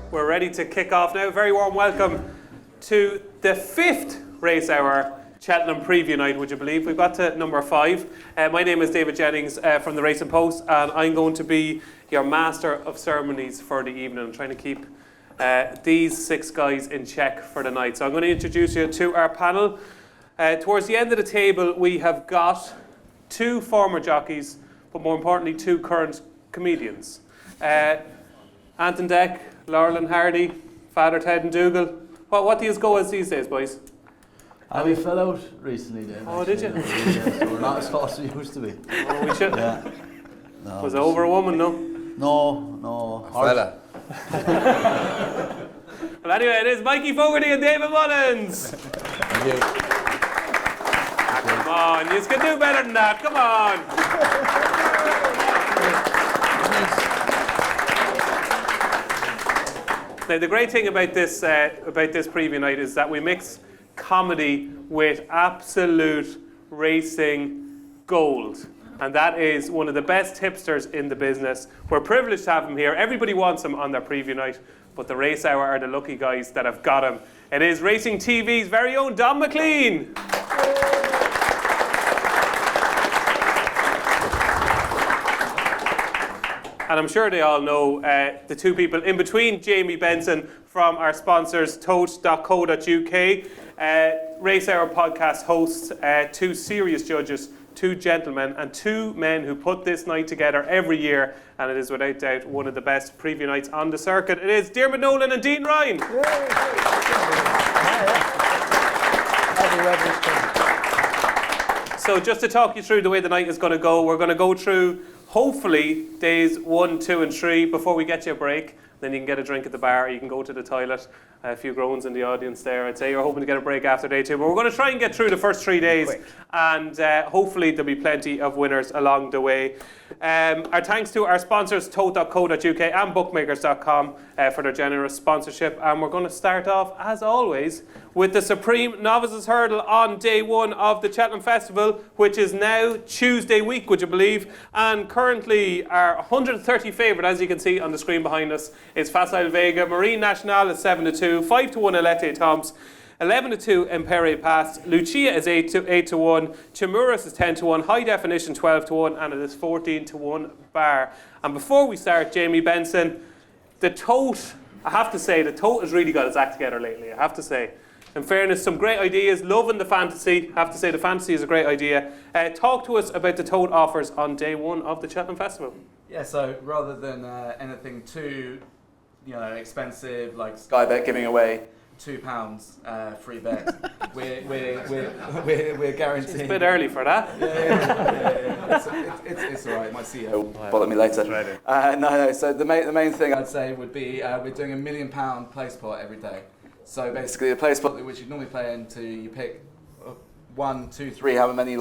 We're ready to kick off now. Very warm welcome to the 5th Racehour Cheltenham Preview Night, would you believe? We've got to number 5. My name is David Jennings from the Racing Post, and I'm going to be your master of ceremonies for the evening. I'm trying to keep these 6 guys in check for the night. So I'm going to introduce you to our panel. Towards the end of the table, we have got 2 former jockeys, but more importantly, 2 current comedians. Anton Deck, Laurel and Hardy, Father Ted and Dougal. What do you go as these days, boys? We fell out recently then. Oh, did you? Yeah, so we're not as close as we used to be. Oh, we should. Yeah. No, was it over a woman, no? No. Fella. Well, anyway, it is Mikey Fogarty and David Mullins. Thank you. Come on, you can do better than that. Come on. Now, the great thing about this preview night is that we mix comedy with absolute racing gold. And that is one of the best tipsters in the business. We're privileged to have him here. Everybody wants him on their preview night, but the Racehour are the lucky guys that have got him. It is Racing TV's very own Donn McClean. And I'm sure they all know the 2 people in between Jamie Benson from our sponsors, Tote.co.uk. Racehour podcast hosts 2 serious judges, 2 gentlemen, and 2 men who put this night together every year. And it is without doubt one of the best preview nights on the circuit. It is Diarmuid Nolan Dean Ryan. So just to talk you through the way the night is going to go, we're going to go through hopefully days 1, 2 and 3 before we get you a break. Then you can get a drink at the bar, you can go to the toilet. A few groans in the audience there. I'd say you're hoping to get a break after day 2, but we're going to try and get through the first 3 days, and hopefully there'll be plenty of winners along the way. Our thanks to our sponsors, Tote.co.uk and bookmakers.com for their generous sponsorship. And we're going to start off, as always, with the Supreme Novices Hurdle on day 1 of the Cheltenham Festival, which is now Tuesday week, would you believe? And currently our 130 favourite, as you can see on the screen behind us, is Facile Vega. Marine National is 7-2, 5-1 Alette Toms, 11-2 Empere Pass, Lucia is 8-1, Chimuras is 10-1, High Definition 12-1, and it is 14-1 Bar. And before we start, Jamie Benson, the Tote, I have to say, the Tote has really got its act together lately, I have to say. In fairness, some great ideas, loving the fantasy. I have to say the fantasy is a great idea. Talk to us about the Tote offers on day 1 of the Cheltenham Festival. Yeah, so rather than anything too, expensive, like Sky Bet giving away £2 free bet, we're guaranteeing. It's a bit early for that. Yeah. It's all right. My CEO will follow me later. No. So the main thing I'd say would be we're doing £1 million placepot every day. So basically, the placepot which you normally play into, you pick 1, 2, 3, however many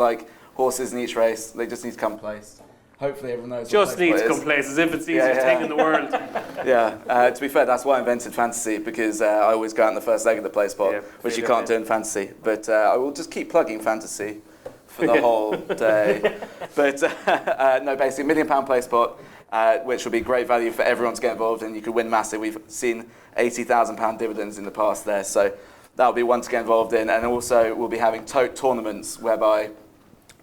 horses in each race. They just need to come place. Hopefully everyone knows just needs to come place, as if it's the easiest thing in the world. Yeah, to be fair, that's why I invented fantasy, because I always go out in the first leg of the play spot, which you can't do in fantasy. But I will just keep plugging fantasy for the whole day. But no, basically £1 million play spot, which will be great value for everyone to get involved in. You could win massive. We've seen £80,000 dividends in the past there, so that'll be one to get involved in. And also we'll be having tote tournaments, whereby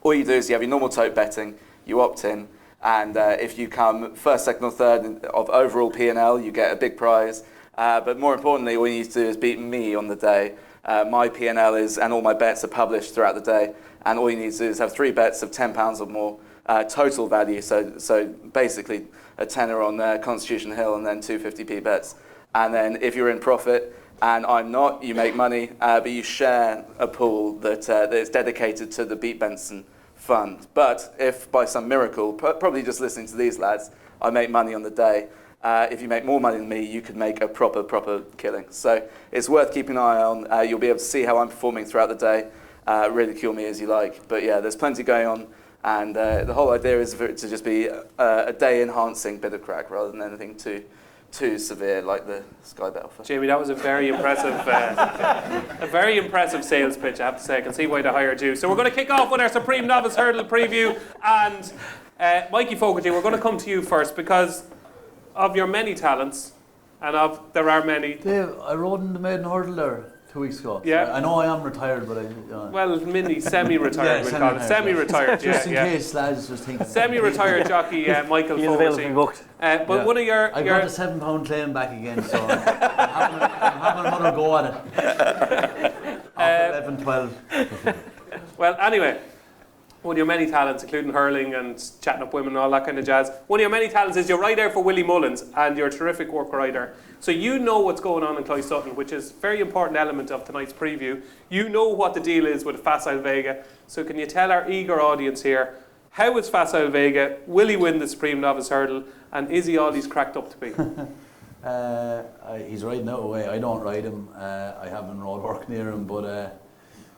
all you do is you have your normal tote betting, you opt in, and if you come first, second or third of overall P&L, you get a big prize. But more importantly, all you need to do is beat me on the day. My P&L is, and all my bets are published throughout the day, and all you need to do is have 3 bets of £10 or more total value. So basically a tenner on Constitution Hill and then 250p bets. And then if you're in profit, and I'm not, you make money, but you share a pool that is dedicated to the Beat Benson fund. But if by some miracle, probably just listening to these lads, I make money on the day, if you make more money than me, you could make a proper killing. So it's worth keeping an eye on. You'll be able to see how I'm performing throughout the day. Ridicule me as you like. But yeah, there's plenty going on. And the whole idea is for it to just be a day-enhancing bit of crack rather than anything too severe like the Sky Bet offer. Jamie, that was a very impressive sales pitch, I have to say. I can see why they hired you. So we're going to kick off with our Supreme Novice Hurdle preview. And Mikey Fogarty, we're going to come to you first because of your many talents and there are many. Dave, I rode in the maiden hurdle there 2 weeks ago. Yeah. I know I am retired, but Well, semi-retired, we'll call it. Semi-retired, just in case lads just think. Semi-retired jockey Michael Fogarty. But one of your... I got the £7 claim back again, so I'm having another go at it. After 11, 12. Well, anyway, one of your many talents, including hurling and chatting up women and all that kind of jazz, one of your many talents is you're rider for Willie Mullins, and you're a terrific work rider. So you know what's going on in Cloysutton, which is a very important element of tonight's preview. You know what the deal is with Facile Vega. So can you tell our eager audience here, how is Facile Vega? Will he win the Supreme Novice Hurdle? And is he all he's cracked up to be? He's riding out away. I don't ride him. I haven't rode work near him, but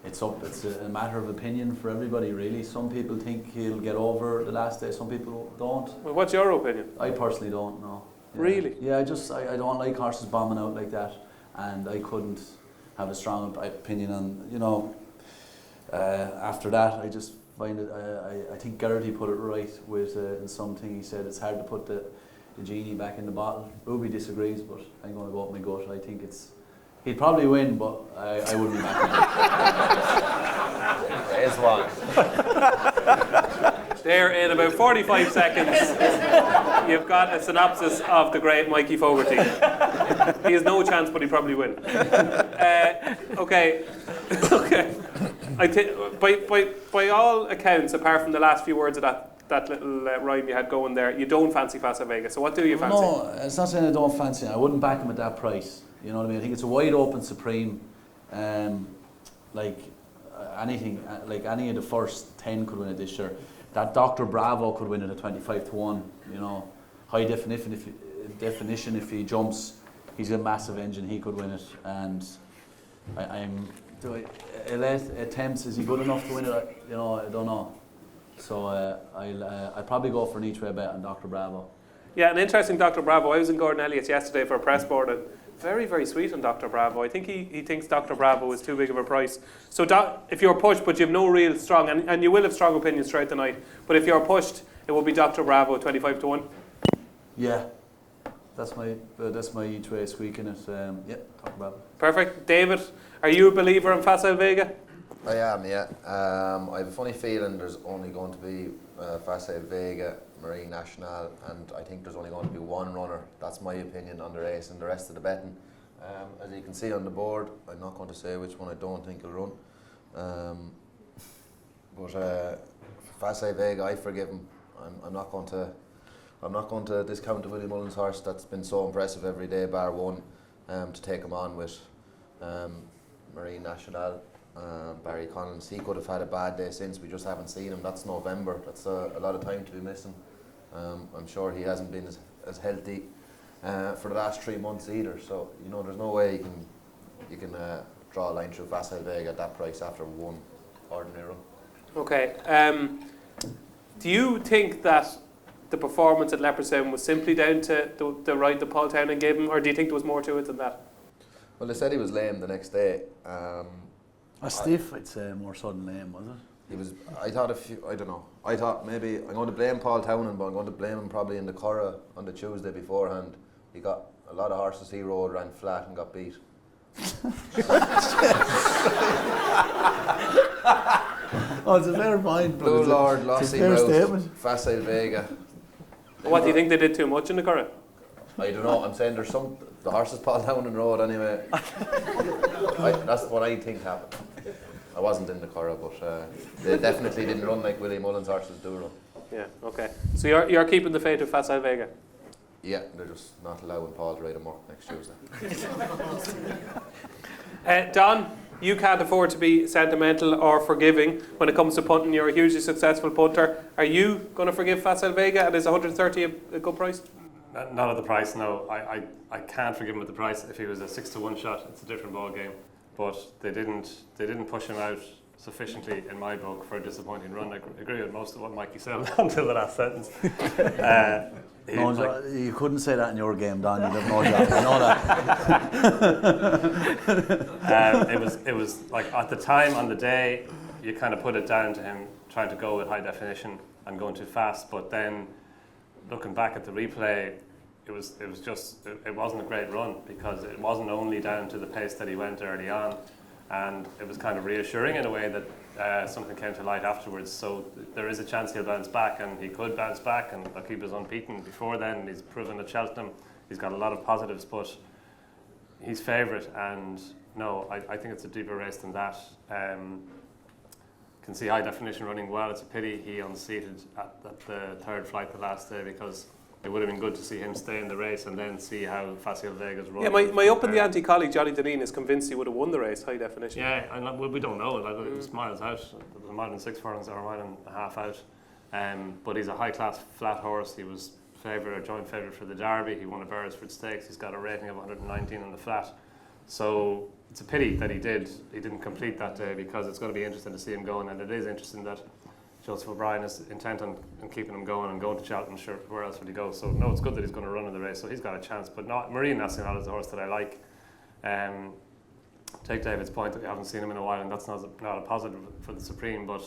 it's a matter of opinion for everybody, really. Some people think he'll get over the last day. Some people don't. Well, what's your opinion? I personally don't know. Yeah. Really? Yeah, I don't like horses bombing out like that, and I couldn't have a strong opinion on, after that, I just find it, I think Garrity put it right with in something. He said it's hard to put the genie back in the bottle. Ruby disagrees, but I'm going to go with my gut. I think he'd probably win, but I wouldn't be backing him. There's one. There, in about 45 seconds, you've got a synopsis of the great Mikey Fogarty. He has no chance, but he'd probably win. Okay. I think by all accounts, apart from the last few words of that little rhyme you had going there, you don't fancy Facile Vega. So what do you fancy? No, it's not saying I don't fancy him. I wouldn't back him at that price. You know what I mean? I think it's a wide open Supreme. Like anything, like any of the first 10 could win it this year. That Dr. Bravo could win it at 25 to 1. You know, high definition. If he jumps, he's a massive engine. He could win it. And attempts. Is he good enough to win it? I don't know. So I'll probably go for an each way bet on Dr. Bravo. Yeah, an interesting Dr. Bravo. I was in Gordon Elliott's yesterday for a press board, and very, very sweet on Dr. Bravo. I think he thinks Dr. Bravo is too big of a price. So if you're pushed, but you have no real strong, and you will have strong opinions throughout the night, but if you're pushed, it will be Dr. Bravo 25 to 1. Yeah, that's my each way squeaking it. Yeah, Dr. Bravo. Perfect. David, are you a believer in Facile Vega? I am, yeah. I have a funny feeling there's only going to be Facile Vega, Marine National, and I think there's only going to be one runner. That's my opinion on the race, and the rest of the betting. As you can see on the board, I'm not going to say which one I don't think will run. But Facile Vega, I forgive him. I'm not going to discount the Willie Mullins horse that's been so impressive every day, bar one, to take him on with Marine National. Barry Collins, he could have had a bad day since, we just haven't seen him. That's November, that's a lot of time to be missing. I'm sure he hasn't been as healthy for the last 3 months either, so there's no way you can draw a line through Facile Vega at that price after one ordinary run. Okay, do you think that the performance at Leopardstown was simply down to the ride that Paul Townend gave him, or do you think there was more to it than that? Well, they said he was lame the next day. A stiff, I'd say, more sudden lame, was it? He was. I don't know. I thought maybe I'm going to blame Paul Townend, but I'm going to blame him probably in the Curragh on the Tuesday beforehand. He got a lot of horses he rode, ran flat and got beat. Oh, it's a fair point. Blue Lord, Lossy Mouth, Facile Vega. What do you think they did too much in the Curragh? I don't know. I'm saying there's the horses Paul Townend rode anyway. That's what I think happened. I wasn't in the Curragh, but they definitely didn't run like Willie Mullins' horses do run. Yeah, okay. So you're keeping the fate of Facile Vega? Yeah, they're just not allowing Paul to ride him up next Tuesday. Don, you can't afford to be sentimental or forgiving when it comes to punting. You're a hugely successful punter. Are you going to forgive Facile Vega? And is 130 a good price? Not at the price, no. I can't forgive him at the price. If he was a 6 to 1 shot, it's a different ball game. But they didn't push him out sufficiently in my book for a disappointing run. I agree with most of what Mikey said until the last sentence. You couldn't say that in your game, Don. You'd have no job. You know that. It was like at the time on the day, you kind of put it down to him trying to go with high definition and going too fast. But then, looking back at the replay, it wasn't a great run because it wasn't only down to the pace that he went early on, and it was kind of reassuring in a way that something came to light afterwards. So there is a chance he'll bounce back, and he could bounce back, and look, he was unbeaten before then. He's proven at Cheltenham. He's got a lot of positives, but he's favourite, and no, I think it's a deeper race than that. Can see High Definition running well. It's a pity he unseated at the third flight the last day, because it would have been good to see him stay in the race and then see how Facile Vega's run. Yeah, my up in the ante colleague Johnny Deneen is convinced he would have won the race, High Definition. Yeah, and we don't know. Like, it was miles out. It was a mile and 6 furlongs or a mile and a half out. But he's a high-class flat horse. He was joint favourite for the Derby. He won a Beresford Stakes. He's got a rating of 119 on the flat. So it's a pity that he didn't complete that day, because it's going to be interesting to see him going, and it is interesting that Joseph O'Brien is intent on keeping him going and going to Cheltenham. Sure, where else would he go? So no, it's good that he's going to run in the race, so he's got a chance. But not Marine National is a horse that I like. Take David's point that we haven't seen him in a while, and that's not a positive for the Supreme, but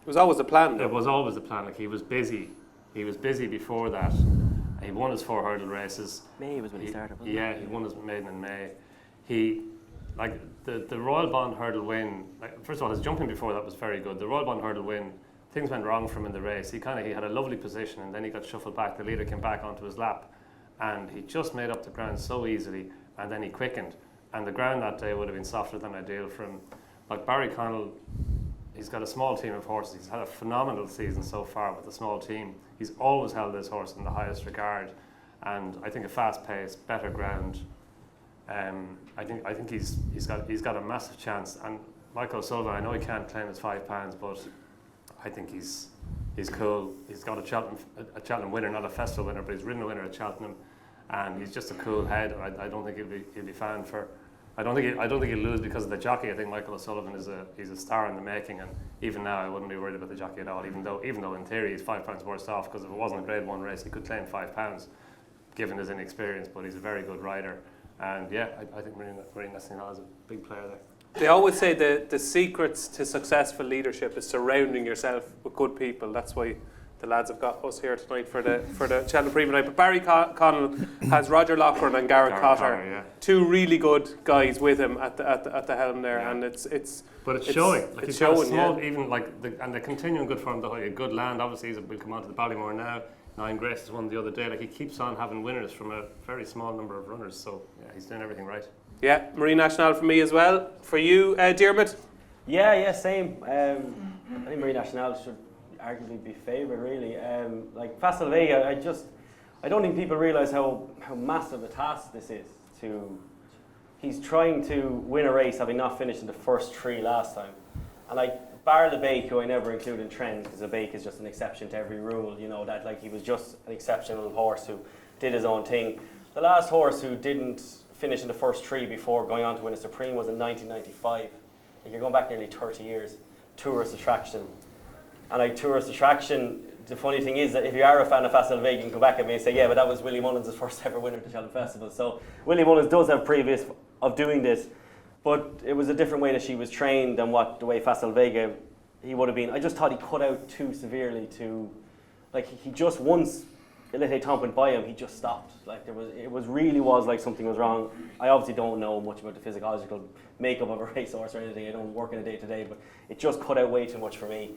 It was always a plan, though. it was always a plan. Like, he was busy. He was busy before that. He won his 4 hurdle races. May was when he started, wasn't Yeah, it? he won his maiden in May. He, like, the Royal Bond hurdle win, like, first of all, his jumping before that was very good. The Royal Bond hurdle win, things went wrong for him in the race. He had a lovely position, and then he got shuffled back. The leader came back onto his lap, and he just made up the ground so easily, and then he quickened. And the ground that day would have been softer than ideal for him. Like, Barry Connell, he's got a small team of horses. He's had a phenomenal season so far with a small team. He's always held this horse in the highest regard, and I think a fast pace, better ground. I think he's got a massive chance. And Michael O'Sullivan, I know he can't claim his £5, but I think he's cool. He's got a Cheltenham winner, not a festival winner, but he's ridden a winner at Cheltenham, and he's just a cool head. I don't think he'll be found for. I don't think he'll lose because of the jockey. I think Michael O'Sullivan he's a star in the making, and even now I wouldn't be worried about the jockey at all. Even though in theory he's £5 worse off, because if it wasn't a Grade 1 race he could claim £5, given his inexperience. But he's a very good rider, and yeah, I think Marine National is a big player there. They always say the secrets to successful leadership is surrounding yourself with good people. That's why the lads have got us here tonight for the Cheltenham Preview night. But Barry Connell has Roger Loughlin and Garrett Cotter, yeah. two really good guys with him at the helm there, yeah. And it's showing. Like, it's he's showing, got a small, yeah. Even like and the continuing good form, a good land. Obviously, we'll come on to the Ballymore now. 9 Graces won the other day. Like, he keeps on having winners from a very small number of runners. So yeah, he's doing everything right. Yeah, Marine National for me as well. For you, Diarmuid? Yeah, same. I think Marine National should arguably be favourite, really. Like Facile Vega, I don't think people realise how massive a task this is. He's trying to win a race having not finished in the first 3 last time. And like, bar the Bake, who I never include in trends, because the Bake is just an exception to every rule, you know, that like he was just an exceptional horse who did his own thing. The last horse who didn't finish in the first 3 before going on to win a Supreme was in 1995. Like, you're going back nearly 30 years. Tourist Attraction. And like Tourist Attraction, the funny thing is that if you are a fan of Facile Vega, you can come back at me and say, yeah, but that was Willie Mullins' first ever winner at the Cheltenham Festival. So Willie Mullins does have previous of doing this, but it was a different way that she was trained than the way Facile Vega he would have been. I just thought he cut out too severely like he just once Elite Tomp went by him, he just stopped. Like it really was like something was wrong. I obviously don't know much about the physiological makeup of a racehorse or anything. I don't work in a day to day, but it just cut out way too much for me.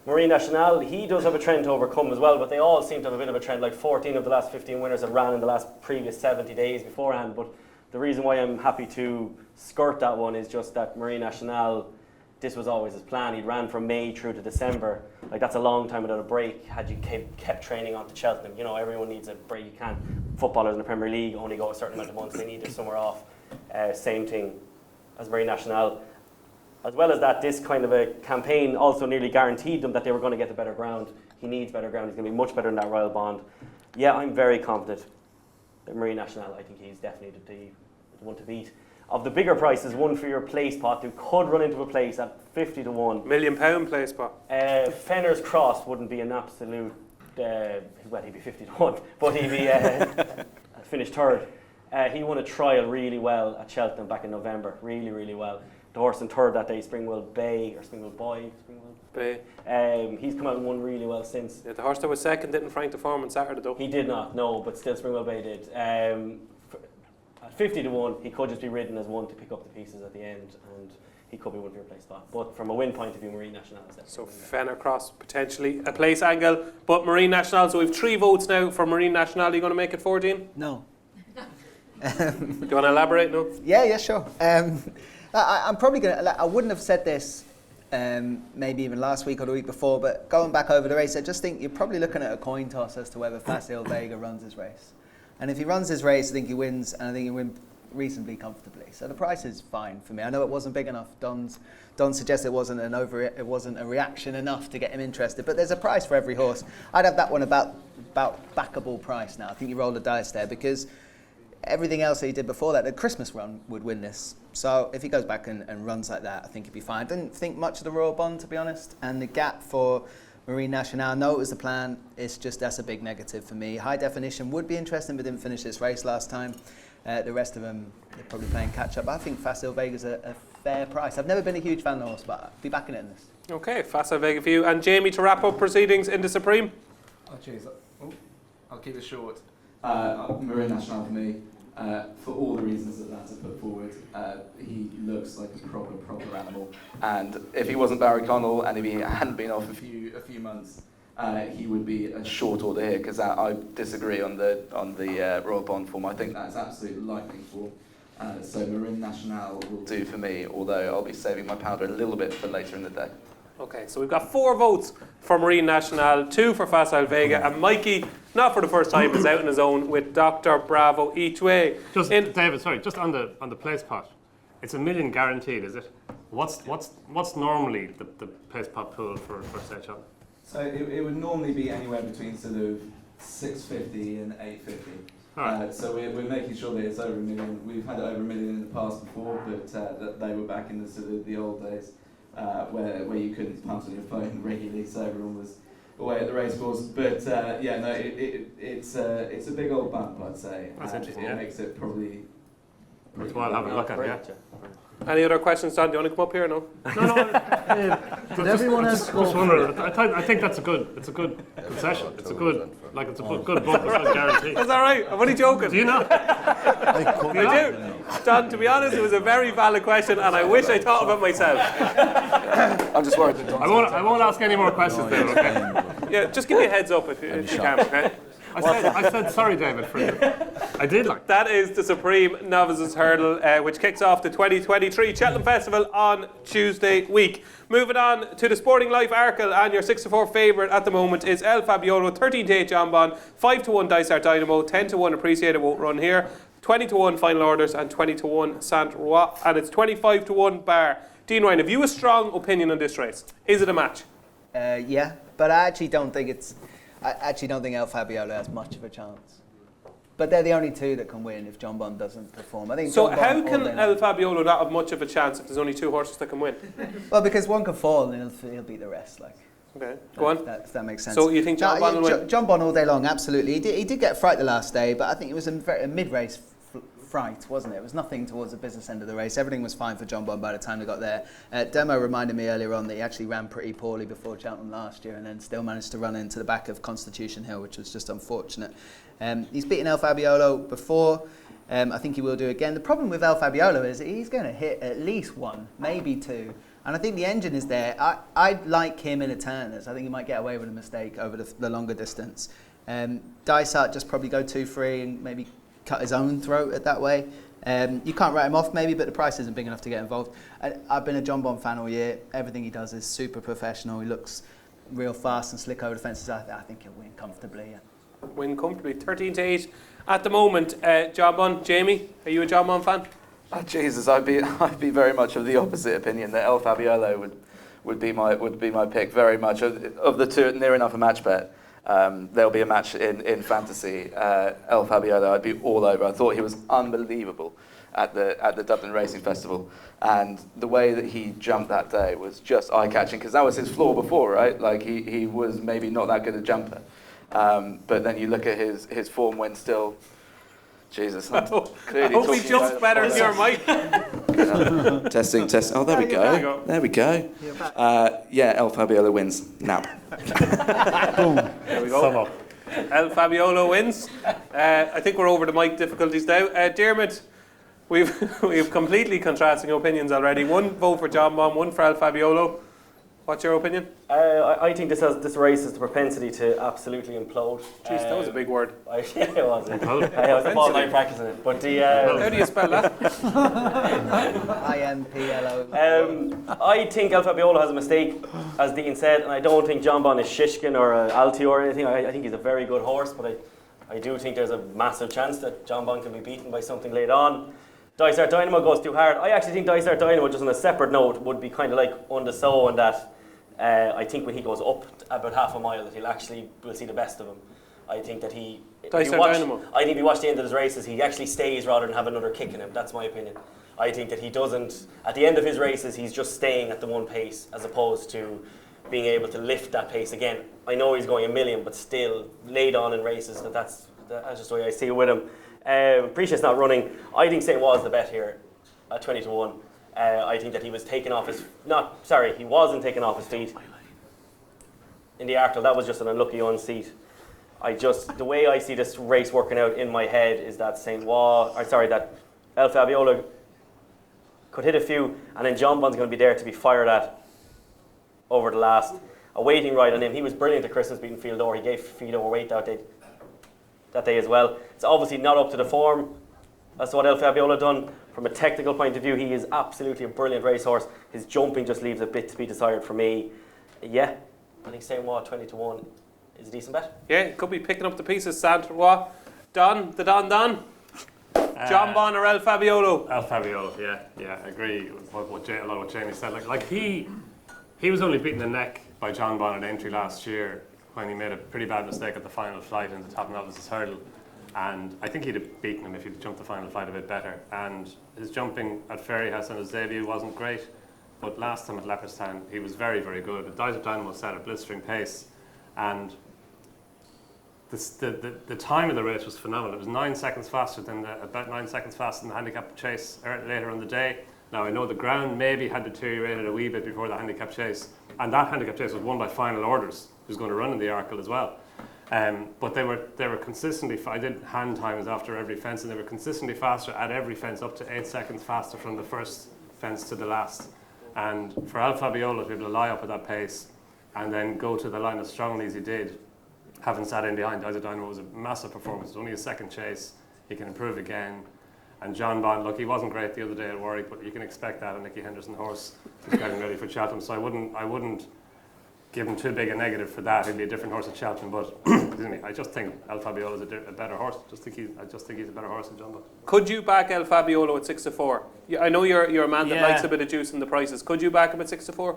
Marine National, he does have a trend to overcome as well, but they all seem to have a bit of a trend. Like 14 of the last 15 winners have ran in the previous 70 days beforehand. But the reason why I'm happy to skirt that one is just that Marine National, this was always his plan. He ran from May through to December. Like, that's a long time without a break. Had you kept training on to Cheltenham, you know, everyone needs a break. You can't. Footballers in the Premier League only go a certain amount of months. They need their summer off. Same thing as Marine National. As well as that, this kind of a campaign also nearly guaranteed them that they were going to get the better ground. He needs better ground. He's going to be much better than that Royal Bond. Yeah, I'm very confident that Marine National, I think he's definitely the one to beat. Of the bigger prices, one for your place pot, who could run into a place at 50 to 1. £1 million place pot. Fenner's Cross wouldn't be an absolute, well, he'd be 50 to 1, but he'd be finished third. He won a trial really well at Cheltenham back in November, really, really well. The horse in third that day, Springwell Bay, or Springwell Boy, Bay. He's come out and won really well since. Yeah, the horse that was second didn't frank the form on Saturday though. He did not, no, but still Springwell Bay did. At 50 to 1, he could just be ridden as one to pick up the pieces at the end, and he could be one for your place spot. But from a win point of view, Marine National is definitely. So Fenner Cross potentially a place angle, but Marine National. So we've 3 votes now for Marine National. Are you going to make it 14? No. Do you want to elaborate? No. Yeah, sure. I'm probably going to, I wouldn't have said this maybe even last week or the week before, but going back over the race, I just think you're probably looking at a coin toss as to whether Facile Vega runs his race. And if he runs his race, I think he wins, and I think he wins reasonably comfortably. So the price is fine for me. I know it wasn't big enough. Don suggests it wasn't a reaction enough to get him interested, but there's a price for every horse. I'd have that one about backable price now. I think you roll the dice there, because everything else that he did before that, the Christmas run would win this. So if he goes back and runs like that, I think he'd be fine. I didn't think much of the Royal Bond, to be honest, and the gap for Marine National, I know it was the plan, it's just that's a big negative for me. High Definition would be interesting, but didn't finish this race last time. The rest of them, they're probably playing catch-up. I think Facile Vega's a fair price. I've never been a huge fan of the horse, but I'll be backing it in this. Okay, Facile Vega for you. And Jamie, to wrap up proceedings in the Supreme? Oh, jeez. I'll keep it short. Marine National for me, for all the reasons that Lance has put forward. He looks like a proper animal. And if he wasn't Barry Connell, and if he hadn't been off a few months, he would be a short order here, because I disagree on the Royal Bond form. I think that's absolute lightning form. So Marine National will do for me, although I'll be saving my powder a little bit for later in the day. Okay, so we've got 4 votes for Marine National, 2 for Facile Vega, and Mikey, not for the first time, is out on his own with Dr. Bravo each way. David, sorry, just on the place pot, it's $1 million guaranteed, is it? What's normally the place pot pool for say Cheltenham? So it would normally be anywhere between sort of 650 and 850. Right. So we're making sure that it's over $1 million. We've had it over $1 million in the past before, but they were back in the sort of the old days where you couldn't punt on your phone regularly, so everyone was away at the racecourse. But it's a big old bump, I'd say. That's interesting. It makes it probably worthwhile having a look at, yeah. Any other questions, Don? Do you want to come up here? No. Did everyone else go? I think that's a good concession. It's a good book. It's a good guarantee. That's all right. I'm only joking. Do you know? I do. Don, to be honest, it was a very valid question, and I wish I thought of it myself. I'm just worried. I won't ask any more questions there. Okay. Yeah, just give me a heads up if you can. Okay. I said sorry, David, for you. I did like that. That is the Supreme Novices Hurdle, which kicks off the 2023 Cheltenham Festival on Tuesday week. Moving on to the Sporting Life Arkle, and your 6-4 favourite at the moment is El Fabiolo, 13-8 John Bond, 5-1 Dysart Dynamo, 10-1 Appreciated won't run here, 20-1 Final Orders, and 20-1 Saint Roi, and it's 25-1 Bar. Dean Ryan, have you a strong opinion on this race? Is it a match? Yeah, but I actually don't think El Fabiolo has much of a chance. But they're the only 2 that can win if John Bond doesn't perform. I think. So how can El Fabiolo not have much of a chance if there's only 2 horses that can win? Well, because one can fall and he'll beat the rest. Okay, go on. If that makes sense. So you think John Bond will win? John Bond all day long, absolutely. He did get fright the last day, but I think it was a mid-race fright, wasn't it? It was nothing towards the business end of the race. Everything was fine for John Bond by the time they got there. Demo reminded me earlier on that he actually ran pretty poorly before Cheltenham last year, and then still managed to run into the back of Constitution Hill, which was just unfortunate. He's beaten El Fabiolo before. I think he will do again. The problem with El Fabiolo is he's going to hit at least 1, maybe 2. And I think the engine is there. I'd like him in a Turners. I think he might get away with a mistake over the longer distance. Dysart just probably go 2-3 and maybe cut his own throat at that way. You can't write him off maybe, but the price isn't big enough to get involved. I've been a John Bond fan all year. Everything he does is super professional. He looks real fast and slick over the fences. I think he'll win comfortably. Yeah. Win comfortably, 13-8 at the moment. John Bond, Jamie, are you a John Bond fan? Oh, Jesus, I'd be very much of the opposite opinion, that El Fabiolo would be my pick, very much of the 2, near enough a match bet. There'll be a match in fantasy. El Fabiolo, I'd be all over. I thought he was unbelievable at the Dublin Racing Festival, and the way that he jumped that day was just eye-catching, because that was his flaw before, right? Like he was maybe not that good a jumper, but then you look at his form when still Jesus. I hope he jumps better than your Mike. Testing. Oh, there we go. There we go. Yeah, El Fabiolo wins. Now. There we go. El Fabiolo wins. I think we're over the mic difficulties now. Diarmuid, we've completely contrasting opinions already. One vote for John Bon, one for El Fabiolo. What's your opinion? I think this race has the propensity to absolutely implode. Jeez, that was a big word. Yeah, it was. I was all night practicing it. But how do you spell that? INPLO. I think El Fabiolo has a mistake, as Dean said, and I don't think John Bon is Shishkin or Altior or anything. I think he's a very good horse, but I do think there's a massive chance that John Bon can be beaten by something late on. Dysart Dynamo goes too hard. I actually think Dysart Dynamo, just on a separate note, would be kind of like on the sow, and that I think when he goes up about half a mile, that we'll see the best of him. I think that I think if you watch the end of his races, he actually stays rather than have another kick in him. That's my opinion. I think that he doesn't, at the end of his races, he's just staying at the one pace as opposed to being able to lift that pace again. I know he's going a million, but still late on in races, that's just the way I see it with him. Appreciate's not running. I think St. was the bet here at 20-1. I think that he was taken off his, he wasn't taken off his feet in the Arkle. That was just an unlucky unseat. The way I see this race working out in my head is that that El Fabiolo could hit a few, and then John Bon's going to be there to be fired at over the last. A waiting ride on him. He was brilliant at Christmas beating Fieldor. He gave feet overweight that day as well. It's obviously not up to the form as to what El Fabiolo done. From a technical point of view, he is absolutely a brilliant racehorse. His jumping just leaves a bit to be desired for me. Yeah, I think St. 20-1 is a decent bet. Yeah, it could be picking up the pieces. Sandra, Don. John Bon or El Fabiolo? El Fabiolo, yeah, I agree with a lot of what Jamie said. Like he was only beaten the neck by John Bon at Aintree last year when he made a pretty bad mistake at the final flight in the top novices hurdle. And I think he'd have beaten him if he'd jumped the final flight a bit better. And his jumping at Fairyhouse on his debut wasn't great, but last time at Leopardstown he was very, very good. The Dysart Dynamo set a blistering pace, and the time of the race was phenomenal. It was about 9 seconds faster than the Handicap Chase later on the day. Now I know the ground maybe had deteriorated a wee bit before the Handicap Chase, and that Handicap Chase was won by Final Orders, who's going to run in the Arkle as well. But they were consistently. I did hand times after every fence, and they were consistently faster at every fence, up to 8 seconds faster from the first fence to the last. And for El Fabiolo to be able to lie up at that pace and then go to the line as strongly as he did, having sat in behind Dysart Dynamo, was a massive performance. It was only his second chase. He can improve again. And John Bon, look, he wasn't great the other day at Warwick, but you can expect that. A Nicky Henderson horse is getting ready for Cheltenham, so I wouldn't give him too big a negative for that. He'd be a different horse at Cheltenham, but I just think El Fabiolo is a better horse. I just think he's a better horse than John Bon. Could you back El Fabiolo at 6-4? I know you're a man that likes a bit of juice in the prices. Could you back him at 6-4?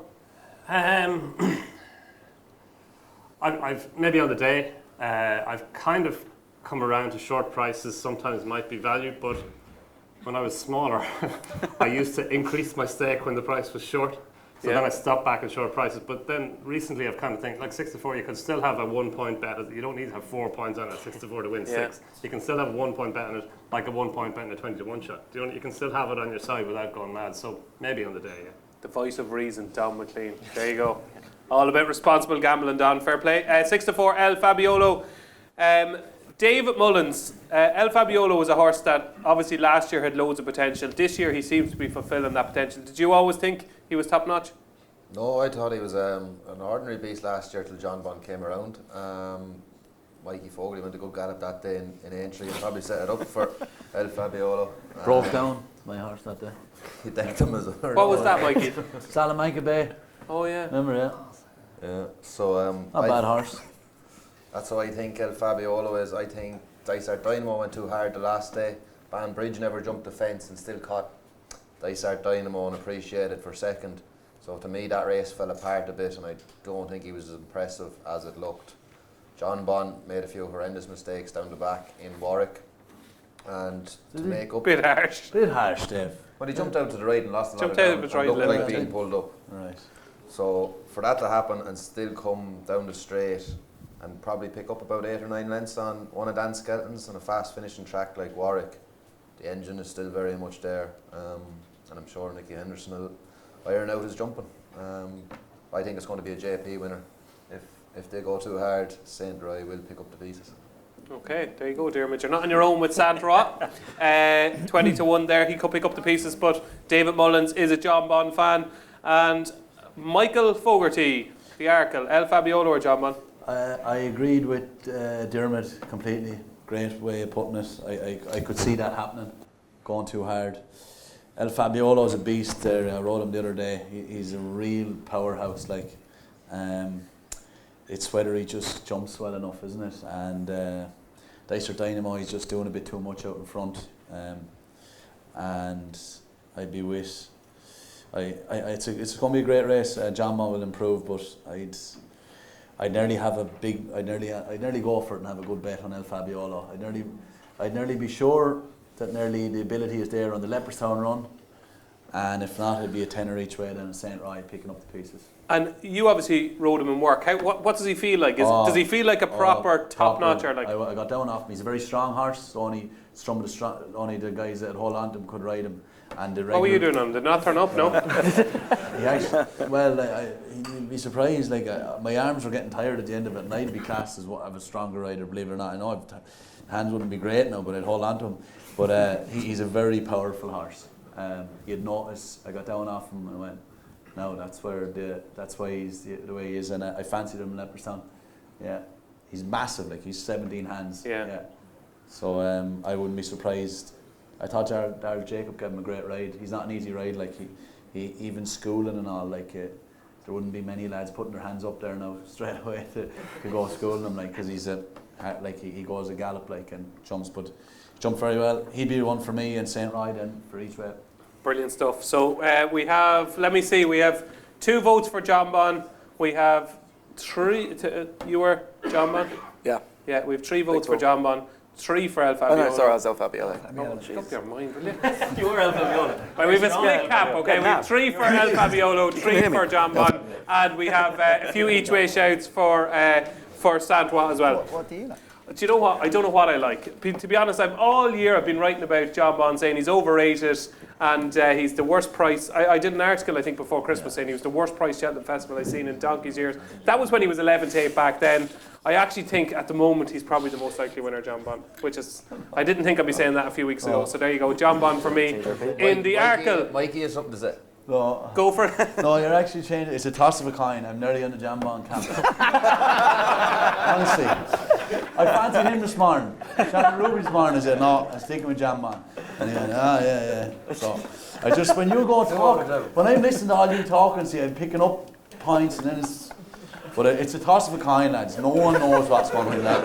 I've maybe on the day. I've kind of come around to short prices. Sometimes might be valued, but when I was smaller, I used to increase my stake when the price was short. So then I stopped back at short prices. But then recently I've kind of think like 6-4, you could still have a 1 point bet. You don't need to have 4 points on it at 6-4 to win 6. You can still have a 1 point bet on it, like a 1 point bet in a 20-1 shot. You can still have it on your side without going mad. So maybe on the day, The voice of reason, Donn McClean. There you go. All about responsible gambling, Don. Fair play. 6-4, El Fabiolo. David Mullins. El Fabiolo was a horse that obviously last year had loads of potential. This year he seems to be fulfilling that potential. Did you always think he was top notch? No, I thought he was an ordinary beast last year till John Bon came around. Mikey Fogarty went a good gallop that day in Aintree and probably set it up for El Fabiolo. Broke down my horse that day. He decked him as a hurdle. What was that, Mikey? Salamanca Bay. Oh yeah. Remember, Yeah. So not a bad horse. That's how I think El Fabiolo is. I think Dysart Dynamo went too hard the last day. Banbridge never jumped the fence and still caught Dysart Dynamo and appreciated for second. So to me that race fell apart a bit and I don't think he was as impressive as it looked. John Bon made a few horrendous mistakes down the back in Warwick. And to make up... Bit harsh, Dave. Well, he jumped out to the right and lost a lot of Jumped out ground to the right and looked a little like bit. being pulled up. Right. So for that to happen and still come down the straight and probably pick up about 8 or 9 lengths on one of Dan's Skeletons on a fast finishing track like Warwick. The engine is still very much there, and I'm sure Nicky Henderson will iron out his jumping. I think it's going to be a JP winner. If they go too hard, St. Roy will pick up the pieces. Okay, there you go, Diarmuid. You're not on your own with Sandra. 20-1 there. He could pick up the pieces, but David Mullins is a John Bond fan. And Michael Fogarty, the Arkle, El Fabiolo or John Bond? I agreed with Diarmuid completely. Great way of putting it. I could see that happening, going too hard. El Fabiolo is a beast there. I rode him the other day. He's a real powerhouse. It's whether he just jumps well enough, isn't it? And Dicer Dynamo, he's just doing a bit too much out in front. And I'd be with. It's going to be a great race. John Bond will improve, but I'd nearly have a big. I'd nearly go for it and have a good bet on El Fabiolo. I'd nearly be sure that nearly the ability is there on the Leopardstown run, and if not, it'd be a tenner each way then in St. Roy picking up the pieces. And you obviously rode him in work. What does he feel like? Does he feel like a proper top-notcher? I got down off him. He's a very strong horse. Only the guys that hold on to him could ride him. And the what were you doing on him? Did not turn up? No. He'd be surprised. My arms were getting tired at the end of it, and I'd be classed as a stronger rider, believe it or not. I know hands wouldn't be great now, but I'd hold on to him. But he's a very powerful horse. You'd notice I got down off him and I went, no, that's why he's the way he is, and I fancied him in Leopardstown. Yeah, he's massive. He's 17 hands. Yeah. So I wouldn't be surprised. I thought Derek Jacob gave him a great ride. He's not an easy ride. He even schooling and all. There wouldn't be many lads putting their hands up there now straight away to go schooling him. Because he's he goes a gallop and jumps, but jumped very well. He'd be one for me and St. Roy then for each way. Brilliant stuff. So we have. Let me see. We have 2 votes for John Bond. We have 3. You were John Bond. Yeah. Yeah. We have 3 votes for John Bond. 3 for El Fabiolo. Oh no, sorry, I was El Fabiolo. Up your mind, will you? You were El Fabiolo. Right, we have a split cap, okay? We have 3 for El Fabiolo, 3 for John Bond, and we have a few each way shouts for Santois as well. What do you like? Do you know what? I don't know what I like. To be honest, all year I've been writing about John Bond, saying he's overrated and he's the worst price. I did an article, I think, before Christmas saying he was the worst price Cheltenham Festival I've seen in donkey's years. That was when he was 11-8 back then. I actually think at the moment he's probably the most likely winner, John Bond, which is, I didn't think I'd be saying that a few weeks ago. So there you go, John Bond for me. In the Arkle. Mikey has something to say. No, go for it. No, you're actually changing. It's a toss of a coin. I'm nearly on the John Bond camp. Honestly. I fancied him this morning. Shannon Ruby this morning, I said, no, I'm sticking with John Bond. And he went, yeah. So, when you go talk, when I'm listening to all you talking, see, I'm picking up points and then it's a toss of a coin, lads. No one knows what's going on in that.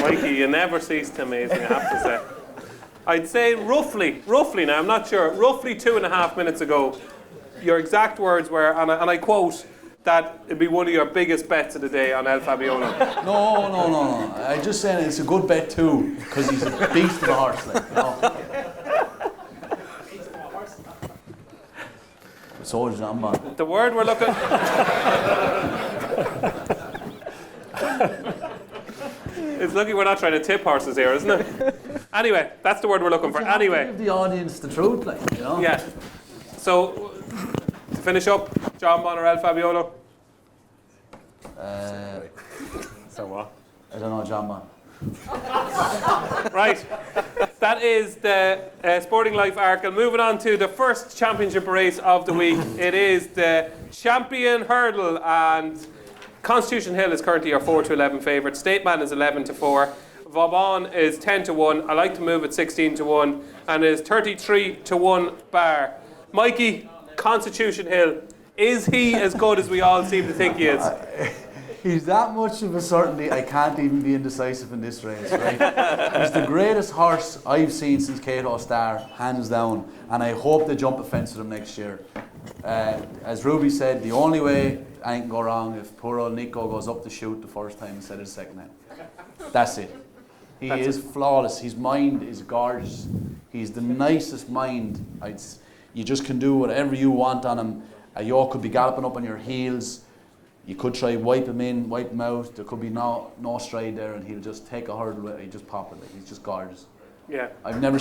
Mikey, you never cease to amaze me, I have to say. I'd say roughly now, I'm not sure, roughly 2.5 minutes ago, your exact words were, and I quote, that it'd be one of your biggest bets of the day on El Fabiolo. No. I'm just saying it's a good bet too, because he's a beast of a horse. So is John Bond. The word we're looking... It's lucky we're not trying to tip horses here, isn't it? Anyway, that's the word we're looking for. Anyway. Give the audience the truth, Yeah. So, to finish up, John Bond or El Fabiolo? So what? I don't know, John Bond. Right. That is the Sporting Life Arkle. Moving on to the first championship race of the week. It is the Champion Hurdle, and Constitution Hill is currently our 4-11 favourite. State Man is 11-4. Vauban is 10-1. I like to move at 16-1, and is 33-1 bar. Mikey, Constitution Hill, is he as good as we all seem to think he is? He's that much of a certainty, I can't even be indecisive in this race, right? He's the greatest horse I've seen since Cato Star, hands down, and I hope they jump a fence with him next year. As Ruby said, the only way I can go wrong if poor old Nico goes up the chute the first time instead of the second time. That's it. He is flawless. His mind is gorgeous. He's the nicest mind. You just can do whatever you want on him. A yoke could be galloping up on your heels. You could try wipe him in, wipe him out. There could be no stride there, and he'll just take a hurdle. He just pop it. Like, he's just gorgeous. Yeah. I've never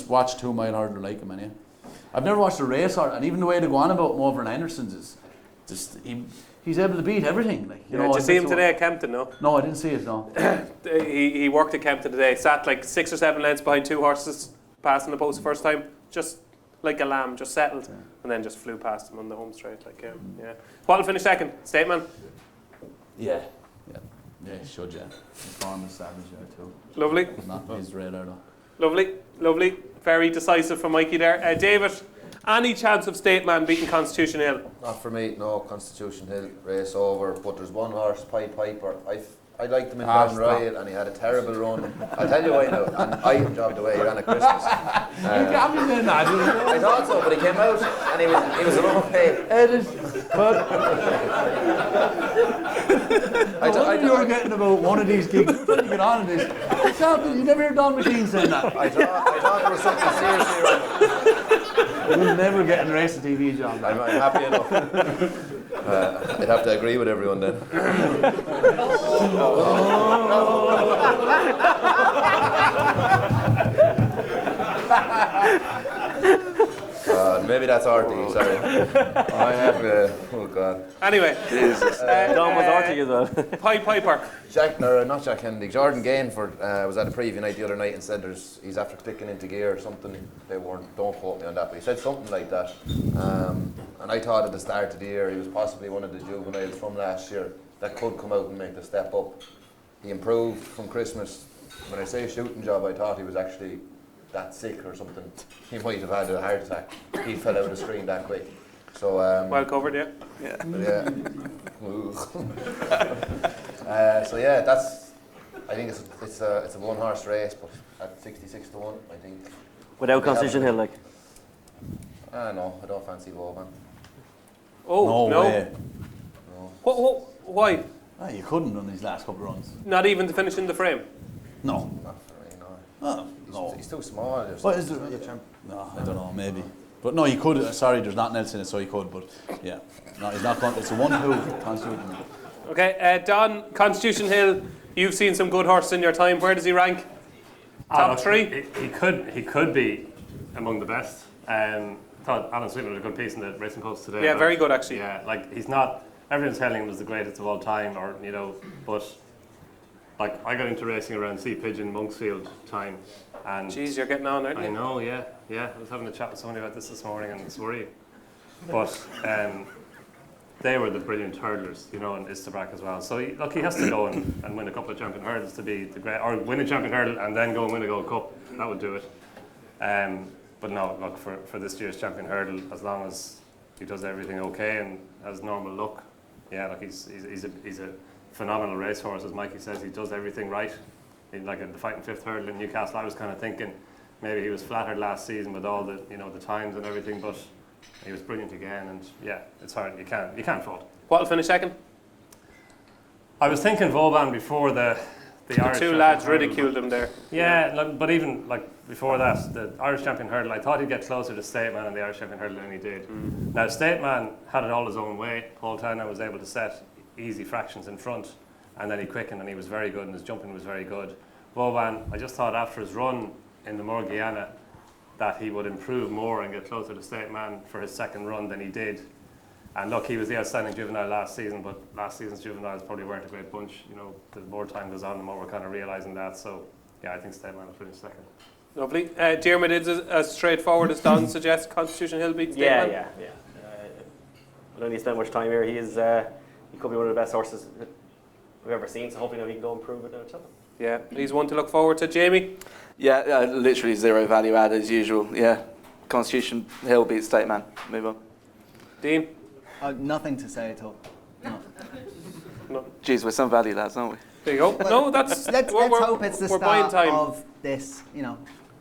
watched 2 mile hurdle like him. Any. I've never watched a Racehour, and even the way they go on about him over in Anderson's is just he's able to beat everything. Like, you know, did you see him today at Kempton? No. No, I didn't see it. No. he worked at Kempton today. Sat like 6 or 7 lengths behind 2 horses, passing the post the first time, just like a lamb, just settled, and then just flew past him on the home straight. Like yeah. What'll finish second? Stateman. Yeah, he should. Yeah, his form is savage there too. Lovely. Not his radar though. Lovely. Very decisive from Mikey there. David, any chance of Stateman beating Constitution Hill? Not for me, no. Constitution Hill race over, but there's one horse, Piper. I liked him in Down Royal, and he had a terrible run. I'll tell you why now, and I jogged away, he ran at Christmas. You got me then, I thought so, but he came out, and he was an overpay. I thought you were getting about one of these gigs. You're trying to get on in this. You never heard Donn McClean saying that. I thought there was something seriously wrong. We'll never get in racing TV, John. I'm happy enough. I'd have to agree with everyone then. Maybe that's Artie, sorry. Oh God. Anyway, Don was arty as well. Piper. Not Jack Kennedy. Jordan Gainford was at a preview night the other night and said he's after clicking into gear or something. Don't quote me on that, but he said something like that. And I thought at the start of the year he was possibly one of the juveniles from last year that could come out and make the step up. He improved from Christmas. When I say shooting job, I thought he was actually that sick or something. He might have had a heart attack. He fell out of the screen that quick. So well covered, yeah. Yeah. So yeah, that's. I think it's a one horse race, but at 66 to 1, I think. Without Constitution Hill, like. No, I don't fancy Woban. Oh no. Way. No. Why? You couldn't on these last couple of runs. Not even to finish in the frame. No. Not for me, no. Oh, no. He's too small. What is there? No, I don't know. Maybe. But no, he could. Sorry, there's nothing else in it, so he could. But yeah, no, he's not going. It's a 1-2 Constitution. Okay, Don, Constitution Hill. You've seen some good horses in your time. Where does he rank? Top 3. He could be among the best. I thought Alan Sweetman had a good piece in the Racing Post today. Yeah, very good actually. Yeah, like he's not. Everyone's telling him was the greatest of all time, or but like I got into racing around Sea Pigeon Monksfield time, and Jeez, you're getting on, aren't you? I know, yeah. I was having a chat with somebody about this morning, and it's worrying. But they were the brilliant hurdlers, and Istabrack as well. So he has to go and win a couple of champion hurdles to be the great, or win a champion hurdle and then go and win a Gold Cup. That would do it. But no, look for this year's champion hurdle, as long as he does everything okay and has normal luck. Yeah, like he's a phenomenal racehorse, as Mikey says. He does everything right. Like in the fighting fifth hurdle in Newcastle, I was kind of thinking maybe he was flattered last season with all the the times and everything, but he was brilliant again. And yeah, it's hard. You can't fault. What'll finish second? I was thinking Vauban before the Irish two lads ridiculed him there. Yeah, but even like before that, the Irish champion hurdle, I thought he'd get closer to Stateman and the Irish champion hurdle than he did. Now Stateman had it all his own way. Paul Townend was able to set easy fractions in front, and then he quickened and he was very good, and his jumping was very good. Vauban, I just thought after his run in the Morgiana that he would improve more and get closer to Stateman for his second run than he did. And look, he was the outstanding juvenile last season, but last season's juveniles probably weren't a great bunch. The more time goes on, the more we're kind of realising that. So, yeah, I think Stateman will finish second. Lovely. Diarmuid is as straightforward as Don suggests. Constitution Hill beats Stateman. Yeah. I don't need to spend much time here. He could be one of the best horses we've ever seen, so hopefully he can go and prove it at Cheltenham. Yeah, he's one to look forward to. Jamie? Yeah, literally zero value add as usual. Yeah, Constitution Hill beats Stateman. Move on. Dean? Nothing to say at all. No. Geez, we're some value lads, aren't we? There you go. No, that's... Let's hope it's the we're buying start time. of this,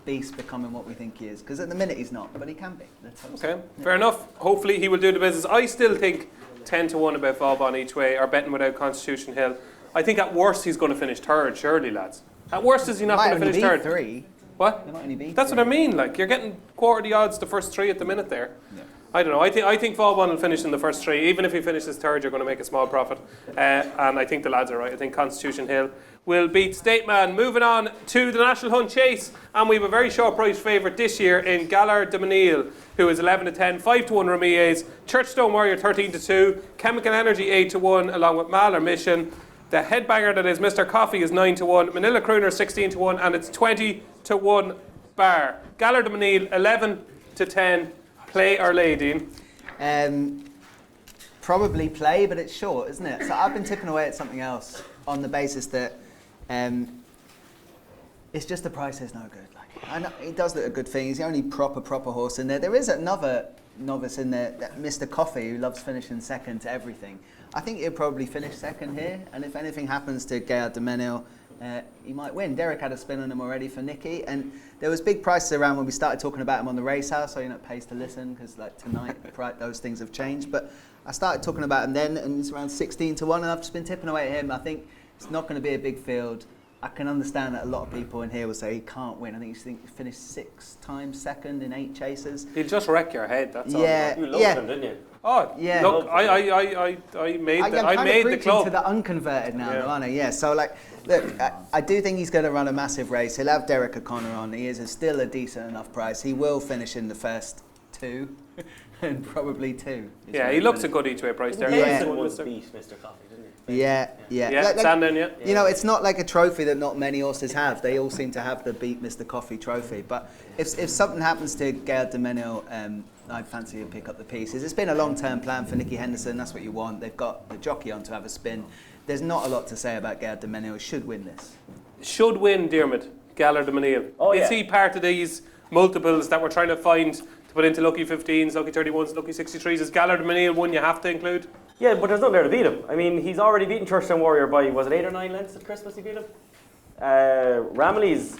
beast becoming what we think he is. Because at the minute he's not, but he can be. Let's hope so. Okay, fair enough. Hopefully he will do the business. I still think 10 to 1 about Vauban each way, or betting without Constitution Hill. I think at worst he's going to finish third, surely, lads. At worst is he not going to finish third? Three. What? They might only be That's three. what I mean. Like, you're getting quarter the odds the first 3 at the minute there. Yeah. I don't know. I think Vauban will finish in the first 3. Even if he finishes third, you're going to make a small profit. And I think the lads are right. I think Constitution Hill will beat Stateman. Moving on to the National Hunt Chase, and we have a very short price favourite this year in Galar de Menil, who is 11-10, 5-1 Ramilliers, Churchstone Warrior 13-2, Chemical Energy 8-1, along with Mahler Mission. The headbanger that is Mr. Coffee is 9-1, Manila Crooner 16-1, and it's 20-1 bar. Galar de Menil 11-10. Play or lay, Dean? Probably play, but it's short, isn't it? So I've been tipping away at something else on the basis that it's just the price is no good. Like, I know he does look a good thing. He's the only proper horse in there. There is another novice in there, that Mr. Coffee, who loves finishing second to everything. I think he'll probably finish second here, and if anything happens to Gaillard de Menil, he might win. Derek had a spin on him already for Nicky, and there was big prices around when we started talking about him on the Racehour, so it pays to listen, because like tonight those things have changed. But I started talking about him then, and it's around 16-1, and I've just been tipping away at him. I think it's not going to be a big field. I can understand that a lot of people in here will say he can't win. I think he finished 6 times second in 8 chases. He'll just wreck your head, that's all. You loved him, didn't you? Oh, yeah. Look, I made the club. To the unconverted now, aren't I? Yeah, so like, look, I do think he's going to run a massive race. He'll have Derek O'Connor on. He is still a decent enough price. He will finish in the first 2 and probably 2. Yeah, he looks a good each-way price there. Benson would beat Mr. Coffee, didn't he? Yeah. Stand in, You know, it's not like a trophy that not many horses have. They all seem to have the Beat Mr. Coffee trophy. But if something happens to Gaillard de Menil, I'd fancy to pick up the pieces. It's been a long-term plan for Nicky Henderson. That's what you want. They've got the jockey on to have a spin. There's not a lot to say about Gaillard de Menil. Should win this. Should win, Diarmuid, Gaillard de Menil. Oh, yeah. Is he part of these multiples that we're trying to find to put into lucky 15s, lucky 31s, lucky 63s? Is Gaillard de Menil one you have to include? Yeah, but there's nothing there to beat him. I mean, he's already beaten Churchstone Warrior by, was it 8 or 9 lengths at Christmas he beat him? Ramillies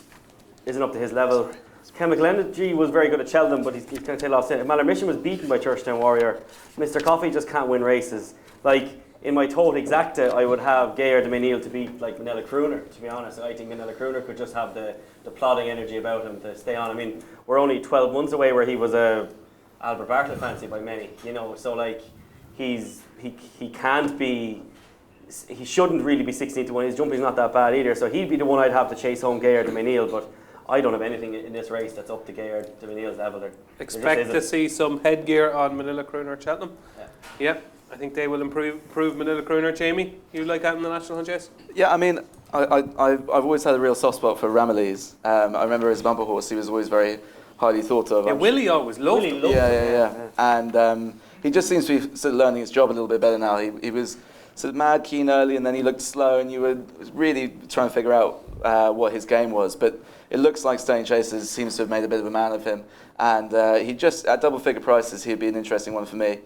isn't up to his level. Chemical Energy was very good at Cheltenham, but he's kind of tail off. Mahler Mission was beaten by Churchstone Warrior. Mr. Coffee just can't win races. Like, in my Tote Exacta, I would have Gaillard de Menil to beat like Manila Crooner, to be honest. I think Manila Crooner could just have the plodding energy about him to stay on. I mean, we're only 12 months away where he was a Albert Bartlett fancy by many, you know, so like he can't be, he shouldn't really be 16-1. His jumping's not that bad either, so he'd be the one I'd have to chase home Gaillard de Menil, but I don't have anything in this race that's up to Gaillard de Menil's level. Expect to see some headgear on Manila Crooner at Cheltenham. Yeah. I think they will improve Manila Crooner. Jamie, you like that in the National Hunt Chase? Yeah, I mean, I've always had a real soft spot for Ramillies. I remember as a bumper horse, he was always very highly thought of. Yeah, Willie always loved him. Yeah. And he just seems to be sort of learning his job a little bit better now. He was sort of mad keen early, and then he looked slow, and you were really trying to figure out what his game was. But it looks like Stone Chasers seems to have made a bit of a man of him. And he just, at double figure prices, he'd be an interesting one for me.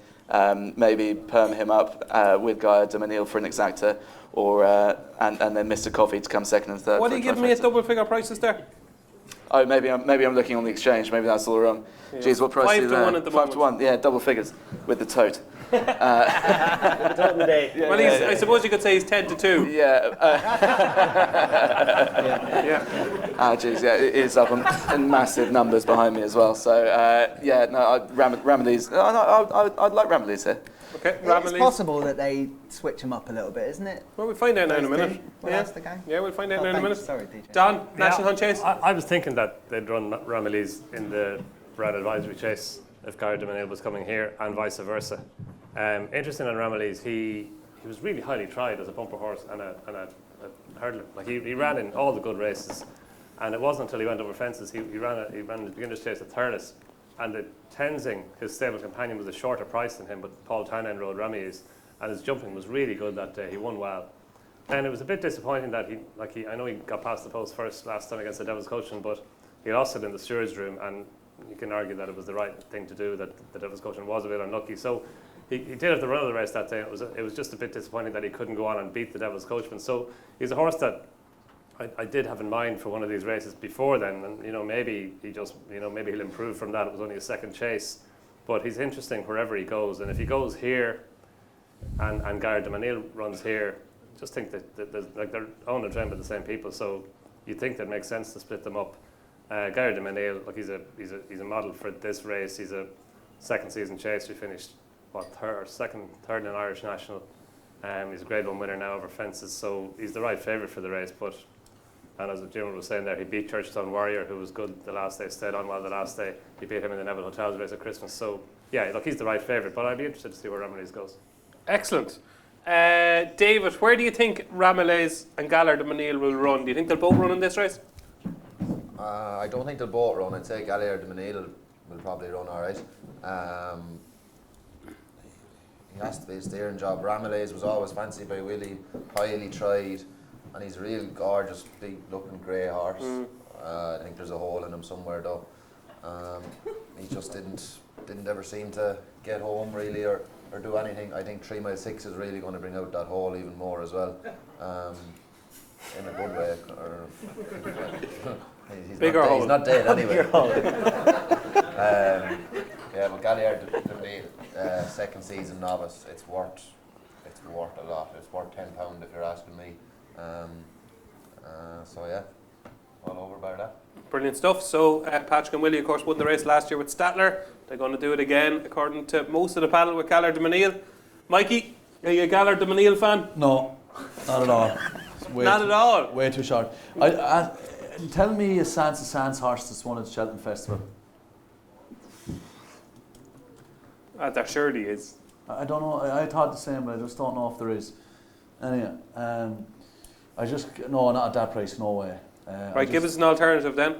Maybe perm him up with Gaillard de Menil for an exacta, or and then Mr. Coffee to come second and third. What are you giving me at double figure prices there? Oh, maybe I'm looking on the exchange. Maybe that's all wrong. Yeah. Jeez, what price is that? 5-1 at the moment. 5-1, yeah, double figures with the tote. I suppose you could say he's 10-2. Yeah. Jeez, yeah, it is up in massive numbers behind me as well. So Ramillies. I'd like Ramillies here. Okay, It's possible that they switch them up a little bit, isn't it? Well, we'll find out now in a minute. We'll ask the gang. Yeah, we'll find out now in a minute. Sorry, DJ. Don, National Hunt Chase? I was thinking that they'd run Ramillies in the Brad Advisory Chase if Gaillard de Menil was coming here, and vice versa. Interesting on Ramillies, he was really highly tried as a bumper horse and a hurdler. Like he ran in all the good races, and it wasn't until he went over fences he ran the beginner's chase at Thurles. And the Tenzing, his stable companion, was a shorter price than him, but Paul Townend rode Ramillies, and his jumping was really good that day. He won well. And it was a bit disappointing that I know he got past the post first last time against the Devil's Coachman, but he lost it in the stewards' room, and you can argue that it was the right thing to do, that the Devil's Coachman was a bit unlucky. So he did have the run of the race that day. It was just a bit disappointing that he couldn't go on and beat the Devil's Coachman. So he's a horse that I did have in mind for one of these races before then, and maybe maybe he'll improve from that. It was only a second chase, but he's interesting wherever he goes. And if he goes here, and Gaillard de Menil runs here, just think that they're owned and trained by the same people, so you think that makes sense to split them up. Gaillard de Menil, look, he's a model for this race. He's a second season chase. We finished third in an Irish National. He's a Grade 1 winner now over fences, so he's the right favourite for the race. And as Jim was saying there, he beat Churchtown Warrior, who was good the last day, stayed on well the last day. He beat him in the Neville Hotels race at Christmas. So yeah, look, he's the right favourite, but I'd be interested to see where Ramillies goes. Excellent. David, where do you think Ramillies and Gallard and Manil will run? Do you think they'll both run in this race? I don't think they'll both run. I'd say Gallard and Manil will probably run all right. He has to be a steering job. Ramillies was always fancied by Willie, highly tried, and he's a real gorgeous, big looking grey horse. I think there's a hole in him somewhere though. He just didn't ever seem to get home really or do anything. I think 3 mile 6 is really going to bring out that hole even more as well. In a good way. He's not dead anyway. Yeah, but Galliard for me, second season novice, it's worth a lot. It's worth £10 if you're asking me. So yeah, all over by that. Brilliant stuff. So Patrick and Willie, of course, won the race last year with Statler. They're going to do it again, according to most of the panel, with Gallard and Manil. Mikey, are you a Gallard and Manil fan? No, not at all. Not at all? Way too short. Tell me a Sans horse that's won at the Cheltenham Festival. There surely is. I don't know. I thought the same, but I just don't know if there is. Anyway, no, not at that price, no way. Right, give us an alternative then.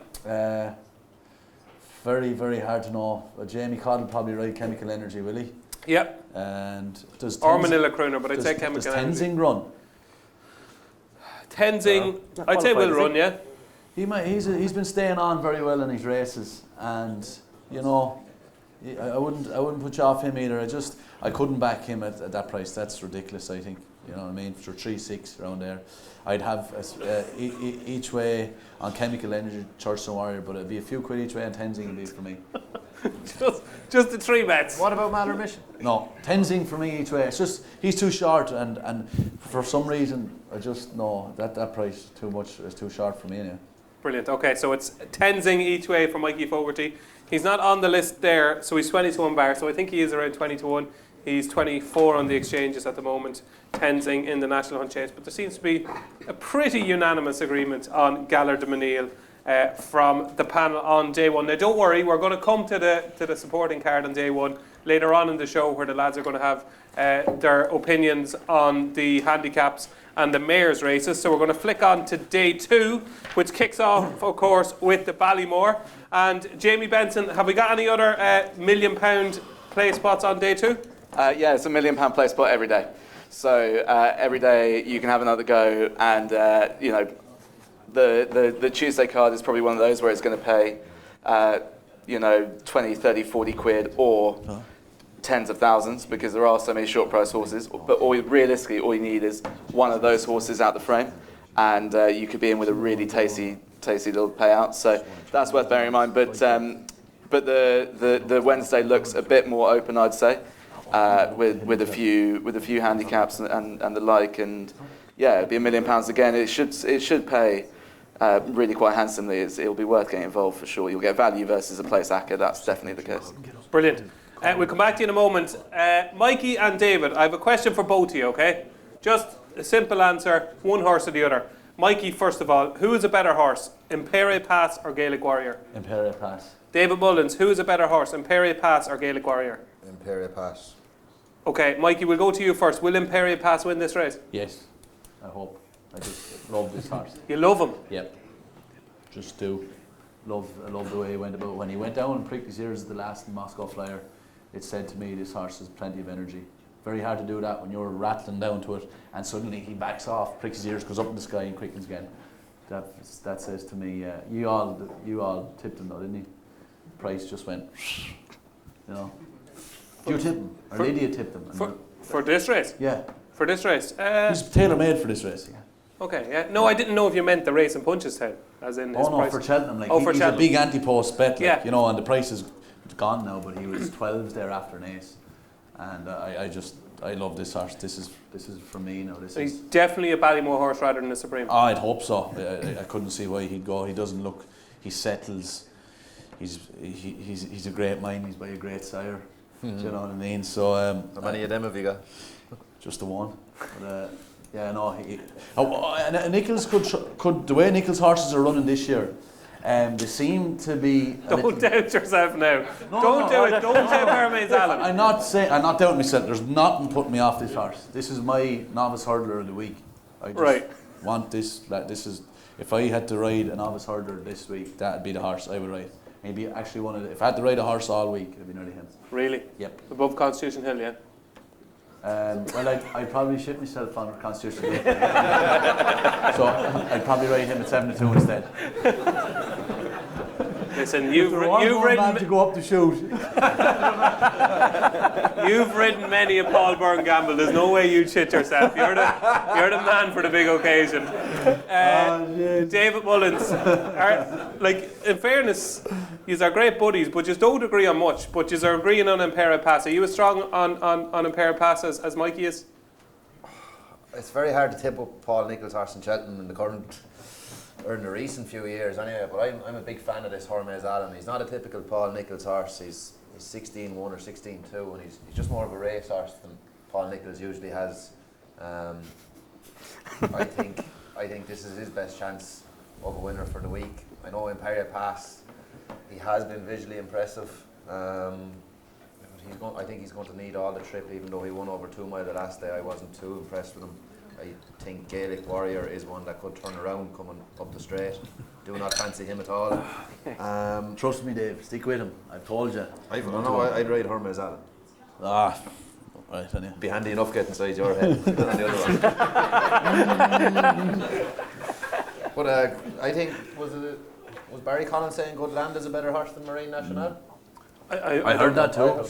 Very, very hard to know. Jamie Codd will probably ride Chemical Energy, will he? Yep. And does or Manila Crooner, but I'd say Chemical Energy. Energy. Does Tenzing run? Tenzing, I'd say will run, yeah. He's been staying on very well in his races, and you know, I wouldn't put you off him either. I couldn't back him at that price. That's ridiculous. I think, you know what I mean, for 3-6 around there. I'd have each way on Chemical Energy, Church and Warrior, but it'd be a few quid each way on Tenzing would be for me. just the 3 bets. What about Malheur Mission? No, Tenzing for me each way. It's just he's too short, and for some reason I just know that price too much is too short for me now. Brilliant. Okay, so it's Tenzing each way for Mikey Fogarty. He's not on the list there, so he's 20 to 1 bar. So I think he is around 20 to 1. He's 24 on the exchanges at the moment. Tenzing in the National Hunt Chase, but there seems to be a pretty unanimous agreement on Gallard and Manil from the panel on day one. Now, don't worry, we're going to come to the supporting card on day one later on in the show, where the lads are going to have their opinions on the handicaps and the mares races. So we're going to flick on to day 2, which kicks off, of course, with the Ballymore. And Jamie Benson, have we got any other £1 million play spots on day 2? Yeah, it's £1 million play spot every day. So every day you can have another go, and you know, the Tuesday card is probably one of those where it's going to pay, you know, 20, 30, 40 quid or tens of thousands, because there are so many short price horses. But realistically, all you need is one of those horses out the frame, and you could be in with a really tasty little payout. So that's worth bearing in mind. But the Wednesday looks a bit more open, I'd say. With a few handicaps and the like, and yeah, it'd be £1 million again. It should pay really quite handsomely. It'll be worth getting involved for sure. You'll get value versus a place acca. That's definitely the case. Brilliant. We'll come back to you in a moment. Mikey and David, I have a question for both of you. Okay, just a simple answer, one horse or the other. Mikey, first of all, who is a better horse, Imperial Pass or Gaelic Warrior? Imperial Pass. David Mullins, who is a better horse, Imperial Pass or Gaelic Warrior? Imperial Pass. Okay, Mikey, we'll go to you first. Will Imperial Pass win this race? Yes, I hope. I just love this horse. You love him? Yep. Just do. I love the way he went about. When he went down in Prickly's Ears, the last Moscow Flyer, it said to me, this horse has plenty of energy. Very hard to do that when you're rattling down to it, and suddenly he backs off, Prickly's Ears, goes up in the sky and quickens again. That says to me, you all tipped him though, didn't you? Price just went, you know. Do you tip him? Or Lydia tipped him? For this race? Yeah. For this race? He's tailor-made for this race. Yeah. Okay, yeah. No, I didn't know if you meant the race in Punchestown, as in his price. For Cheltenham. Like, for he's Cheltenham. A big anti-post bet, like, yeah. You know, and the price is gone now, but he was 12s there after an ace. And I love this horse. This is for me now. He's definitely a Ballymore horse rather than a Supreme. I'd hope so. I couldn't see why he'd go. He doesn't look, he settles. he's a great mind. He's by a great sire. Do you know what I mean? So How many of them have you got? just the one. But, yeah, no. And Nichols could the way Nichols' horses are running this year. They seem to be. Don't doubt yourself now. Don't do it. Don't doubt Hermes Allen. I'm not doubting myself. There's nothing putting me off this horse. This is my novice hurdler of the week. I just want this. This is. If I had to ride a novice hurdler this week, that'd be the horse I would ride. Maybe actually one of the. If I had to ride a horse all week, it'd be nearly him. Really? Yep. Above Constitution Hill, yeah. Well, I'd probably shit myself on Constitution Hill. So I'd probably ride him at 7-2 instead. Listen, you've man to go up to shoot. You've ridden many a Paul Byrne gamble. There's no way you'd shit yourself. You're the man for the big occasion. David Mullins, in fairness, yous are great buddies, but just don't agree on much. But yous are agreeing on Impera Pass. Are you as strong on Impera Pass as Mikey is? It's very hard to tip up Paul Nichols' horse in Cheltenham in the current, or in the recent few years anyway, but I'm a big fan of this Hermes Allen. He's not a typical Paul Nichols horse. He's 16-1 or 16-2, and he's just more of a race horse than Paul Nichols usually has. I think this is his best chance of a winner for the week. I know Imperial Pass, he has been visually impressive. I think he's going to need all the trip, even though he won over 2 mile the last day. I wasn't too impressed with him. I think Gaelic Warrior is one that could turn around coming up the straight. Do not fancy him at all. Trust me, Dave. Stick with him. I've told you. I'd ride Hermes Allen. Right, anyway. Be handy enough getting inside your head than the other one. But I think was Barry Collins saying Good Land is a better horse than Marine National? I heard that too.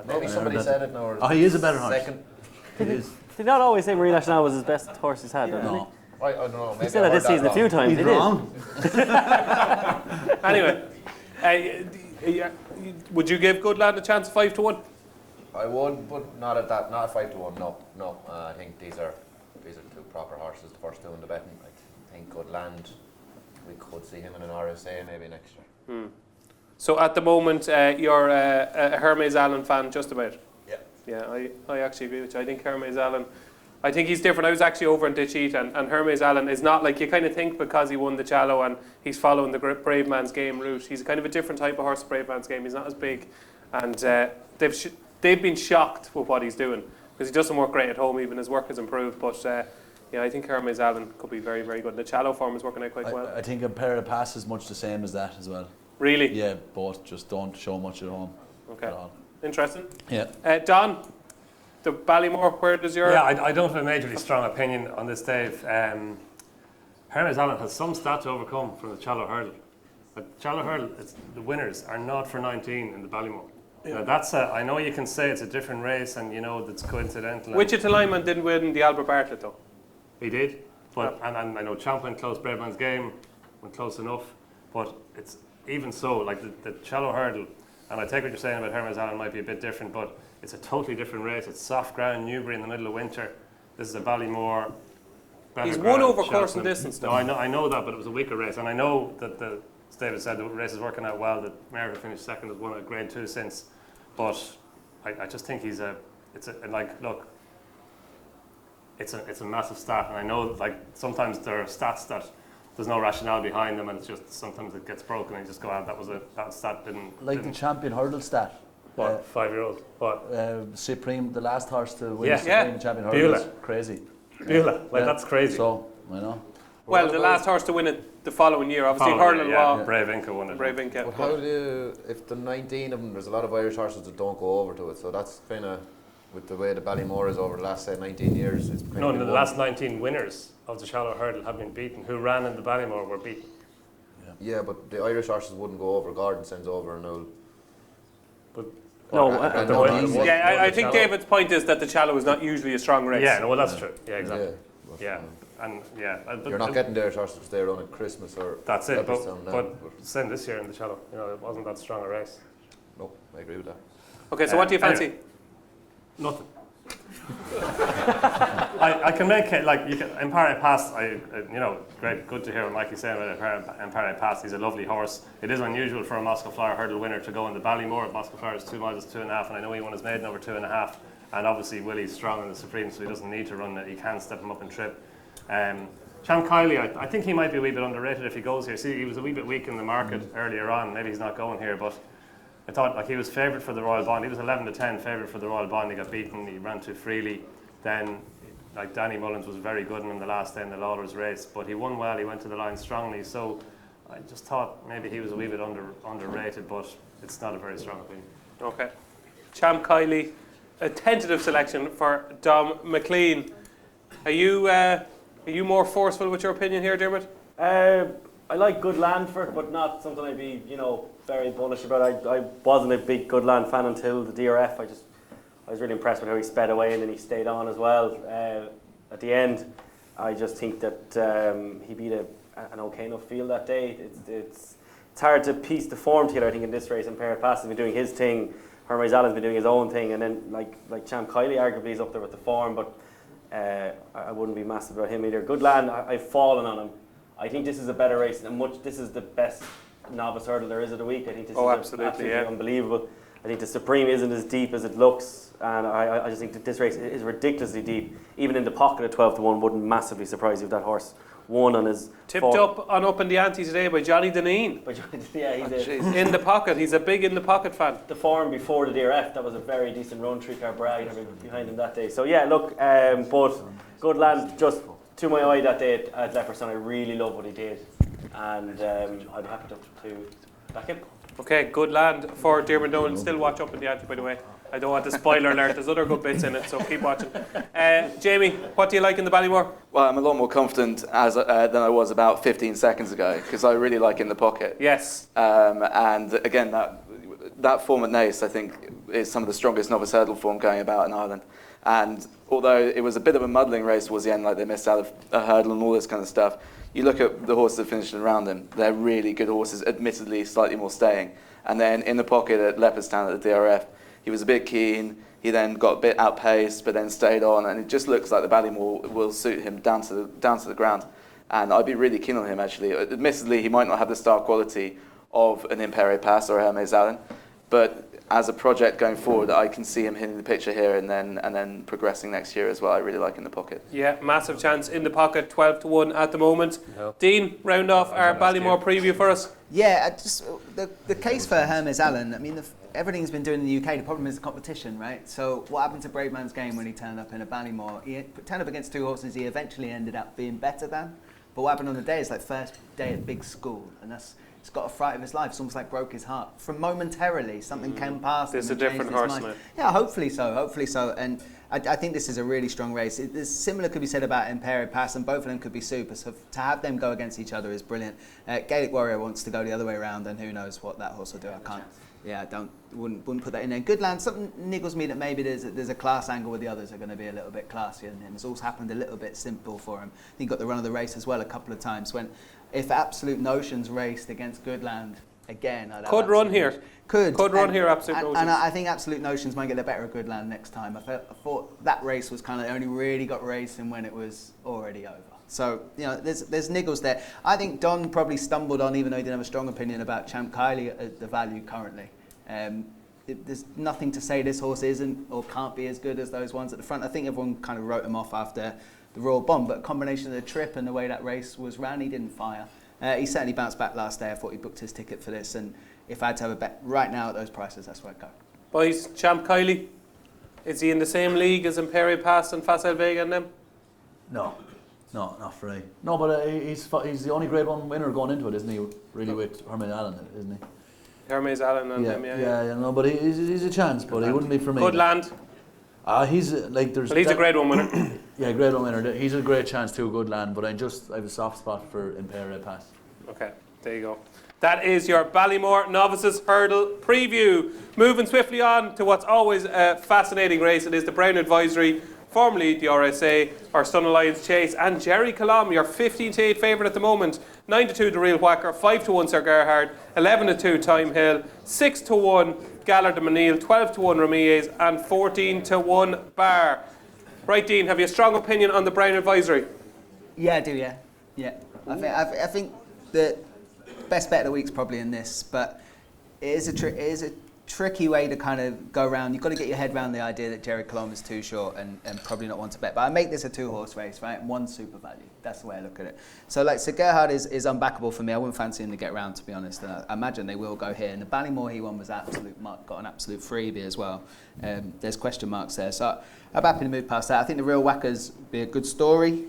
Maybe somebody said it now. He is a better horse. He not always say Marine National was his best horse he's had? No. I don't know. He said that this season a few times. He's wrong. Anyway, would you give Good Land a chance 5-1? I would, but not at that. Not 5-1. No. I think these are 2 proper horses. The first 2 in the betting. I think Good Land. We could see him in an RSA maybe next year. So at the moment, you're a Hermes Allen fan, just about. Yeah, I actually agree with you. I think Hermes Allen, I think he's different. I was actually over in Ditcheat, and Hermes Allen is not like you kind of think because he won the Challow and he's following the Brave Man's Game route. He's kind of a different type of horse, Brave Man's Game. He's not as big, and they've been shocked with what he's doing because he doesn't work great at home. Even his work has improved, but I think Hermes Allen could be very, very good. The Challow form is working out quite well. I think Impera Pass is much the same as that as well. Really? Yeah, both just don't show much at home. Okay. At all. Interesting. Yeah. Don, the Ballymore, where does your... Yeah, I don't have a majorly strong opinion on this, Dave. Hermes Allen has some stat to overcome from the Challow Hurdle. The Challow Hurdle, the winners are not for 19 in the Ballymore. Yeah. Now I know you can say it's a different race and you know that's coincidental. Wichita Lyman didn't win the Albert Bartlett though. He did, but and I know Champ went close, Brave Man's Game went close enough, but it's even so, like the Challow Hurdle, and I take what you're saying about Hermes Allen might be a bit different, but it's a totally different race. It's soft ground, Newbury in the middle of winter. This is a Ballymore. He's won over course and distance though. No, I know that, but it was a weaker race, and I know that as David said, the race is working out well. That America finished second, has won a Grade 2 since, but I just think it's a massive stat, and I know like sometimes there are stats that there's no rationale behind them, and it's just sometimes it gets broken and you just go out. That stat didn't the champion hurdle stat. What 5-year-old? What? Supreme, the last horse to win Yeah. Supreme champion hurdle is crazy. Beulah, that's crazy. So I know. Well, the last horse to win it the following year, obviously hurling law. Brave Inca won it. Brave Inca. But how do if the 19 of them? There's a lot of Irish horses that don't go over to it, so that's kind of with the way the Ballymore is over the last 19 years. It's No, the last 19 winners of the Challow Hurdle have been beaten. Who ran in the Ballymore were beaten. Yeah, but the Irish horses wouldn't go over. Gordon sends over and all. But I think David's point is that the Challow is not usually a strong race. Yeah, no, well that's true. Yeah, exactly. You're not getting the Irish horses because they run at Christmas or. That's it. But but same this year in the Challow. It wasn't that strong a race. No, I agree with that. Okay, so what do you fancy? Nothing. I can make it like you can. Empire Pass, great, good to hear what Mikey's saying about Empire Pass. He's a lovely horse. It is unusual for a Moscow Flyer hurdle winner to go in the Ballymore. Moscow Flyer is 2 miles, 2.5, and I know he won his maiden over 2.5. And obviously Willie's strong in the Supreme, so he doesn't need to run it. He can step him up and trip. Champ Kiley, I think he might be a wee bit underrated if he goes here. See, he was a wee bit weak in the market earlier on. Maybe he's not going here, but I thought like he was favoured for the Royal Bond. He was 11-10 favoured for the Royal Bond. He got beaten. He ran too freely. Then, like Danny Mullins was very good in the last day in the Lawlers race, but he won well. He went to the line strongly. So I just thought maybe he was a wee bit underrated, but it's not a very strong opinion. Okay, Champ Kiley, a tentative selection for Donn McClean. Are you more forceful with your opinion here, Diarmuid? I like Good Land for it, but not something I'd be, very bullish about. I wasn't a big Good Land fan until the DRF. I was really impressed with how he sped away and then he stayed on as well. At the end, I just think that he beat an okay enough field that day. It's hard to piece the form together, I think, in this race. Empire Pass has been doing his thing, Hermes Allen's been doing his own thing, and then like Champ Kiley arguably is up there with the form, but I wouldn't be massive about him either. Good Land, I've fallen on him. I think this is a better race than this is the best novice hurdle there is of the week. I think this is absolutely unbelievable. I think the Supreme isn't as deep as it looks, and I just think that this race is ridiculously deep. Even in the pocket at 12-1 wouldn't massively surprise you if that horse won on his tipped up in the ante today by Johnny Deneen. He's in the pocket. He's a big in the pocket fan. The form before the DRF, that was a very decent run. 3-car brag behind him that day. So yeah, look, but Good Land, just to my eye that day at Leopardstown, I really love what he did, and I'd be happy to back him. Okay, Good Land for Diarmuid Nolan. Still watch up in the ante, by the way. I don't want the spoiler alert. There's other good bits in it, so keep watching. Jamie, what do you like in the Ballymore? Well, I'm a lot more confident than I was about 15 seconds ago, because I really like In the Pocket. Yes. And again, that form at Naas, I think, is some of the strongest novice hurdle form going about in Ireland. And although it was a bit of a muddling race towards the end, like they missed out of a hurdle and all this kind of stuff, you look at the horses that finished around them, they're really good horses, admittedly slightly more staying. And then In the Pocket at Leopardstown at the DRF, he was a bit keen, he then got a bit outpaced, but then stayed on, and it just looks like the Ballymore will suit him down to the ground. And I'd be really keen on him, actually. Admittedly, he might not have the star quality of an Imperial Pass or a Hermes Allen, but as a project going forward, I can see him hitting the picture here and then progressing next year as well. I really like In the Pocket. Yeah, massive chance. In the Pocket, 12-1 at the moment. No. Dean, round off our Ballymore preview for us. Yeah, just the case for Hermes Allen. I mean, everything he's been doing in the UK. The problem is the competition, right? So what happened to Brave Man's Game when he turned up in a Ballymore? He turned up against two horses he eventually ended up being better than. But what happened on the day is like first day at big school, and it's got a fright of his life. It's almost like broke his heart. From momentarily, something came past him. It's a different horse, mate. Yeah, hopefully so. And I think this is a really strong race. Similar could be said about Imperial Pass, and both of them could be super. So to have them go against each other is brilliant. Gaelic Warrior wants to go the other way around, and who knows what that horse will do. I can't. Yeah, wouldn't put that in there. Good Land, something niggles me that maybe there's a class angle where the others are going to be a little bit classier than him. It's also happened a little bit simple for him. I think he got the run of the race as well a couple of times when, if Absolute Notions raced against Good Land again, could run here. Could run here, Absolute Notions. And I think Absolute Notions might get the better of Good Land next time. I thought that race was kind of only really got racing when it was already over. So, there's niggles there. I think Don probably stumbled on, even though he didn't have a strong opinion about Champ Kiley at the value currently. There's nothing to say this horse isn't or can't be as good as those ones at the front. I think everyone kind of wrote him off after the Royal Bond, but a combination of the trip and the way that race was ran, he didn't fire. He certainly bounced back last day. I thought he booked his ticket for this, and if I had to have a bet right now at those prices, that's where I'd go. Boys, Champ Kiley, is he in the same league as Imperial Pass and Facile Vega and them? No, not for me. No, but he's the only Grade 1 winner going into it, isn't he? Really, with Hermes Allen, isn't he? Hermes Allen and them, yeah. No, but he's a chance, but he wouldn't be for me. Good Land. He's like there's. Well, he's a Grade 1 winner. Yeah, Grade 1 winner. He's a great chance too. Good Land, but I have a soft spot for Imperial Pass. Okay, there you go. That is your Ballymore Novices Hurdle preview. Moving swiftly on to what's always a fascinating race. It is the Brown Advisory, formerly the RSA, our Sun Alliance Chase, and Jerry Colom, your 15-8 favourite at the moment. 9-2 The Real Whacker, 5-1 Sir Gerhard, 11-2 Time Hill, 6-1 Gallard de Manil, 12-1 Ramirez, and 14-1 Bar. Right, Dean, have you a strong opinion on the Brown advisory? Yeah, I do. Yeah. I think the best bet of the week's probably in this, but it is a tricky way to kind of go around. You've got to get your head around the idea that Jerry Colomb is too short and probably not one to bet. But I make this a 2-horse race, right? And 1 super value. That's the way I look at it. So like Sir Gerhard is unbackable for me. I wouldn't fancy him to get round, to be honest. I imagine they will go here. And the Ballymore he won was got an absolute freebie as well. There's question marks there. So I'm happy to move past that. I think the Real Whackers be a good story.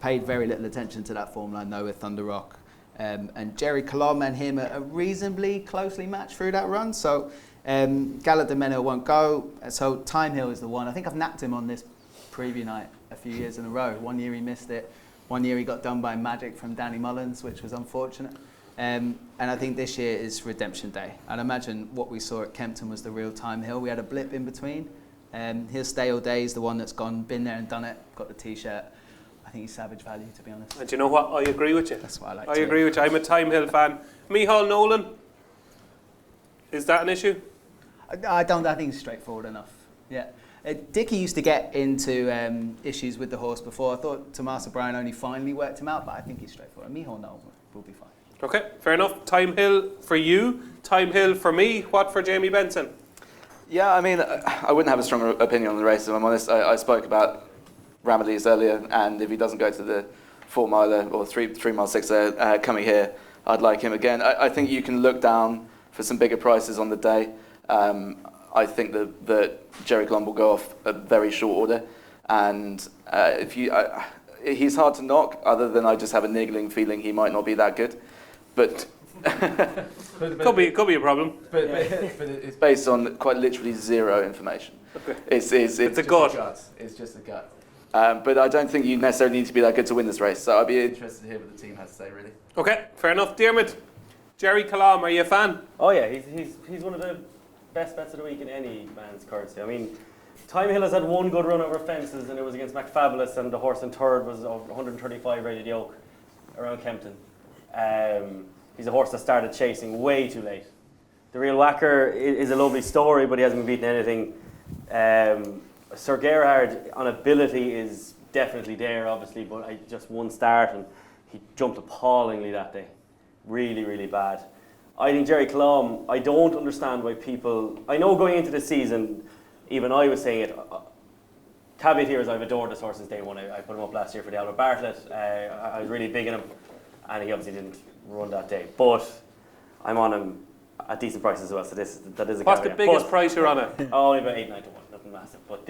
Paid very little attention to that form line though with Thunder Rock. And Jerry Colomb and him are reasonably closely matched through that run. So Gallard de Manil won't go. So Time Hill is the one. I think I've napped him on this preview night a few years in a row. One year he missed it. One year he got done by magic from Danny Mullins, which was unfortunate. And I think this year is Redemption Day. And I imagine what we saw at Kempton was the real Time Hill. We had a blip in between. He'll stay all day. He's the one that's been there and done it, got the T-shirt. I think he's savage value, to be honest. And do you know what? I agree with you. That's what I like. I agree with you. I'm a Time Hill fan. Micheál Nolan, is that an issue? I think it's straightforward enough. Yeah. Dickie used to get into issues with the horse before. I thought Tommaso Brown only finally worked him out, but I think he's straightforward. Micheál Nolan will be fine. Okay, fair enough. Time Hill for you, Time Hill for me. What for Jamie Benson? Yeah, I mean, I wouldn't have a strong opinion on the race, if I'm honest. I spoke about Ramillies earlier, and if he doesn't go to the 4 miler or 3 mile 6er coming here, I'd like him again. I think you can look down for some bigger prices on the day. I think that Jerry Colomb will go off a very short order, and he's hard to knock. Other than I just have a niggling feeling he might not be that good, but could be a problem. But it's based on quite literally zero information. Okay. It's a gut. It's just a gut. But I don't think you necessarily need to be that good to win this race. So I'd be interested to hear what the team has to say, really. Okay, fair enough. Diarmuid, Jerry Colomb, are you a fan? Oh yeah, he's one of the best bets of the week in any man's courtesy. I mean, Time Hill has had one good run over fences, and it was against McFabulous, and the horse in third was 135 rated yoke around Kempton. He's a horse that started chasing way too late. The Real Whacker is a lovely story, but he hasn't been beaten anything. Sir Gerhard on ability is definitely there, obviously, but just one start and he jumped appallingly that day. Really, really bad. I think Jerry Colomb, I don't understand why people... I know going into the season, even I was saying it, caveat here is I've adored this horse since day one. I put him up last year for the Albert Bartlett. I was really big in him, and he obviously didn't run that day. But I'm on him at decent prices as well, so that is a caveat. What's the biggest price you're on it? Oh, about 8-9 to 1, nothing massive. But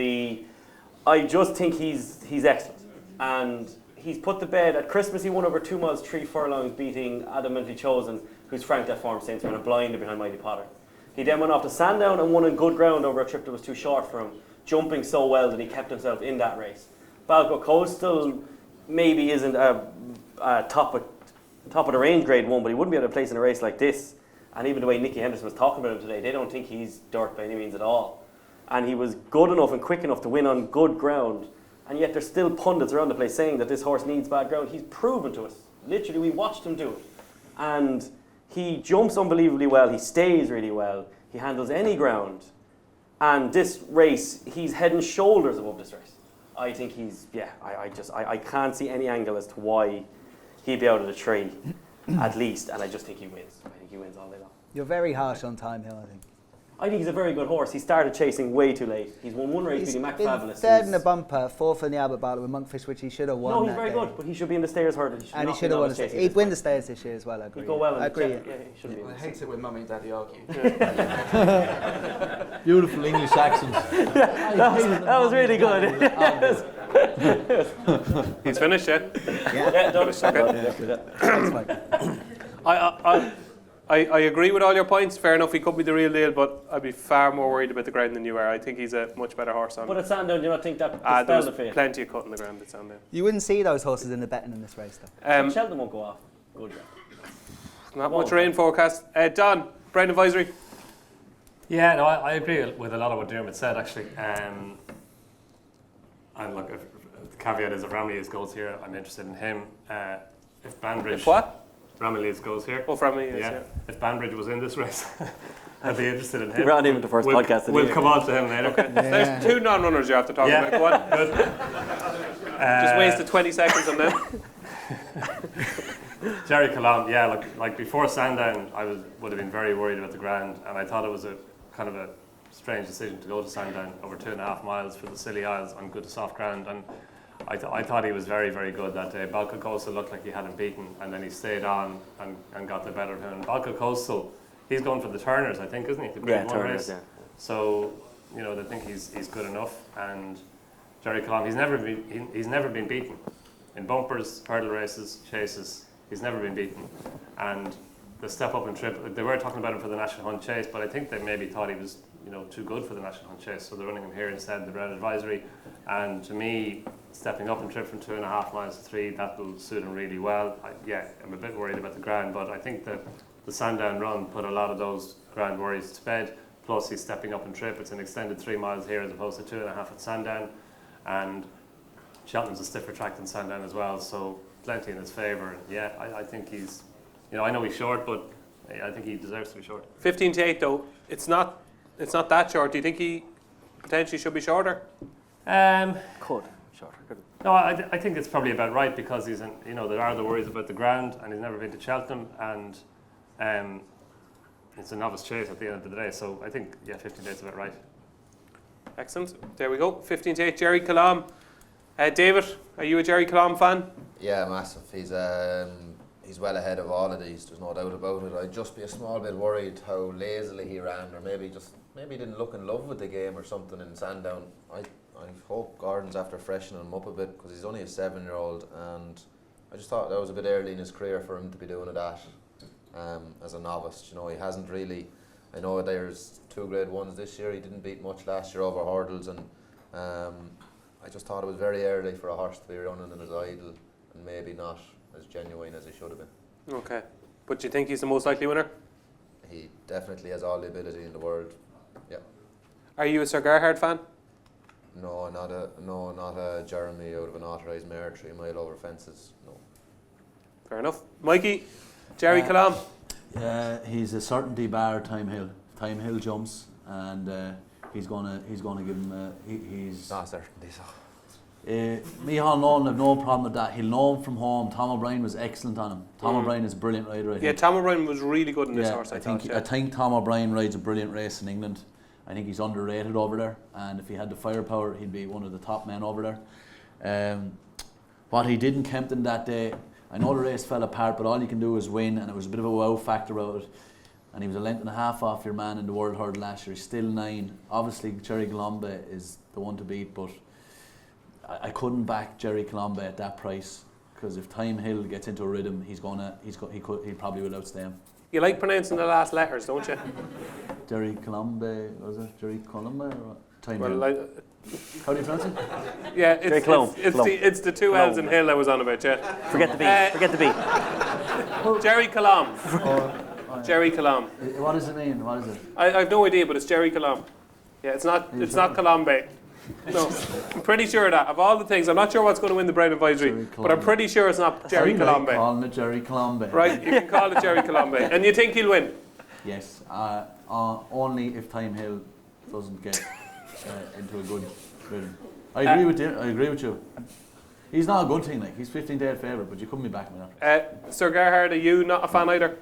I just think he's excellent, and he's put to bed. At Christmas he won over 2 miles 3 furlongs, beating Adamantly Chosen, who's franked that form since, when a blinder behind Mighty Potter. He then went off to Sandown and won in good ground over a trip that was too short for him, jumping so well that he kept himself in that race. Balco Coastal maybe isn't a top of the range grade one, but he wouldn't be able to place in a race like this. And even the way Nicky Henderson was talking about him today, they don't think he's dirt by any means at all. And he was good enough and quick enough to win on good ground. And yet there's still pundits around the place saying that this horse needs bad ground. He's proven to us. Literally, we watched him do it. And he jumps unbelievably well. He stays really well. He handles any ground. And this race, he's head and shoulders above this race. I think I can't see any angle as to why he'd be out of the tree, at least. And I just think he wins. I think he wins all day long. You're very harsh on Time Hill, I think. I think he's a very good horse. He started chasing way too late. He's won one race beating McFabulous. Third in the bumper, fourth in the Albert Bartlett with Monkfish, which he should have won. No, he's very good, but he should be in the Stayers hurdle. And he should have won the Stayers. He'd win the Stayers this year as well, I agree. He'd go well. I agree. Yeah, he should be. I hate it when mummy and daddy argue. Beautiful English accent. That was really good. He's finished, yeah? Yeah, done. I agree with all your points. Fair enough, he could be the real deal, but I'd be far more worried about the ground than you are. I think he's a much better horse on. But at Sandown, do you not think that there dispelled was the fate? plenty of cut in the ground at Sandown. You wouldn't see those horses in the betting in this race, though. Cheltenham won't go off. Good job. Not much rain forecast. Don, Brown advisory. Yeah, no, I agree with a lot of what Diarmuid said, actually. And look, if the caveat is if Ramillies goes here, I'm interested in him. if Banbridge... If what? Ramillies goes here. Oh, from me, yes, Yeah. If Banbridge was in this race, I'd be interested in him. We're not even the first podcast today. We'll come on to him later. Okay. There's 2 non-runners you have to talk about. Go on. Good. Just wasted 20 seconds on them. Jerry Colomb, yeah, like before Sandown, I would have been very worried about the Grand, and I thought it was a kind of a strange decision to go to Sandown over 2.5 miles for the Scilly Isles on good to soft ground, and I thought he was very, very good that day. Balka Coastal looked like he had him beaten, and then he stayed on and got the better of him. And Balka Coastal, he's going for the Turners, I think, isn't he? The Grade 1 Turners, race. yeah. So, you know, they think he's good enough, and Jerry Colomb, he's never been beaten in bumpers, hurdle races, chases. He's never been beaten, and the step up and trip. They were talking about him for the National Hunt Chase, but I think they maybe thought he was, you know, too good for the National Hunt Chase, so they're running him here instead. The Brown Advisory, and to me, stepping up and trip from 2.5 miles to 3, that will suit him really well. I'm a bit worried about the Grand, but I think that the Sandown run put a lot of those Grand worries to bed. Plus, he's stepping up and trip. It's an extended 3 miles here as opposed to 2.5 at Sandown, and Cheltenham's a stiffer track than Sandown as well, so plenty in his favour. Yeah, I think he's, you know, I know he's short, but I think he deserves to be short. 15 to 8 though, it's not that short. Do you think he potentially should be shorter? Could. Shorter. No, I think it's probably about right, because he's in, you know, there are the worries about the Grand, and he's never been to Cheltenham, and it's a novice chase at the end of the day, so I think 15 to 8 is about right. Excellent. There we go. 15 to 8. Jerry Colomb. David, are you a Jerry Colomb fan? Yeah, massive. He's well ahead of all of these. There's no doubt about it. I'd just be a small bit worried how lazily he ran, or maybe he didn't look in love with the game or something in Sandown. I hope Gordon's after freshening him up a bit, because he's only a 7-year-old, and I just thought that was a bit early in his career for him to be doing that as a novice. You know, he hasn't really. I know there's 2 Grade 1s this year. He didn't beat much last year over hurdles, and I just thought it was very early for a horse to be running in his idle, and maybe not as genuine as he should have been. Okay. But do you think he's the most likely winner? He definitely has all the ability in the world. Yeah. Are you a Sir Gerhard fan? No, not a Jeremy out of an authorised mare 3 mile over fences. No. Fair enough. Mikey, Jerry Colomb. He's a certainty bar Time Hill. Time Hill jumps, and he's gonna give him. He's Not certainty, so. Micheál Nolan have no problem with that. He'll know him from home. Tom O'Brien was excellent on him. Tom O'Brien is a brilliant rider. I think. Tom O'Brien was really good in this horse. I think Tom O'Brien rides a brilliant race in England. I think he's underrated over there, and if he had the firepower, he'd be one of the top men over there. What he did in Kempton that day, I know the race fell apart, but all you can do is win, and it was a bit of a wow factor about it. And he was a length and a half off your man in the World Hurdle last year. He's still 9. Obviously, Jerry Colomb is the one to beat, but I couldn't back Jerry Colomb at that price, because if Time Hill gets into a rhythm, he probably will outstay him. You like pronouncing the last letters, don't you? Jerry Colomb, was it Jerry Colomb or what? Time Hill. Well, How do you pronounce it? yeah, Jerry Colomb. it's the 2 L's in Hill I was on about, yeah. Forget the B. Jerry Colomb. Jerry Colomb. What does it mean? What is it? I have no idea, but it's Jerry Colomb. Yeah, it's not Colombe. No, I'm pretty sure of that. Of all the things, I'm not sure what's going to win the Brown Advisory, but I'm pretty sure it's not Jerry Colombe. Calling it Jerry Colomb. Right, you can call it Jerry Colombe. And you think he'll win? Yes, only if Time Hill doesn't get into a good rhythm. I agree with you. He's not a good thing, like, he's 15 to 8 favourite, but you couldn't be backing me up. Sir Gerhard, are you not a fan either?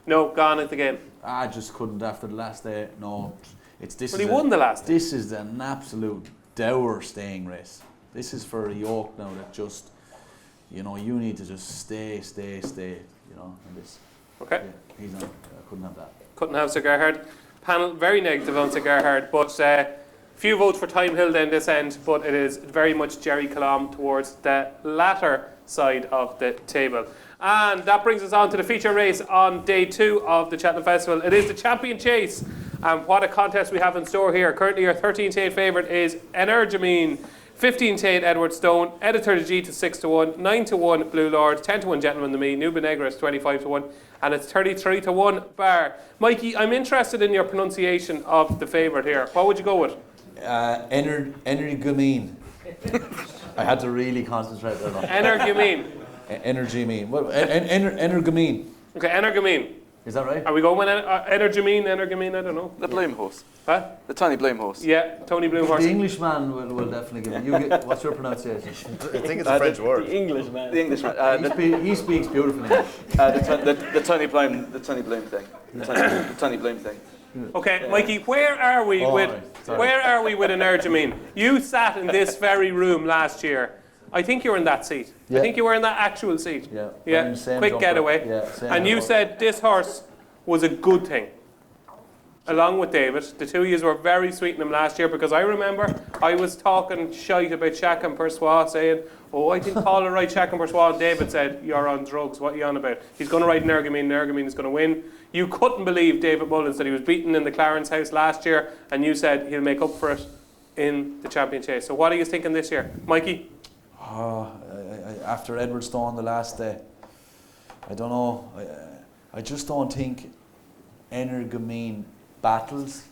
No, gone at the game. I just couldn't after the last day. No, But he won the last day. This is an absolute dour staying race. This is for a yoke now that just, you need to just stay, you know, in this. Okay. Yeah, he's not, couldn't have that. Couldn't have Sir Gerhard. Panel very negative on Sir Gerhard, but few votes for Time Hill then this end, but it is very much Jerry Colomb towards the latter side of the table. And that brings us on to the feature race on day 2 of the Cheltenham Festival. It is the Champion Chase. And what a contest we have in store here. Currently our 13 to 8 favourite is Energamine, 15 to 8 Edward Stone, Editor G to 6 to 1, 9 to 1 Blue Lord, 10 to 1 Gentleman to Me, Nuba Negra is 25 to 1, and it's 33 to 1 Bar. Mikey, I'm interested in your pronunciation of the favourite here. What would you go with? Energamine. I had to really concentrate there. Energamine. Energamine. What? Energamine. Okay, Energamine. Is that right? Are we going with Energamine? I don't know. The Bloom horse. Huh? The Tony Bloom horse. Yeah, Tony Bloom horse. The Englishman will definitely give it. What's your pronunciation? I think it's a French word. The English man. The English one. He speaks beautifully. The Tony Bloom thing. The Tony Bloom thing. Okay, Mikey, where are we with Energamine? You sat in this very room last year. I think you were in that seat. Yeah. I think you were in that actual seat. Yeah. Yeah. Quick jumper. getaway. Yeah, same And you jumper. said this horse was a good thing. Along with David, the two of you were very sweet in him last year because I remember I was talking shite about Cheltenham Persois saying, oh, I didn't call it right, Cheltenham Persois, and David said, you're on drugs, what are you on about? He's going to ride Energamine is going to win. You couldn't believe David Mullins that he was beaten in the Clarence House last year, and you said he'll make up for it in the Champion Chase. So what are you thinking this year? Mikey? After Edwardstone the last day, I don't know. I just don't think Energamine battles,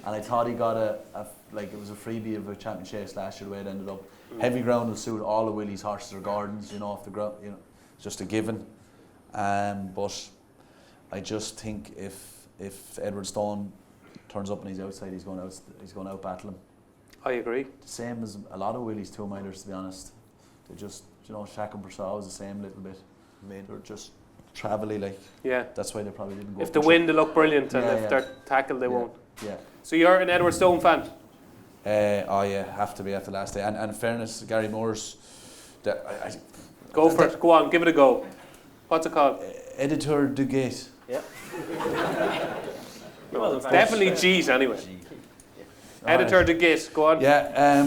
and I thought he got it was a freebie of a Champion Chase last year the way it ended up. Heavy ground will suit all of Willie's horses or Gordon's, off the ground, it's just a given. But I just think if Edwardstone turns up and he's outside, he's going out battle him. I agree. The same as a lot of Willie's 2-milers, to be honest. They just, Cheltenham Persois was the same little bit. They're just travelly, Yeah. That's why they probably didn't go. If the wind, they look brilliant, and if they're tackled, they won't. Yeah. So you're an Edwardstone fan? Have to be at the last day. And in fairness, Gary Moore's. Go for it. Go on, give it a go. What's it called? Editor de Gate. Yeah. Definitely G's anyway. Editor de Gate. Go on. Yeah.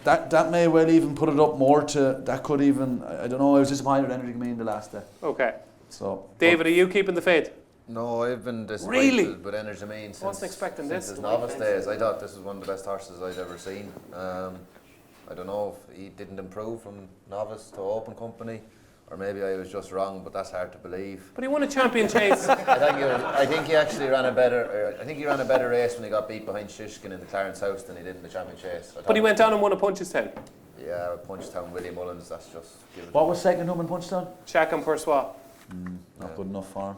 That may well even put it up more to. That could even. I don't know. I was disappointed with Energamine the last day. Okay. So. David, are you keeping the faith? No, I've been disappointed Really? with Energamine since, Wasn't expecting since this. his novice days. I thought this was one of the best horses I'd ever seen. I don't know if he didn't improve from novice to open company, or maybe I was just wrong, but that's hard to believe. But he won a Champion Chase. I think he actually ran a better race when he got beat behind Shishkin in the Clarence House than he did in the Champion Chase. But he went down and won a Punchestown. Yeah, Punchestown, Willie Mullins, that's just given. What was second home in Punchestown? Cheltenham Persois. Not good enough for him.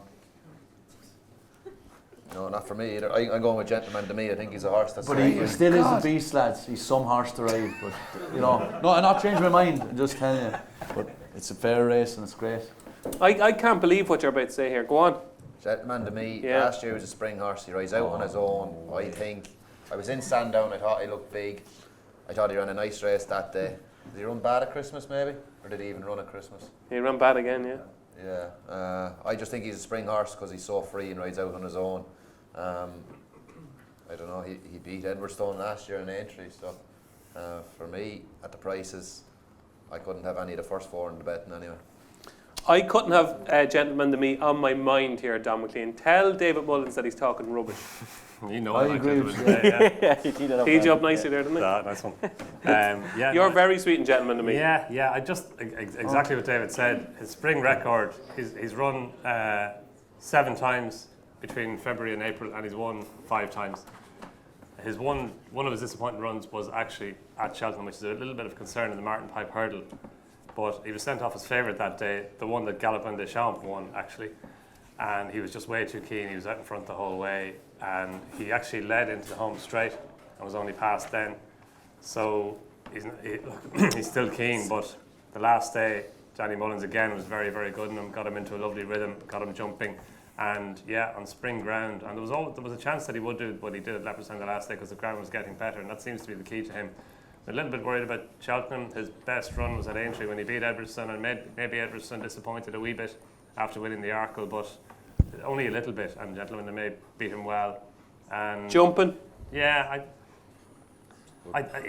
No, not for me either. I'm going with Gentleman to me. I think he's a horse that's. But he still is a beast, lads. He's some horse to ride. But no, I'm not changing my mind. I'm just telling you. But it's a fair race and it's great. I can't believe what you're about to say here. Go on. Gentleman to me. Yeah. Last year was a spring horse. He rides out on his own. I think. I was in Sandown. I thought he looked big. I thought he ran a nice race that day. Did he run bad at Christmas maybe, or did he even run at Christmas? He ran bad again, yeah. Yeah, I just think he's a spring horse because he's so free and rides out on his own. I don't know, he beat Edwardstone last year in Aintree, so for me, at the prices, I couldn't have any of the first four in the betting anyway. I couldn't have Gentleman to Me on my mind here, Donn McClean. Tell David Mullins that he's talking rubbish. You know, I I like agree it. with you. Yeah, he teed it up. Teed you up nicely there, didn't he? Nice one. Yeah, You're very sweet and Gentleman to Me. Yeah. I just exactly what David said. His spring record. He's run 7 times between February and April, and he's won 5 times. One of his disappointing runs was actually at Cheltenham, which is a little bit of concern in the Martin Pipe Hurdle. But he was sent off his favourite that day, the one that Galopin des Champs won actually, and he was just way too keen. He was out in front the whole way, and he actually led into the home straight and was only passed then. So he's still keen, but the last day, Johnny Mullins again was very, very good in him, got him into a lovely rhythm, got him jumping, and yeah, on spring ground. And there was a chance that he would do it, but he did at Leopardstown the last day because the ground was getting better, and that seems to be the key to him. I'm a little bit worried about Cheltenham. His best run was at Aintree when he beat Edwardstone, and maybe Edwardstone disappointed a wee bit after winning the Arkle, but only a little bit, and Gentleman may beat him well. And Jumping. yeah,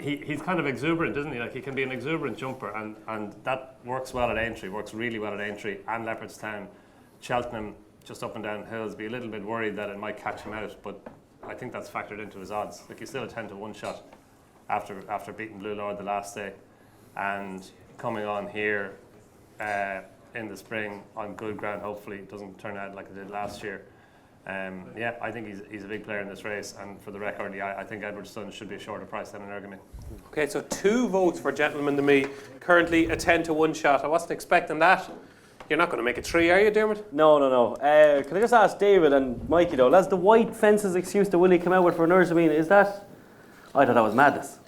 he's kind of exuberant, isn't he? Like, he can be an exuberant jumper, and that works well at Aintree, works really well at Aintree and Leopardstown. Cheltenham, just up and down hills, be a little bit worried that it might catch him out, but I think that's factored into his odds. Like, he's still a 10-to-1 shot after beating Blue Lord the last day, and coming on here in the spring on good ground. Hopefully it doesn't turn out like it did last year. Yeah, I think he's a big player in this race, and for the record, yeah, I think Edwardstone should be a shorter price than Energamine. Okay, so 2 votes for Gentleman to Me, currently a 10-to-1 shot. I wasn't expecting that. You're not going to make it 3, are you, Diarmuid? No. Can I just ask David and Mikey though, lads, the white fences excuse that Willie came out with for Nursing, is that? I thought that was madness.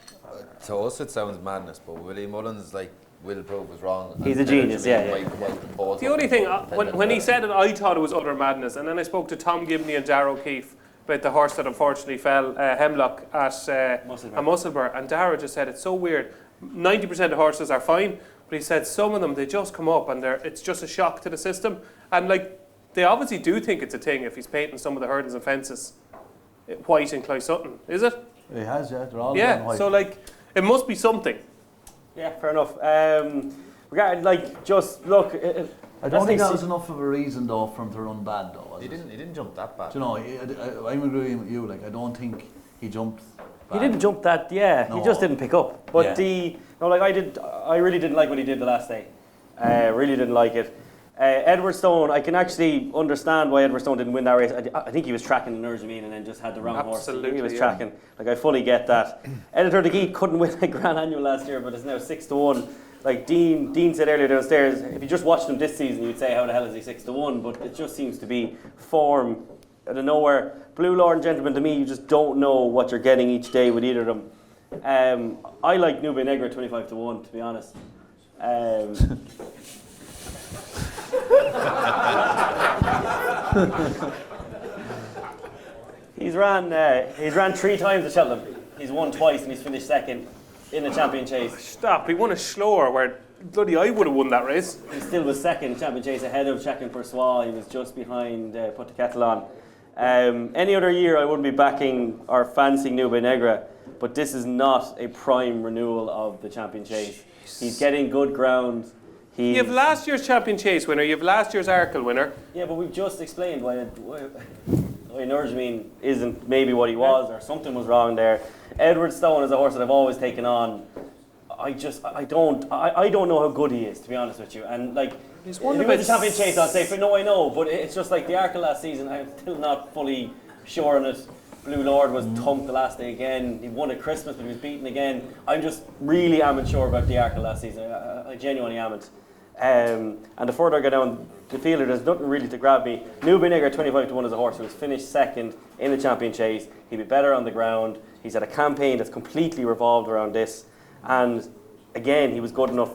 To us it sounds madness, but Willie Mullins, like, will prove was wrong. He's a genius, yeah. The only thing, when he said it, I thought it was utter madness, and then I spoke to Tom Gibney and Darragh O'Keefe about the horse that unfortunately fell, Hemlock, at Musselburgh, and Darragh just said it's so weird. 90% of horses are fine, but he said some of them, they just come up and it's just a shock to the system. And like, they obviously do think it's a thing if he's painting some of the hurdles and fences white in Clysutton, is it? He has, yeah. They're all white. So like, it must be something. Yeah, fair enough. Regarding, like, just look. I don't think that was enough of a reason though for him to run bad though. He didn't jump that bad. Do you know, I'm agreeing with you. Like, I don't think he jumped bad. He didn't jump that. Yeah, No. he just didn't pick up. But I really didn't like what he did the last day. Really didn't like it. Edward Stone, I can actually understand why Edward Stone didn't win that race. I think he was tracking the Nursing and then just had the wrong horse. He was tracking. Like, I fully get that. Editor de Guy couldn't win a Grand Annual last year, but it's now 6-1. Like Dean said earlier downstairs, if you just watched him this season, you'd say, how the hell is he 6-1? But it just seems to be form out of nowhere. Blue Lord and Gentleman, to me, you just don't know what you're getting each day with either of them. I like Nube Negra 25-1, to be honest. He's ran 3 times at Cheltenham. He's won twice and he's finished second in the Champion Chase. Stop, he won a slower where bloody I would have won that race. He still was second Champion Chase ahead of Checking for Swa. He was just behind Put the Kettle On. Any other year I wouldn't be backing or fancying Nube Negra, but this is not a prime renewal of the Champion Chase. He's getting good ground. You have last year's Champion Chase winner, you have last year's Arkle winner. Yeah, but we've just explained why Nursing isn't maybe what he was, or something was wrong there. Edward Stone is a horse that I've always taken on. I don't know how good he is, to be honest with you. And like, he's won the Champion Chase, I'll say, no, I know, but it's just like the Arkle last season. I'm still not fully sure on it. Blue Lord was thumped the last day again. He won at Christmas, but he was beaten again. I'm just really unsure about the Arkle last season. I genuinely am. And the further I go down the field, there's nothing really to grab me. Nube Negra 25-1 is a horse who has finished second in the Champion Chase. He'd be better on the ground. He's had a campaign that's completely revolved around this. And again, he was good enough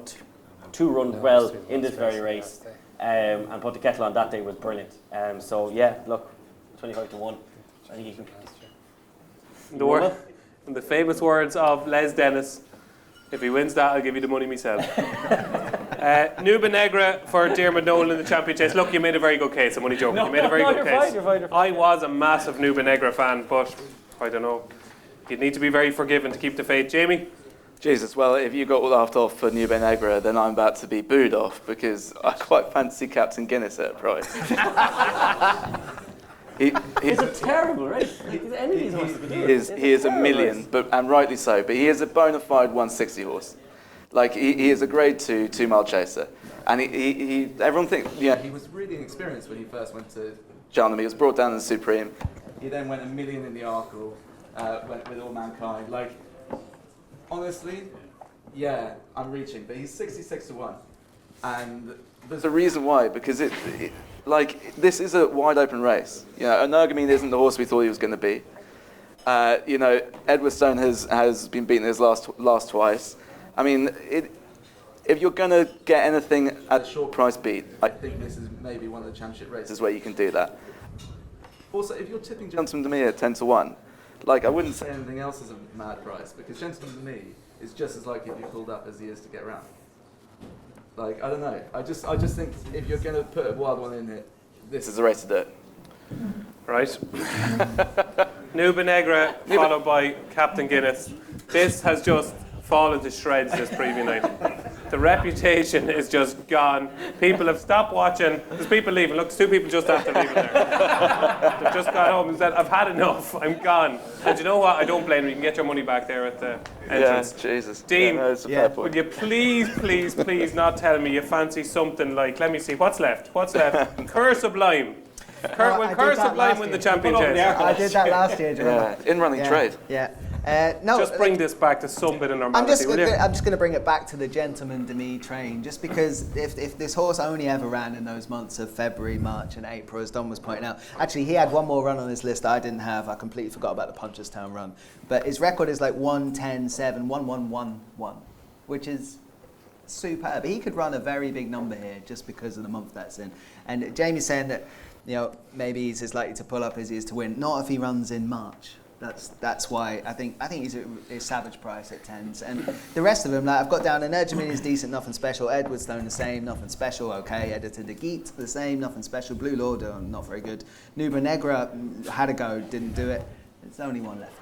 to run well in this very race. And Put the Kettle On that day was brilliant. So yeah, look, 25-1. I think he can. In the famous words of Les Dennis, if he wins that, I'll give you the money myself. Nube Negra for Diarmuid Nolan in the Champion Chase. Look, you made a very good case. I'm only joking. You made a very good case. You're fine. I was a massive Nube Negra fan, but I don't know. You'd need to be very forgiving to keep the faith. Jamie? Jesus, well, if you got laughed off for Nube Negra, then I'm about to be booed off because I quite fancy Captain Guinness at a price. It's a terrible race. Any of these horses could do it. He is a million, and rightly so. But he is a bona fide 160 horse. Like, he is a grade 2 2-mile chaser. And everyone thinks, yeah, he was really inexperienced when he first went to Cheltenham. He was brought down as Supreme. He then went a million in the Arkle, went with All Mankind. Like, honestly, yeah, I'm reaching. But he's 66-1. And there's a reason why, because this is a wide open race. You know, Energumene isn't the horse we thought he was going to be. Edward Stone has been beaten his last twice. I mean, if you're going to get anything at a short price beat, I think this is maybe one of the championship races where you can do that. Also, if you're tipping Gentleman to Me at 10-1, like, I wouldn't say anything else is a mad price, because Gentleman to Me is just as likely to be pulled up as he is to get round. Like, I don't know. I just think if you're going to put a wild one in it, this is the race to do it. Right. Nube Negra, followed by Captain Guinness. This has just fallen to shreds this preview night. The reputation is just gone. People have stopped watching. There's people leaving. Look, there's 2 people just after leaving there. They've just got home and said, I've had enough. I'm gone. And you know what? I don't blame you. You can get your money back there at the entrance. Yeah, Jesus. Dean, would you please not tell me you fancy something like, let me see, what's left? Curse Sublime. Will Curse Sublime win the Champion Chase? I did that last year, do you remember? In running trade. Yeah. No, Just bring this back to some bit of normality, will you? I'm just going to bring it back to the Gentleman Demi train, just because if this horse only ever ran in those months of February, March and April, as Don was pointing out, actually he had one more run on his list I didn't have. I completely forgot about the Punchestown run. But his record is like 1:10.7, 1:1.11, which is superb. He could run a very big number here just because of the month that's in. And Jamie's saying that, you know, maybe he's as likely to pull up as he is to win. Not if he runs in March. That's why I think he's a savage price at 10s. And the rest of them, like I've got down, Energumin is decent, nothing special. Edwardstone the same, nothing special. Okay, Editor de Geet the same, nothing special. Blue Lord not very good. Nuba Negra had a go, didn't do it. There's only one left.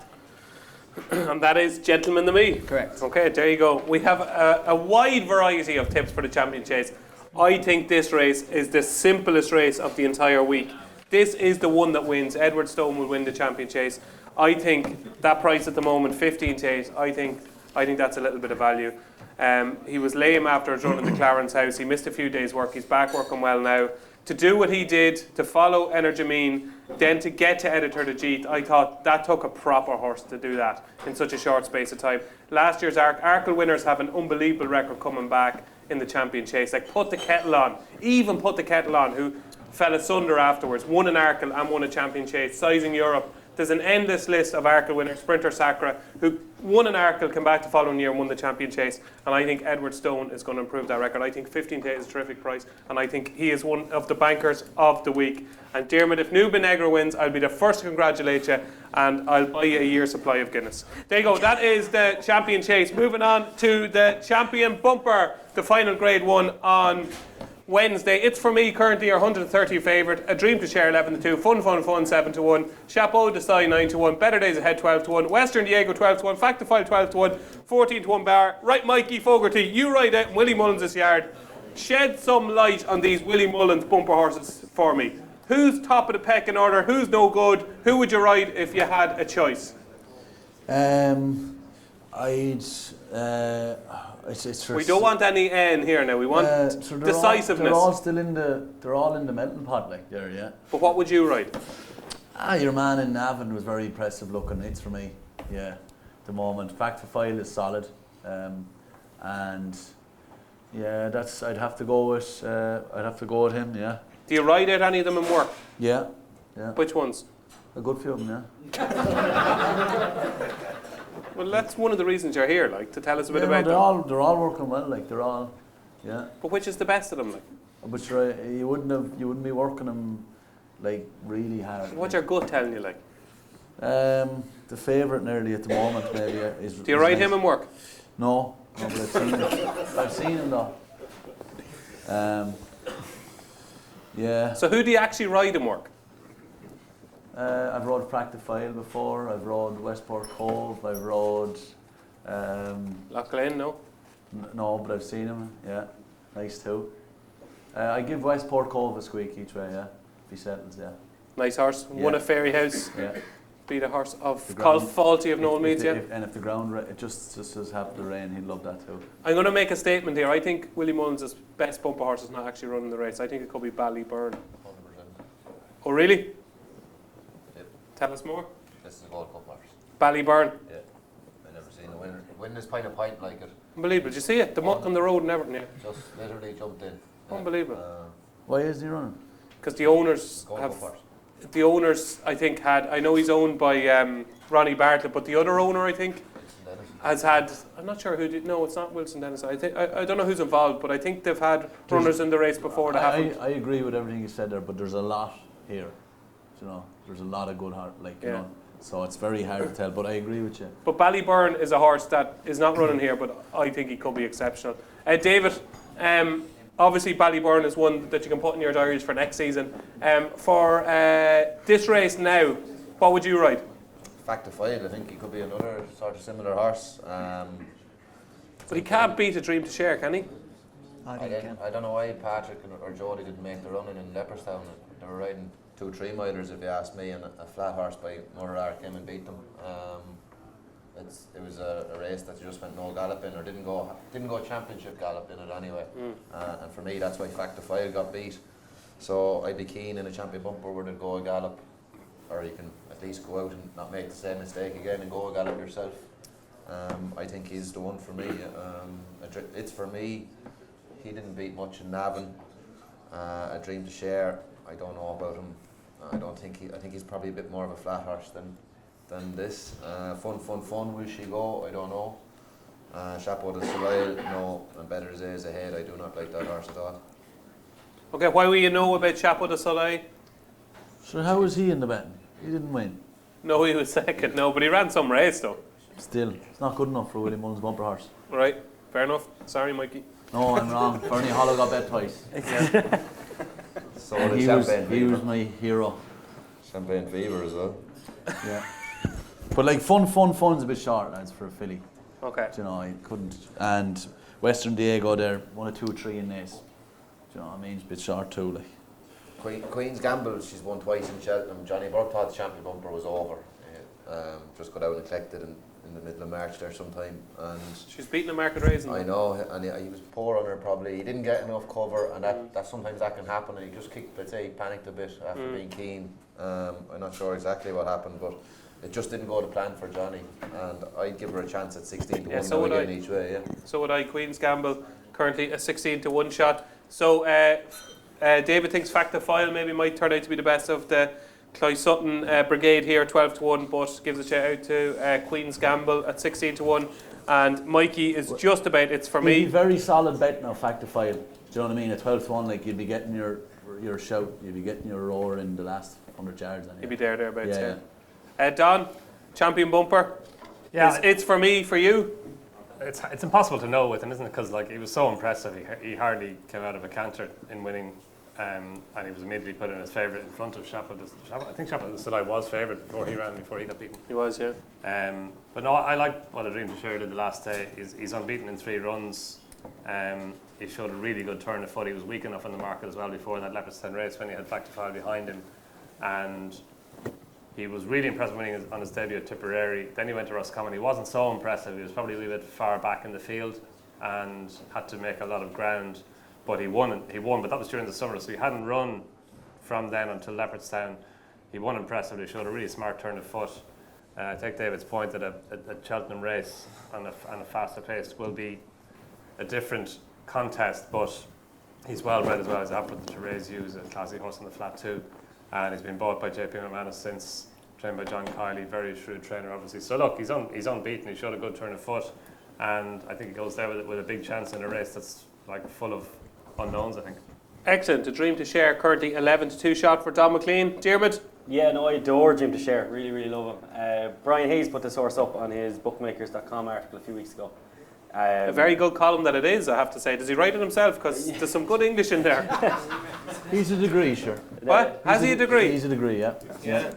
And that is Gentleman Demi. Correct. Okay, there you go. We have a wide variety of tips for the Champion Chase. I think this race is the simplest race of the entire week. This is the one that wins. Edwardstone will win the Champion Chase. I think that price at the moment, 15-8, I think that's a little bit of value. He was lame after his run in the Clarence House. He missed a few days' work. He's back working well now. To do what he did, to follow Energumin, then to get to Editor de Geet, I thought that took a proper horse to do that in such a short space of time. Last year's Arkle winners have an unbelievable record coming back in the Champion Chase. Like Put the Kettle On, who fell asunder afterwards, won an Arkle and won a Champion Chase, sizing Europe. There's an endless list of Arkle winners. Sprinter Sacra, who won an Arkle, came back the following year and won the Champion Chase. And I think Edwardstone is going to improve that record. I think 15-8 is a terrific price. And I think he is one of the bankers of the week. And Diarmuid, if Nuba Negra wins, I'll be the first to congratulate you. And I'll buy you a year's supply of Guinness. There you go. That is the Champion Chase. Moving on to the Champion Bumper, the final Grade 1 on Wednesday. It's for me currently your 130 favourite. A Dream to Share 11-2. Fun 7-1. Chapeau Desai 9-1. Better Days Ahead 12-1. Western Diego 12-1. Fact to File 12-1. 14-1 Bar. Right, Mikey Fogarty, you ride out in Willie Mullins' yard. Shed some light on these Willie Mullins bumper horses for me. Who's top of the pecking order? Who's no good? Who would you ride if you had a choice? We don't want any N here now. We want decisiveness. They're all in the melting pot, like there, yeah. But what would you ride? Your man in Navan was very impressive looking. It's for me, yeah. At the moment, Fact to File is solid, and yeah, I'd have to go with him, yeah. Do you ride out any of them in work? Yeah. Which ones? A good few of them, yeah. Well, that's one of the reasons you're here, like, to tell us a bit about them. They're all working well, like they're all, yeah. But which is the best of them, like? But sure, you wouldn't be working them like really hard. What's your gut telling you, like? The favourite nearly at the moment maybe is. Do you ride him in work? No, but I've seen him. I've seen him though. Yeah. So who do you actually ride in work? I've rode Fact to File before. I've rode Westport Cove. I've rode. Loughlin, no? No, but I've seen him. Yeah, nice too. I give Westport Cove a squeak each way. Yeah, if he settles. Yeah. Nice horse. Yeah. Won a Fairy House. Yeah. Beat a horse of called Faulty of Noel Meads. Yeah. And if the ground it just has happened to rain, he'd love that too. I'm going to make a statement here. I think Willie Mullins' best bumper horse is not actually running the race. I think it could be Ballyburn. 100%. Oh, really? Yep. Tell us more. This is a Gold Cup horse. Ballyburn. Yeah. I've never seen a winner. Win this point like it. Unbelievable. Did you see it? The muck on the road and everything. Yeah. Just literally jumped in. Unbelievable. Why is he running? Because the owners Gold have. Cup horse. The owners, I think, had. I know he's owned by Ronnie Bartlett, but the other owner, I think, has had. I'm not sure who did. No, it's not Wilson Dennis. I think I don't know who's involved, but I think they've had runners in the race before that happened. I agree with everything you said there, but there's a lot here. You know, there's a lot of good heart, like you know. So it's very hard to tell, but I agree with you. But Ballyburn is a horse that is not running here, but I think he could be exceptional. David, obviously Ballyburn is one that you can put in your diaries for next season. For this race now, what would you ride? Fact to File, I think he could be another sort of similar horse. But he can't beat a Dream to Share, can he? I don't know why Patrick or Jody didn't make the running in Leopardstown. They were riding 2-3 milers, if you ask me, and a flat horse by Murrar came and beat them. It was a race that you just went no gallop in, or didn't go championship gallop in it anyway. And for me, that's why Fact to File got beat. So I'd be keen in a champion bumper where they'd go a gallop, or you can at least go out and not make the same mistake again and go a gallop yourself. I think he's the one for me. It's for me. He didn't beat much in Navan. A Dream to Share, I don't know about him. I think he's probably a bit more of a flat horse than this. Fun, will she go? I don't know. Chapeau de Soleil, no. And Better Days Ahead, I do not like that horse at all. Okay, why will you know about Chapeau de Soleil? So how was he in the betting? He didn't win. No, he was second. No, but he ran some race though. Still, it's not good enough for Willie Mullins' bumper horse. Right, fair enough. Sorry, Mikey. No, I'm wrong. Fernie Hollow got bet twice. So And did he Champagne was Fever. my hero. Champagne Fever as well. Yeah. But like fun's a bit short, lads, for a filly. Okay. Do you know, I couldn't. And Western Diego there, 1 or 2 or 3 in this. Do you know what I mean? It's a bit short too, like. Queen's Gamble, she's won twice in Cheltenham. Johnny Burke thought the champion bumper was over. Just got out and collected in the middle of March there sometime. And She's beating the market raising. I know, and he was poor on her probably. He didn't get enough cover, and that sometimes that can happen. And he just kicked, let's say, he panicked a bit after being keen. I'm not sure exactly what happened, but it just didn't go to plan for Johnny. And I'd give her a chance at 16 to 1 so would again I. each way. Yeah. So would I. Queen's Gamble currently a 16 to 1 shot. So David thinks Facta File maybe might turn out to be the best of the Cloy Sutton brigade here, 12 to 1, but gives a shout out to Queen's Gamble at 16 to 1. And Mikey is just about it's for me. Very solid bet now, Facta File. Do you know what I mean? At 12 to 1, like you'd be getting your shout, you'd be getting your roar in the last 100 yards. Anyway. He'd be thereabouts. Yeah. Don, champion bumper. Yeah, it's for me, for you. It's impossible to know with him, isn't it? Because like he was so impressive. He hardly came out of a canter in winning, and he was immediately put in as favourite in front of Chapeau. I think Chapeau de Soleil was favourite before he got beaten. He was, yeah. But no, I like what A Dream to Share did the last day. He's unbeaten in 3 runs. He showed a really good turn of foot. He was weak enough in the market as well before that Leopardstown race when he had Facta File behind him, and he was really impressive winning on his debut at Tipperary. Then he went to Roscommon. He wasn't so impressive. He was probably a wee bit far back in the field and had to make a lot of ground. But he won, but that was during the summer, so he hadn't run from then until Leopardstown. He won impressively, showed a really smart turn of foot. I take David's point that a Cheltenham race on a faster pace will be a different contest, but he's well bred as well. He's after the Therese Hughes, a classy horse on the flat too. And he's been bought by JP McManus since, trained by John Kiley, very shrewd trainer obviously. So look, he's unbeaten, he showed a good turn of foot, and I think he goes there with a big chance in a race that's like full of unknowns, I think. Excellent. A Dream to Share currently 11 to 2 shot for Donn McClean. Diarmuid? Yeah, no, I adore Dream to Share. Really, really love him. Brian Hayes put this horse up on his bookmakers.com article a few weeks ago. A very good column that it is, I have to say. Does he write it himself? Because there's some good English in there. He's a degree, sure. What? Has he a degree? He's a degree, yeah. Yeah.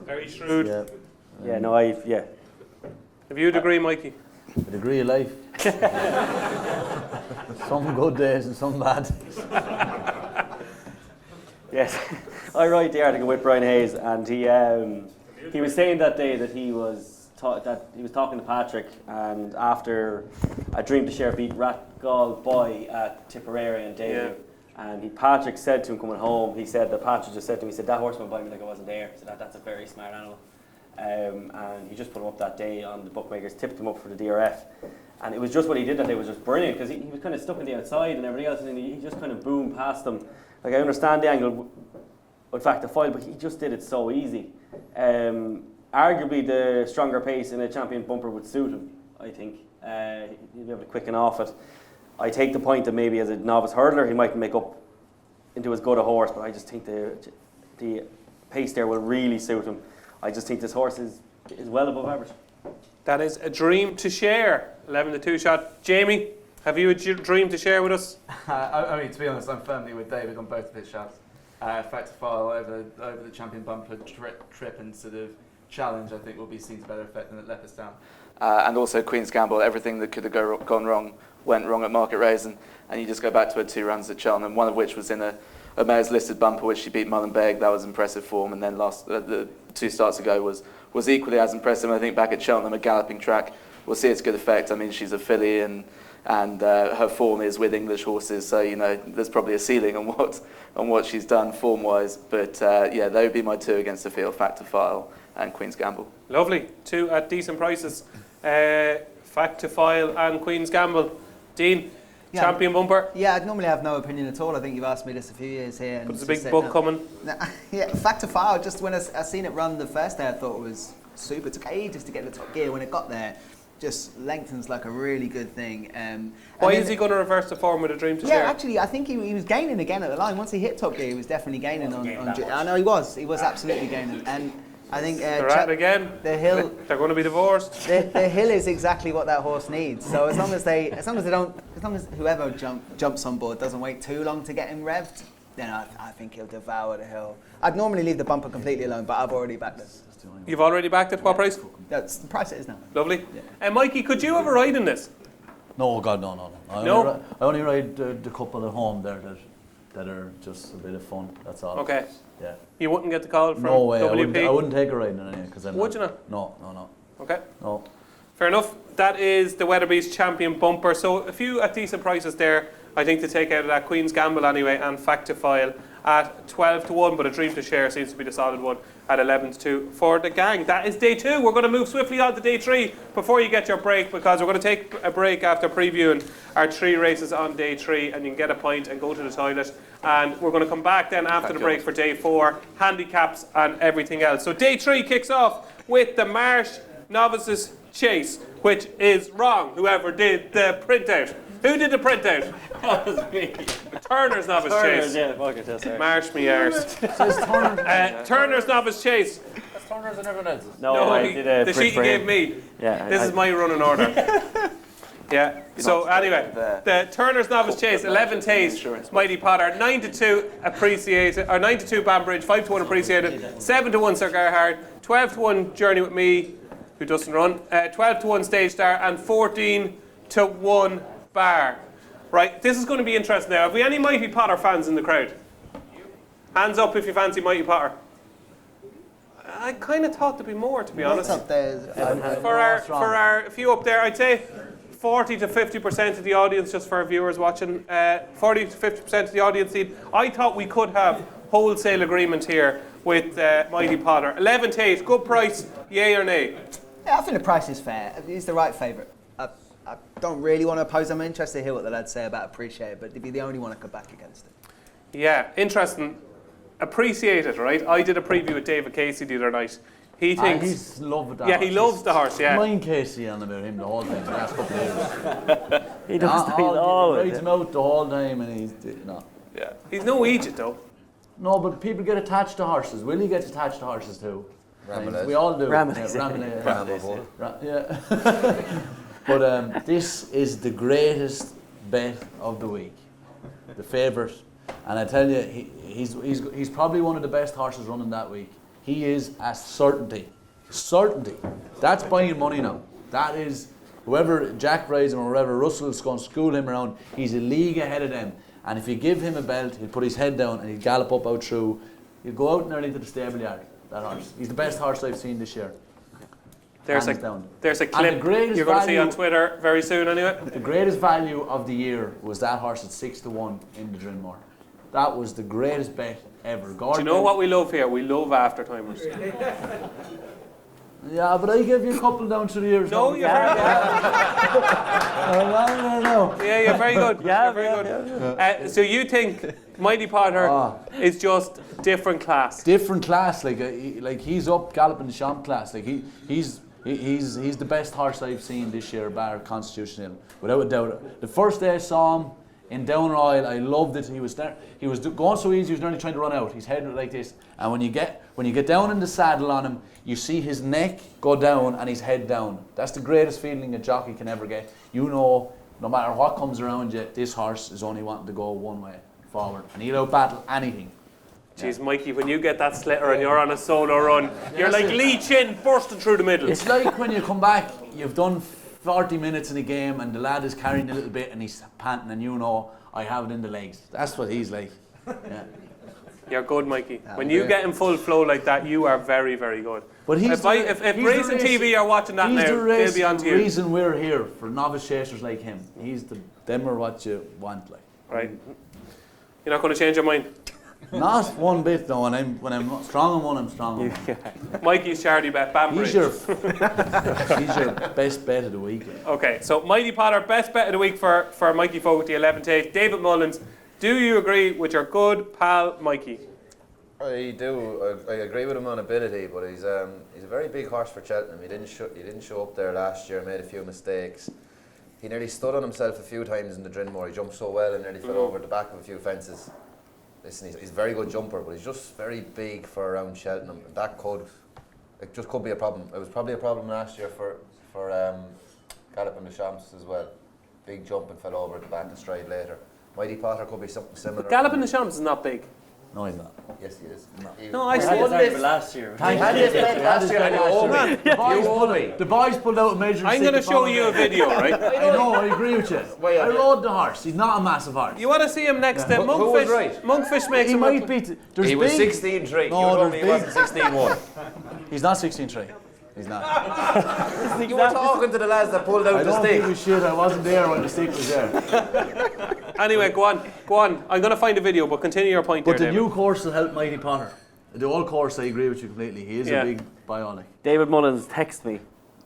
Very shrewd. Yeah. Yeah, no, yeah. Have you a degree, Mikey? A degree of life. Some good days and some bad. Yes, I write the article with Brian Hayes, and he was saying that day that he was talking to Patrick, and after A Dream to Share beat Ratgall Boy at Tipperary and debut, and Patrick said to him coming home, he said that Patrick just said to him, he said, that horse went by me like I wasn't there. He said, that's a very smart animal. And he just put him up that day on the bookmakers, tipped him up for the DRF. And it was just what he did that day was just brilliant, because he was kind of stuck on the outside and everything else, and he just kind of boomed past them. Like, I understand the angle with Facta File, but he just did it so easy. Arguably the stronger pace in a champion bumper would suit him, I think. He'd be able to quicken off it. I take the point that maybe as a novice hurdler he might make up into as good a horse, but I just think the pace there will really suit him. I just think this horse is well above average. That is A Dream to Share, 11 to 2 shot. Jamie, have you a dream to share with us? I mean, to be honest, I'm firmly with David on both of his shots. Facta File over the champion bumper trip and sort of challenge, I think will be seen to better effect than at Leopardstown. And also Queen's Gamble, everything that could have gone wrong went wrong at Market Raisin, and you just go back to her 2 runs at Cheltenham, one of which was in a mare's listed bumper, which she beat Mullenbeg. That was impressive form, and then the 2 starts ago was equally as impressive. And I think back at Cheltenham, a galloping track, will see its good effect. I mean, she's a filly, and and her form is with English horses. So there's probably a ceiling on what she's done form-wise. But yeah, they would be my 2 against the field: Fact to File and Queen's Gamble. Lovely. 2 at decent prices. Fact to File and Queen's Gamble. Dean, champion bumper. Yeah, I'd normally have no opinion at all. I think you've asked me this a few years here. But there's a big book coming. Yeah, Fact to File. Just when I seen it run the first day, I thought it was super. It took ages to get the top gear. When it got there, just lengthens like a really good thing. Why is he going to reverse the form with a Dream to Share? Yeah, actually, I think he was gaining again at the line. Once he hit top gear, he was definitely gaining on I know he was absolutely gaining. And I think they're at it again. The hill. They're going to be divorced. The hill is exactly what that horse needs. So as long as whoever jumps on board doesn't wait too long to get him revved, then I think he'll devour the hill. I'd normally leave the bumper completely alone, but I've already backed it. You've already backed it? What price? That's the price it is now. Lovely. Yeah. And Mikey, could you have a ride in this? No, God, no. I only ride the couple at home there that are just a bit of fun. That's all. Okay. Yeah. You wouldn't get the call from No way. WP? I wouldn't take a ride in it because I'm. Would you not? No. Okay. No. Fair enough. That is the Weatherby's champion bumper. So a few at decent prices there, I think, to take out of that. Queen's Gamble anyway, and Fact to File at 12 to 1, but a Dream to Share seems to be the solid one at 11 to 2 for the gang. That is day 2. We're going to move swiftly on to day 3 before you get your break, because we're going to take a break after previewing our 3 races on day 3, and you can get a pint and go to the toilet. And we're going to come back then after the break for day 4, handicaps and everything else. So day 3 kicks off with the Marsh Novices Chase, which is wrong, whoever did the printout. Who did the printout? That was me. Turner's Novice Chase. Yeah, fuck it, yes, Marsh me arse. Turner's Novice Chase. That's Turner's and everyone else's. No, I did a the print sheet for he him. gave me. Yeah, This is my running order. Yeah. So anyway, the Turner's Novice Chase, 11 Taste, Mighty Potter, 9 to 2 appreciated, or 9 to 2 Banbridge, 5 to 1 appreciated, 7 to 1 Sir Gerhard, 12 to 1 Journey with Me, who doesn't run, 12 to 1 Stage Star, and 14 to 1 Bar. Right, this is going to be interesting now. Have we any Mighty Potter fans in the crowd? Hands up if you fancy Mighty Potter. I kind of thought there'd be more, to be honest. What's up there? For our few up there, I'd say 40 to 50% of the audience, just for our viewers watching, 40 to 50% of the audience seed. I thought we could have wholesale agreement here with Mighty Potter. 11 to 8, good price, yay or nay? Yeah, I think the price is fair. He's the right favourite. I don't really want to oppose. I'm interested to hear what the lads say about Appreciate It, but they'd be the only one I could back against it. Yeah, interesting. Appreciate It, right? I did a preview with David Casey the other night. He thinks he's loved that. Yeah, he loves the horse. Yeah. Mind Casey on about him the whole time the last couple of years. He does all He rides him out the whole time, and he's no. Yeah. He's no Egypt though. No, but people get attached to horses. Willie gets attached to horses too. Ramelette. We all do. Ramelette. Yeah. But this is the greatest bet of the week, the favourite, and I tell you, he's probably one of the best horses running that week. He is a certainty. That's buying money now. That is, whoever Jack rides him or whoever Russell's going to school him around, he's a league ahead of them. And if you give him a belt, he'll put his head down and he'll gallop up out through. He'll go out nearly to the stable yard. That horse. He's the best horse I've seen this year. There's a clip the you're going to see on Twitter very soon anyway. The greatest value of the year was that horse at 6 to 1 in the Drinmore. That was the greatest bet ever. Do you know what we love here? We love after-timers. Yeah, but I gave you a couple down through the years. No, you're very good. No. Yeah, you're very good. You're very good. So you think Mighty Potter is just different class? Different class, like he's up galloping champ class. Like he's the best horse I've seen this year, bar Constitution Hill, without a doubt. The first day I saw him in Down Royal, I loved it. He was there. He was going so easy. He was nearly trying to run out. His head was like this, and when you get down in the saddle on him, you see his neck go down and his head down. That's the greatest feeling a jockey can ever get. You know, no matter what comes around you, this horse is only wanting to go one way forward, and he'll out-battle anything. Jeez, Mikey, when you get that slitter and you're on a solo run, you're like Lee Chin bursting through the middle. It's like when you come back, you've done 40 minutes in a game and the lad is carrying a little bit and he's panting and you know, I have it in the legs. That's what he's like. Yeah. You're good, Mikey. When you get in full flow like that, you are very, very good. But he's If Racing TV are watching that now, they'll be on to the you. reason we're here for novice chasers like him. Them are what you want, like. Right. You're not going to change your mind? Not one bit, though. When I'm strong on one, I'm strong on one. Mikey's charity bet, Banbridge. He's your best bet of the week. Okay, so Mighty Potter, best bet of the week for Mikey Fogarty, 11 to 8. David Mullins, do you agree with your good pal Mikey? I do. I agree with him on ability, but he's a very big horse for Cheltenham. He didn't show up there last year. Made a few mistakes. He nearly stood on himself a few times in the Drinmore. He jumped so well and nearly fell over the back of a few fences. Listen, he's a very good jumper, but he's just very big for around Cheltenham. And it just could be a problem. It was probably a problem last year for Gallop and the Champs as well. Big jump and fell over at the back of stride later. Mighty Potter could be something similar. Gallop in the Champs is not big. No, he's not. Yes, he is. No, I had won this this. last year. He had this bet last year and you owe me. The boys pulled out a major I'm mistake. going to show you a video, right? I know, I agree with you. I rode the horse. He's not a massive horse. You want to see him next to Who was Monkfish? right? Monkfish makes He him might look. be. He was 16-3. No, You told me he there's wasn't 16-1. He's not 16-3. He's not. You were talking to the lads that pulled out I the don't stick. give a shit. I wasn't there when the stick was there. Anyway, go on. I'm going to find a video, but continue your point But there, the David. new course will help Mighty Potter. The old course, I agree with you completely. He is Yeah. a big bionic. David Mullins texted me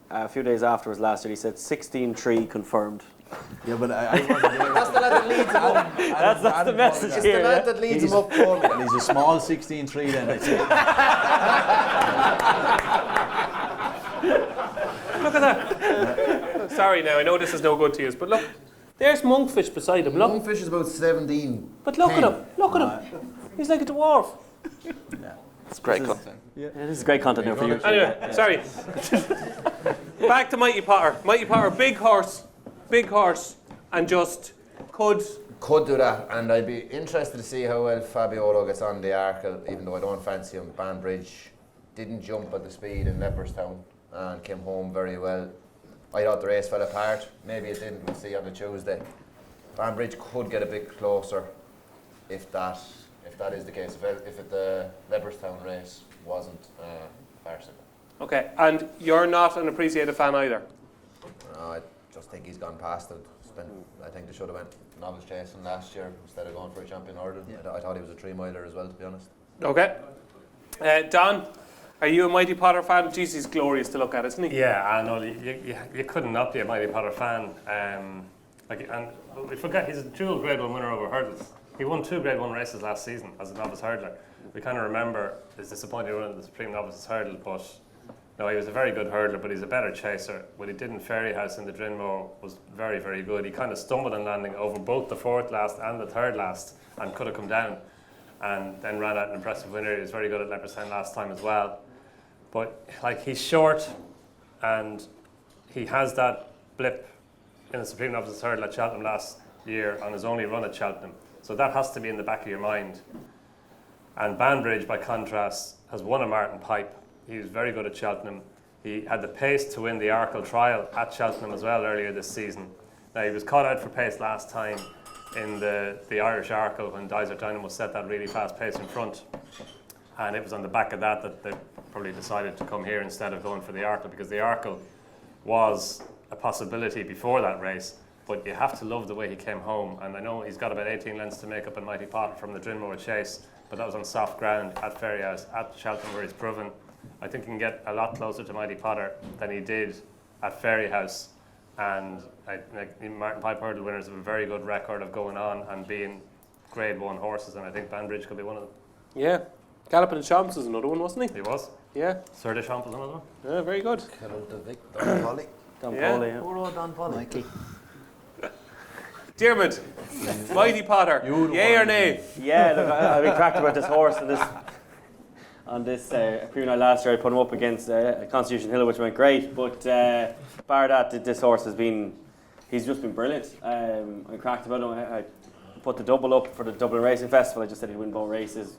a few days afterwards last year. He said 16-3 confirmed. Yeah, but I wasn't there. That's the lad that leads him up. That's the message It's here. the lad that leads him up for me. And he's a small 16-3 then, I'd say. Look at that. Sorry now, I know this is no good to you, but look. There's Monkfish beside him, look. Monkfish is about 17. But look at him. Look at him. He's like a dwarf. It's great content. Yeah, this is great content now for you. Anyway, sorry. Back to Mighty Potter. Mighty Potter, big horse, and just could do that, and I'd be interested to see how well Fabiolo gets on the Arkle, even though I don't fancy him. Banbridge didn't jump at the speed in Leopardstown and came home very well. I thought the race fell apart. Maybe it didn't. We'll see on the Tuesday. Banbridge could get a bit closer if that is the case. If the Leopardstown race wasn't farcical. Okay, and you're not an appreciated fan either. I just think he's gone past it. I think they should have went novice chasing last year instead of going for a champion order. I thought he was a 3-miler as well, to be honest. Okay. Don, are you a Mighty Potter fan? Jeez, he's glorious to look at, isn't he? Yeah, I know. You couldn't not be a Mighty Potter fan. And we forget he's a dual Grade 1 winner over hurdles. He won 2 Grade 1 races last season as a novice hurdler. We kind of remember his disappointing run in the Supreme Novices Hurdle, but no, he was a very good hurdler, but he's a better chaser. What he did in Ferryhouse in the Drinmore was very, very good. He kind of stumbled in landing over both the 4th last and the 3rd last and could have come down and then ran out an impressive winner. He was very good at Leopardstown last time as well. But he's short and he has that blip in the Supreme Novices Hurdle at Cheltenham last year on his only run at Cheltenham. So that has to be in the back of your mind. And Banbridge, by contrast, has won a Martin Pipe. He was very good at Cheltenham. He had the pace to win the Arkle trial at Cheltenham as well earlier this season. Now, he was caught out for pace last time in the Irish Arkle when Dyser Dynamo set that really fast pace in front. And it was on the back of that they probably decided to come here instead of going for the Arkle, because the Arkle was a possibility before that race. But you have to love the way he came home. And I know he's got about 18 lengths to make up in Mighty Potter from the Drinmore Chase, but that was on soft ground at Ferryhouse, at Cheltenham, where he's proven. I think he can get a lot closer to Mighty Potter than he did at Ferryhouse. And Martin Pipe hurdle winners have a very good record of going on and being Grade 1 horses, and I think Banbridge could be one of them. Yeah. Gallop and the Champs is another one, wasn't he? He was. Yeah. Sir de Champs was another one. Yeah, very good. Don Polly. Don Yeah. Pauly, yeah. Poor old Don Polly. Mikey. Diarmuid, Mighty Potter, yay or nay? Yeah, look, I've been cracked about this horse on this pre night last year. I put him up against Constitution Hill, which went great, but bar that, this horse he's just been brilliant. I cracked about him. I put the double up for the Dublin Racing Festival. I just said he'd win both races.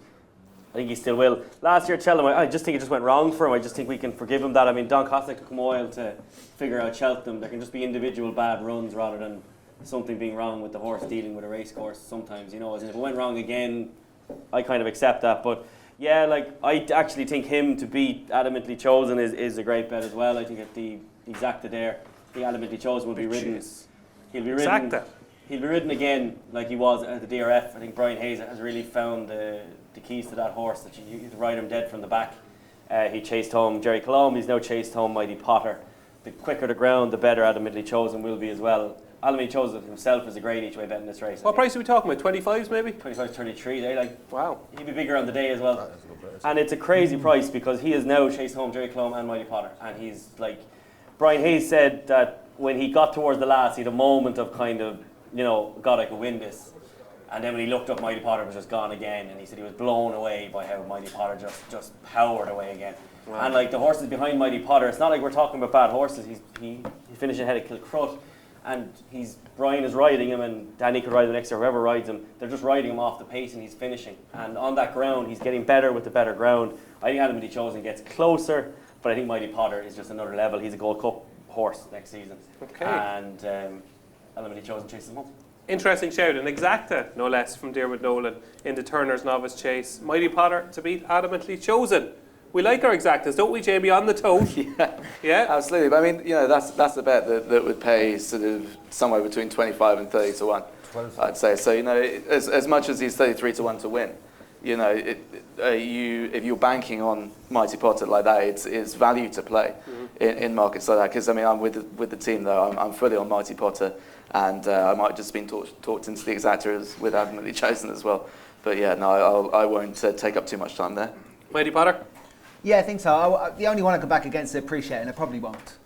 I think he still will. Last year at Cheltenham, I just think it just went wrong for him. I just think we can forgive him that. I mean, Don Cossack took him a while to figure out Cheltenham. There can just be individual bad runs rather than something being wrong with the horse dealing with a race course sometimes, you know. As in, if it went wrong again, I kind of accept that. But Yeah, like I actually think him to beat Adamantly Chosen is a great bet as well. I think at the exacta there, the Adamantly Chosen will be ridden. He'll be ridden. Exacta. He'll be ridden again like he was at the DRF. I think Brian Hayes has really found the keys to that horse, that you ride him dead from the back. He chased home Jerry Colombe, he's now chased home Mighty Potter. The quicker the ground, the better Adamantly Chosen will be as well. Adamantly Chosen himself is a great each way bet in this race. What price are we talking about? 25s maybe? 25, 33, they like, wow. He'll be bigger on the day as well. And it's a crazy price because he has now chased home Jerry Colombe and Mighty Potter. And he's like, Brian Hayes said that when he got towards the last, he had a moment of kind of, God, I could win this. And then when he looked up, Mighty Potter was just gone again. And he said he was blown away by how Mighty Potter just powered away again. Wow. And like the horses behind Mighty Potter, it's not like we're talking about bad horses. He finished ahead of Kilcrut. And Brian is riding him, and Danny could ride the next, or whoever rides him. They're just riding him off the pace, and he's finishing. And on that ground, he's getting better with the better ground. I think Adamantly Chosen gets closer, but I think Mighty Potter is just another level. He's a Gold Cup horse next season. Okay. And Adamantly Chosen chases him up. Interesting shout, an exacta, no less, from Diarmuid Nolan in the Turner's Novice Chase. Mighty Potter to beat Adamantly Chosen. We like our exactas, don't we, Jamie, on the tote? Yeah, absolutely. But I mean, that's the bet that would pay sort of somewhere between 25 and 30 to 1, 12. I'd say. So, as much as he's 33 to 1 to win, if you're banking on Mighty Potter like that, it's value to play in markets like that. Because, I mean, I'm with the team, though. I'm fully on Mighty Potter, and I might have just been talked into the exacta with Adamantly Chosen as well. But, yeah, no, I won't take up too much time there. Mighty Potter? Yeah, I think so. The only one I could back against is Appreciate, and I probably won't.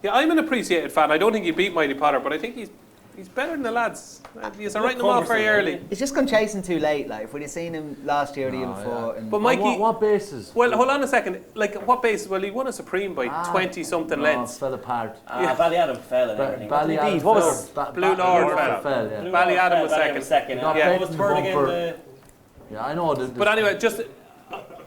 Yeah, I'm an Appreciated fan. I don't think he beat Mighty Potter, but I think he's better than the lads. He's writing them off very early. He's just gone chasing too late. Like if we'd have seen him last year or the year before. Yeah. And but Mikey, what basis? Well, hold on a second. Like what basis? Well, he won a Supreme by 20-something lengths. Fell apart. Ballyaddam fell and everything. Ballyaddam what was Blue Lord fell. Yeah. Ballyaddam was second. Yeah. What was third again? Yeah, I know. But anyway, just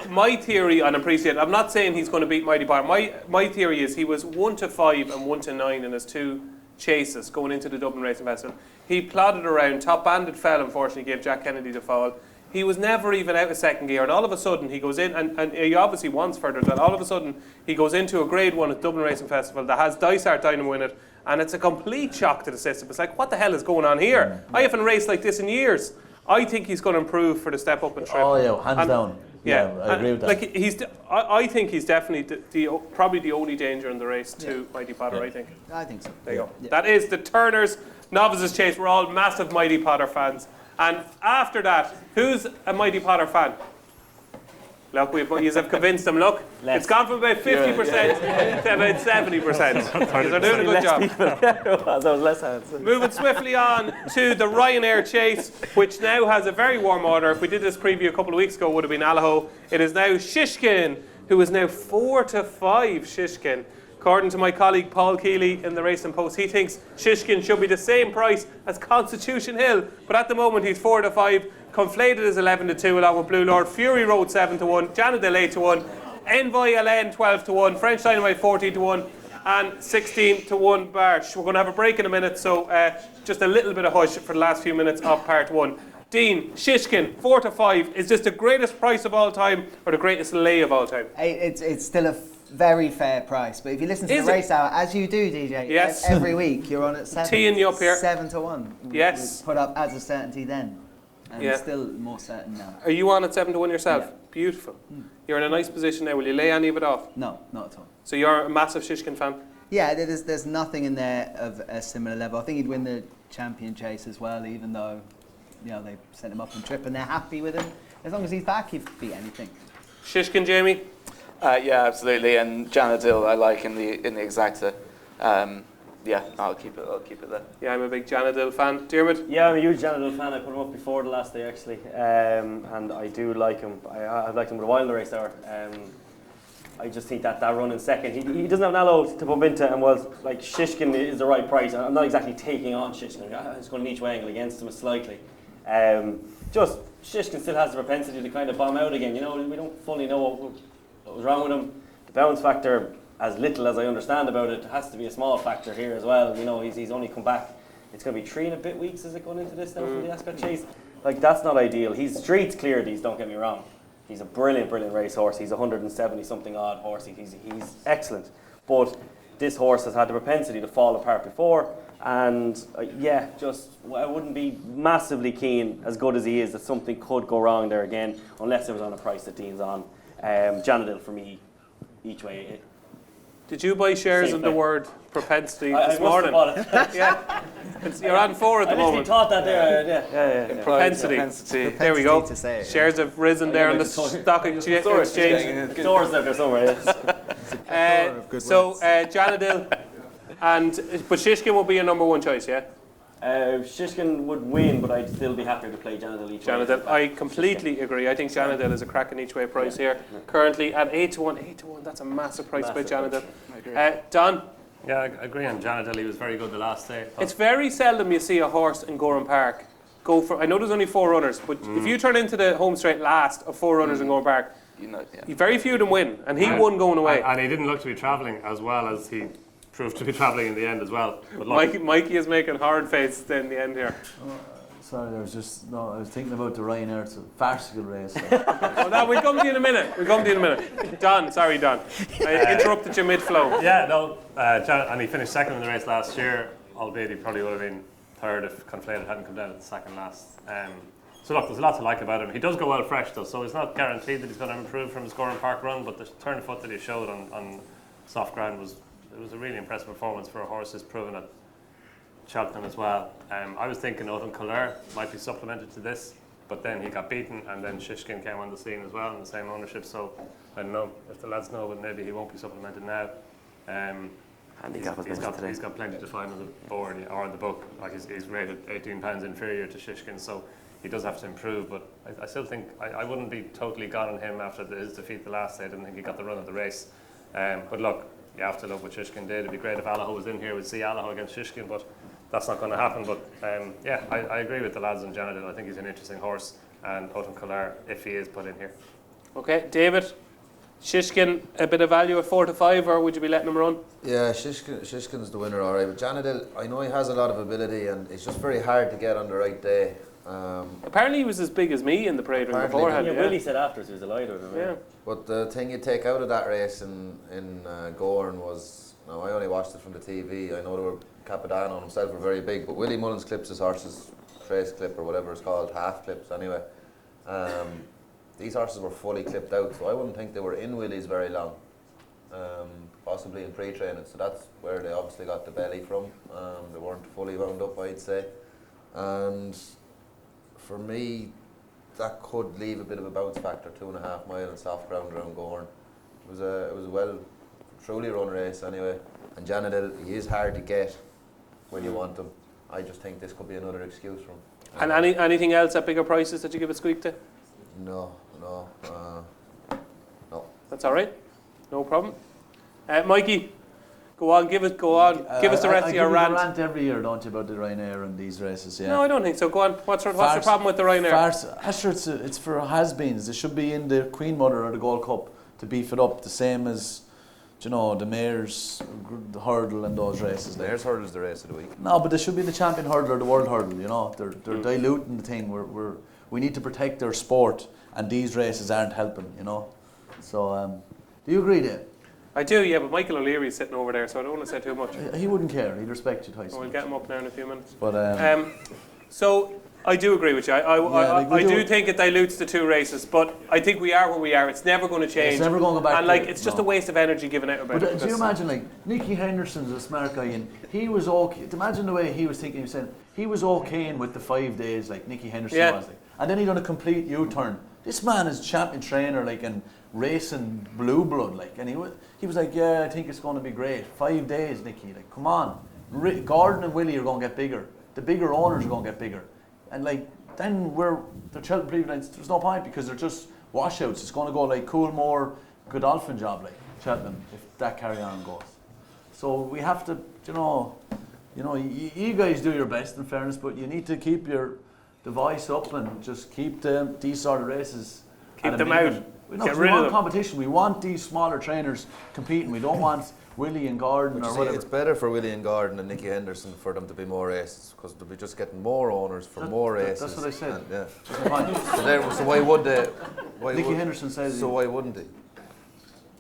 my theory on Appreciate, I'm not saying he's going to beat Mighty Potter. My theory is he was 1 to 5 and 1 to 9 in his 2 chases going into the Dublin Racing Festival. He plodded around. Top Bandit fell, unfortunately, gave Jack Kennedy the fall. He was never even out of second gear, and all of a sudden he goes in, and he obviously wants further as well. All of a sudden he goes into a Grade 1 at Dublin Racing Festival that has Dysart Dynamo in it, and it's a complete shock to the system. It's like, what the hell is going on here? I haven't raced like this in years. I think he's going to improve for the step up and trip. Oh yeah, hands down. Yeah, I agree with that. Like I think he's definitely probably the only danger in the race to Mighty Potter. Yeah. I think. so. There you go. Yeah. That is the Turner's Novices Chase. We're all massive Mighty Potter fans. And after that, who's a Mighty Potter fan? Look, you have convinced them. Look, it's gone from about 50% to about 70%. They're doing a good job. That was less hands. Moving swiftly on to the Ryanair Chase, which now has a very warm order. If we did this preview a couple of weeks ago, it would have been Allaho. It is now Shishkin, who is now 4 to 5. Shishkin. According to my colleague Paul Keeley in the Racing Post, he thinks Shishkin should be the same price as Constitution Hill, but at the moment he's 4 to 5. Conflated is 11 to 2 along with Blue Lord. Fury Road 7 to 1. Janadil 8 to 1. Envoy LN 12 to 1. French Dynamite 14 to 1. And 16 to 1 Barsh. We're going to have a break in a minute, so just a little bit of hush for the last few minutes of part 1. Dean, Shishkin 4 to 5. Is this the greatest price of all time or the greatest lay of all time? It's still a very fair price, but if you listen to the race hour, as you do, DJ, yes, every week you're on at 7. Teeing you up here. 7 to 1. Yes. Put up as a certainty then. And still more certain now. Are you on at 7 to 1 yourself? Yeah. Beautiful. You're in a nice position now. Will you lay any of it off? No, not at all. So you're a massive Shishkin fan? Yeah, there's nothing in there of a similar level. I think he'd win the champion chase as well, even though they sent him up on trip and they're happy with him. As long as he's back, he'd beat anything. Shishkin, Jamie? Yeah, absolutely. And Janadil I like in the exacta. Yeah, I'll keep it there. Yeah, I'm a big Janadil fan. Diarmuid? Yeah, I'm a huge Janadil fan. I put him up before the last day actually, and I do like him. I've liked him with a while in the race hour. I just think that run in second, he doesn't have an allo to bump into, and like Shishkin is the right price. I'm not exactly taking on Shishkin. I'm just going each way angle against him slightly. Just Shishkin still has the propensity to kind of bomb out again. We don't fully know what was wrong with him. The bounce factor, as little as I understand about it, has to be a small factor here as well. He's only come back. It's going to be 3 and a bit weeks, is it, going into this now from the Ascot Chase? Like, that's not ideal. He's streets clear these, don't get me wrong. He's a brilliant racehorse. He's 170 something odd horse. He's excellent. But this horse has had the propensity to fall apart before. And I wouldn't be massively keen, as good as he is, that something could go wrong there again, unless it was on a price that Dean's on. Janadil for me, each way. Did you buy shares in the word propensity this I morning? must have bought it. Yeah. You're on 4 at the I moment. literally thought that there. Yeah. Propensity. There we go. To say it, Shares have risen there on the stock exchange. Doors out there somewhere. Janadil, but Shishkin will be your number 1 choice, yeah? Shishkin would win, but I'd still be happier to play Janadil each way. Janadil, I completely agree. I think Janadil is a cracking each way price here. Currently at 8 to 1. 8 to 1, that's a massive price by Janadil. I agree. Don? Yeah, I agree on Janadil. He was very good the last day. It's very seldom you see a horse in Gorham Park go for. I know there's only 4 runners, but if you turn into the home straight last of 4 runners in Gorham Park, very few of them win, and he won going away. And he didn't look to be travelling as well as he proved to be travelling in the end as well. But look, Mikey is making hard faces in the end here. Sorry, I was thinking about the Ryanair. It's a farcical race. We'll come to you in a minute. Don. I interrupted you mid-flow. yeah, no, and he finished second in the race last year, albeit he probably would have been third if Conflated hadn't come down at the second last. So look, there's a lot to like about him. He does go well fresh though, so it's not guaranteed that he's going to improve from his Gorham Park run, but the turn of foot that he showed on soft ground was a really impressive performance for a horse who's proven at Cheltenham as well. I was thinking Autumn Couleur might be supplemented to this, but then he got beaten, and then Shishkin came on the scene as well in the same ownership, so I don't know if the lads know, but maybe he won't be supplemented now. He's got plenty to find on the board or on the book. Like he's rated £18 inferior to Shishkin, so he does have to improve, but I still think I wouldn't be totally gone on him after his defeat the last day. I didn't think he got the run of the race. But look, you have to look what Shishkin did. It'd be great if Allaho was in here. We'd see Allaho against Shishkin, but that's not going to happen. But I agree with the lads on Janadil. I think he's an interesting horse, and Autumn Couleur, if he is put in here. Okay, David, Shishkin, a bit of value at 4 to 5, or would you be letting him run? Yeah, Shishkin's the winner, all right. But Janadil, I know he has a lot of ability, and it's just very hard to get on the right day. Apparently he was as big as me in the parade ring beforehand. Willie said afterwards he was delighted with him. Yeah. But the thing you take out of that race in Gorn was, I only watched it from the TV. I know there were Capadano and himself were very big, but Willie Mullins clips his horses, trace clip or whatever it's called, half clips anyway. These horses were fully clipped out, so I wouldn't think they were in Willie's very long, possibly in pre-training. So that's where they obviously got the belly from. They weren't fully wound up, I'd say. And for me, that could leave a bit of a bounce factor, 2.5 mile and soft ground around Gorn. It was a truly run race anyway. And Janadil, he is hard to get when you want him. I just think this could be another excuse for him. And anything else at bigger prices that you give a squeak to? No. That's all right. No problem. Mikey, go on. Give us the rest of your rant. You rant every year, don't you, about the Ryanair and these races? Yeah. No, I don't think so. Go on. What's the problem with the Ryanair? Sure, it's for has-beens. They should be in the Queen Mother or the Gold Cup to beef it up, the same as, the Mayor's the hurdle and those races. The Mayor's hurdle is the race of the week. No, but they should be the champion hurdle or the world hurdle. They're diluting the thing. We need to protect their sport, and these races aren't helping. So, do you agree, Dave? I do, yeah, but Michael O'Leary's sitting over there, so I don't want to say too much. He wouldn't care. He'd respect you, Tyson. We'll get him up now in a few minutes. But so I do agree with you. I do think it dilutes the two races, but I think we are where we are. It's never going to change. It's never going to go back. And it's just a waste of energy giving out about it. But do you imagine, Nicky Henderson's a smart guy, and he was okay. Imagine the way he was thinking. He was saying he was okaying with the 5 days, like Nicky Henderson was, and then he done a complete U-turn. This man is champion trainer, and racing blue blood, and he was like, yeah, I think it's going to be great. 5 days, Nicky, come on. Gordon and Willie are going to get bigger. The bigger owners are going to get bigger. And then the Cheltenham Preview, there's no point because they're just washouts. It's going to go like Coolmore, Godolphin job, Cheltenham, if that carry on goes. So we have to, you guys do your best in fairness, but you need to keep the voice up and just keep these sort of races. Keep them out. We Get rid of want them. competition. We want these smaller trainers competing. We don't want Willie and Gordon But or you see, whatever. it's better for Willie and Gordon and Nicky Henderson for them to be more races because they'll be just getting more owners for more races. That's what I said. And, yeah. Fine. So why would they? Nicky Henderson says. So why wouldn't they?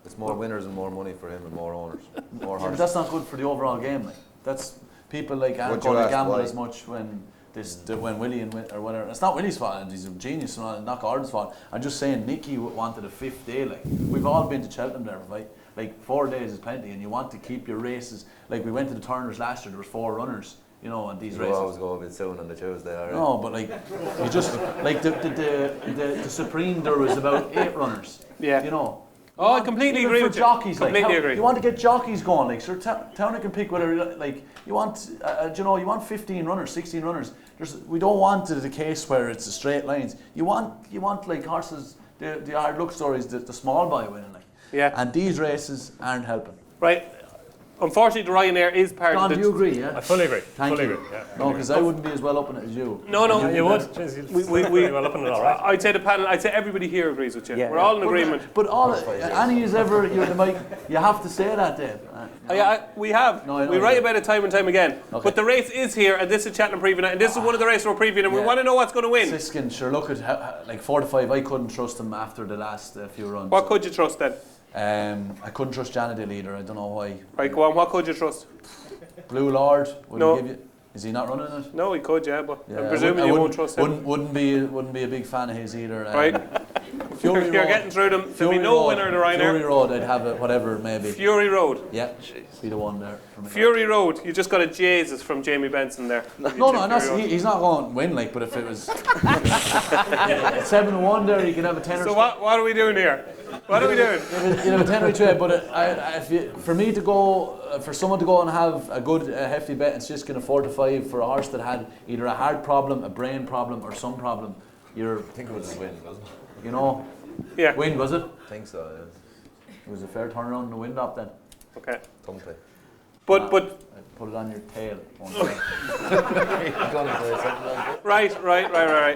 It's more winners and more money for him and more owners, more But horses. that's not good for the overall game. Like that's people like aren't Would you going to ask gamble why? as much when Willie and or whatever. It's not Willie's fault. And he's a genius. And not Gordon's fault. I'm just saying Nicky wanted a 5th day. Like we've all been to Cheltenham there, right? Like 4 days is plenty, and you want to keep your races. Like we went to the Turners last year. There was 4 runners, on these You races. always go a bit soon on the Tuesday, alright? No, but like you just like the Supreme. There was about 8 runners. Yeah. Oh, I completely Even agree for with jockeys, you. Completely agree. You want to get jockeys going, like sure. Town can pick whatever. Like you want, you want 15 runners, 16 runners. We don't want the case where it's a straight lines. You want like horses, the hard luck stories, the small boy winning, like. Yeah. And these races aren't helping. Right. Unfortunately, the Ryanair is part Don, of do the... you agree? Yeah. I fully agree. Thank fully you. agree. Yeah. No, because I wouldn't be as well up in it as you. No. You would. Jeez, you'll well up in it, all right. I'd say the panel, I'd say everybody here agrees with you. Yeah. We're all in agreement. But Annie is ever. You have to say that, Dave. We have. No, I know We you write do. about it time and time again. Okay. But the race is here, and this is Cheltenham Preview Night, and this is one of the races we're previewing, and we Yeah. want to know what's going to win. Siskin, sure. Look at like 4 to 5. I couldn't trust him after the last few runs. What could you trust then? I couldn't trust Janadil either. I don't know why. Right, go on. What could you trust? Blue Lord. Would No. he give you? Is he not running it? No, he could, yeah, but Yeah, I'm I presuming you won't trust him. Wouldn't be a big fan of his either. Right. Fury You're Road. getting through them. There'll Fury be no Road. winner of the Ryanair. Fury Road. I'd have it. Whatever, maybe. Fury Road. Yeah. Be the one there. For me. Fury Road. You just got a Jesus from Jamie Benson there. He's not going to win. Like, but if it was 7-1 there, you could have a 10 or So what are we doing here? What are we doing? You have a 10 or a trade, but for me to go, for someone to go and have a good hefty bet, it's just going to 4 to 5 for a horse that had either a heart problem, a brain problem, or some problem. I think it was a win, wasn't it? Yeah. Win, was it? I think so, yeah. It was a fair turnaround in the wind up then. Okay. Thumpy. But Put it on your tail. Right.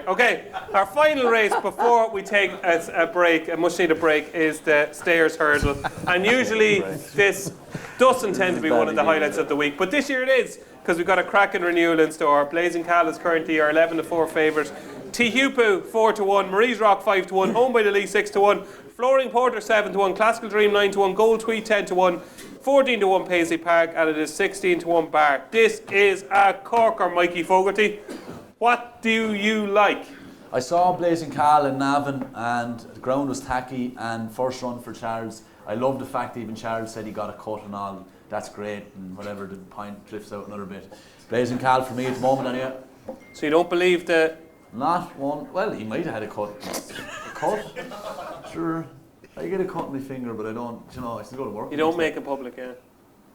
Okay, our final race before we take a break, a much needed break, is the Stayers Hurdle. And usually this doesn't tend to be one of the highlights of the week, but this year it is, because we've got a cracking renewal in store. Blazing Cal is currently our 11 to 4 favourite. Tihupu 4 to 1, Marie's Rock 5 to 1, Home by the Lee 6 to 1, Flooring Porter 7 to 1, Classical Dream 9 to 1, Gold Tweed 10 to 1, 14 to 1 Paisley Park, and it is 16 to 1 Bar. This is a corker, Mikey Fogarty. What do you like? I saw Blazing Cal in Navan, and the ground was tacky, and first run for Charles. I love the fact that even Charles said he got a cut and all. That's great, and whatever, the point drifts out another bit. Blazing Cal for me at the moment, anyway. So you don't believe the... Not one. Well, he might have had a cut. A cut? Sure. I get a cut in my finger, but I don't. I still go to work. You don't make it public, yeah.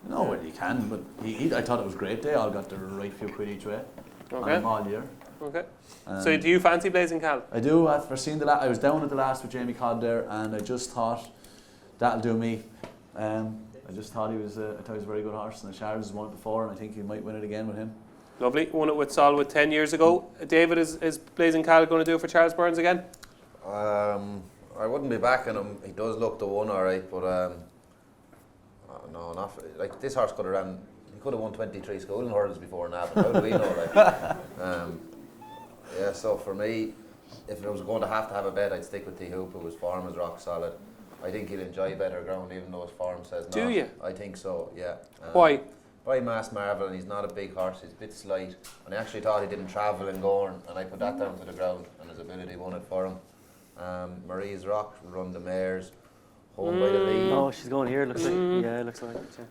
No, well, you can, but I thought it was great. They all got the right few quid each way. Okay. On them all year. Okay. So do you fancy Blazing Cal? I do. After seeing I was down at the last with Jamie Codd there, and I just thought that'll do me. I just thought he was a very good horse, and the Charles won it before, and I think he might win it again with him. Lovely. Won it with Solwood 10 years ago. David, is Blazing Cal going to do it for Charles Burns again? I wouldn't be backing him. He does look the one, alright, but no, not like this horse could have ran. He could have won 23 schooling hurdles before now. But how do we know? Like, so for me, if I was going to have a bet, I'd stick with Tihupu. His form is rock solid. I think he'll enjoy better ground, even though his form says no. Do you? I think so. Yeah. Why? By Mass Marvel, and he's not a big horse. He's a bit slight, and I actually thought he didn't travel in Gorn, and I put that down to the ground, and his ability won it for him. Marie's Rock run the mares, Home by the Lee. Oh, she's going here. Looks like. Yeah, looks like. Yeah.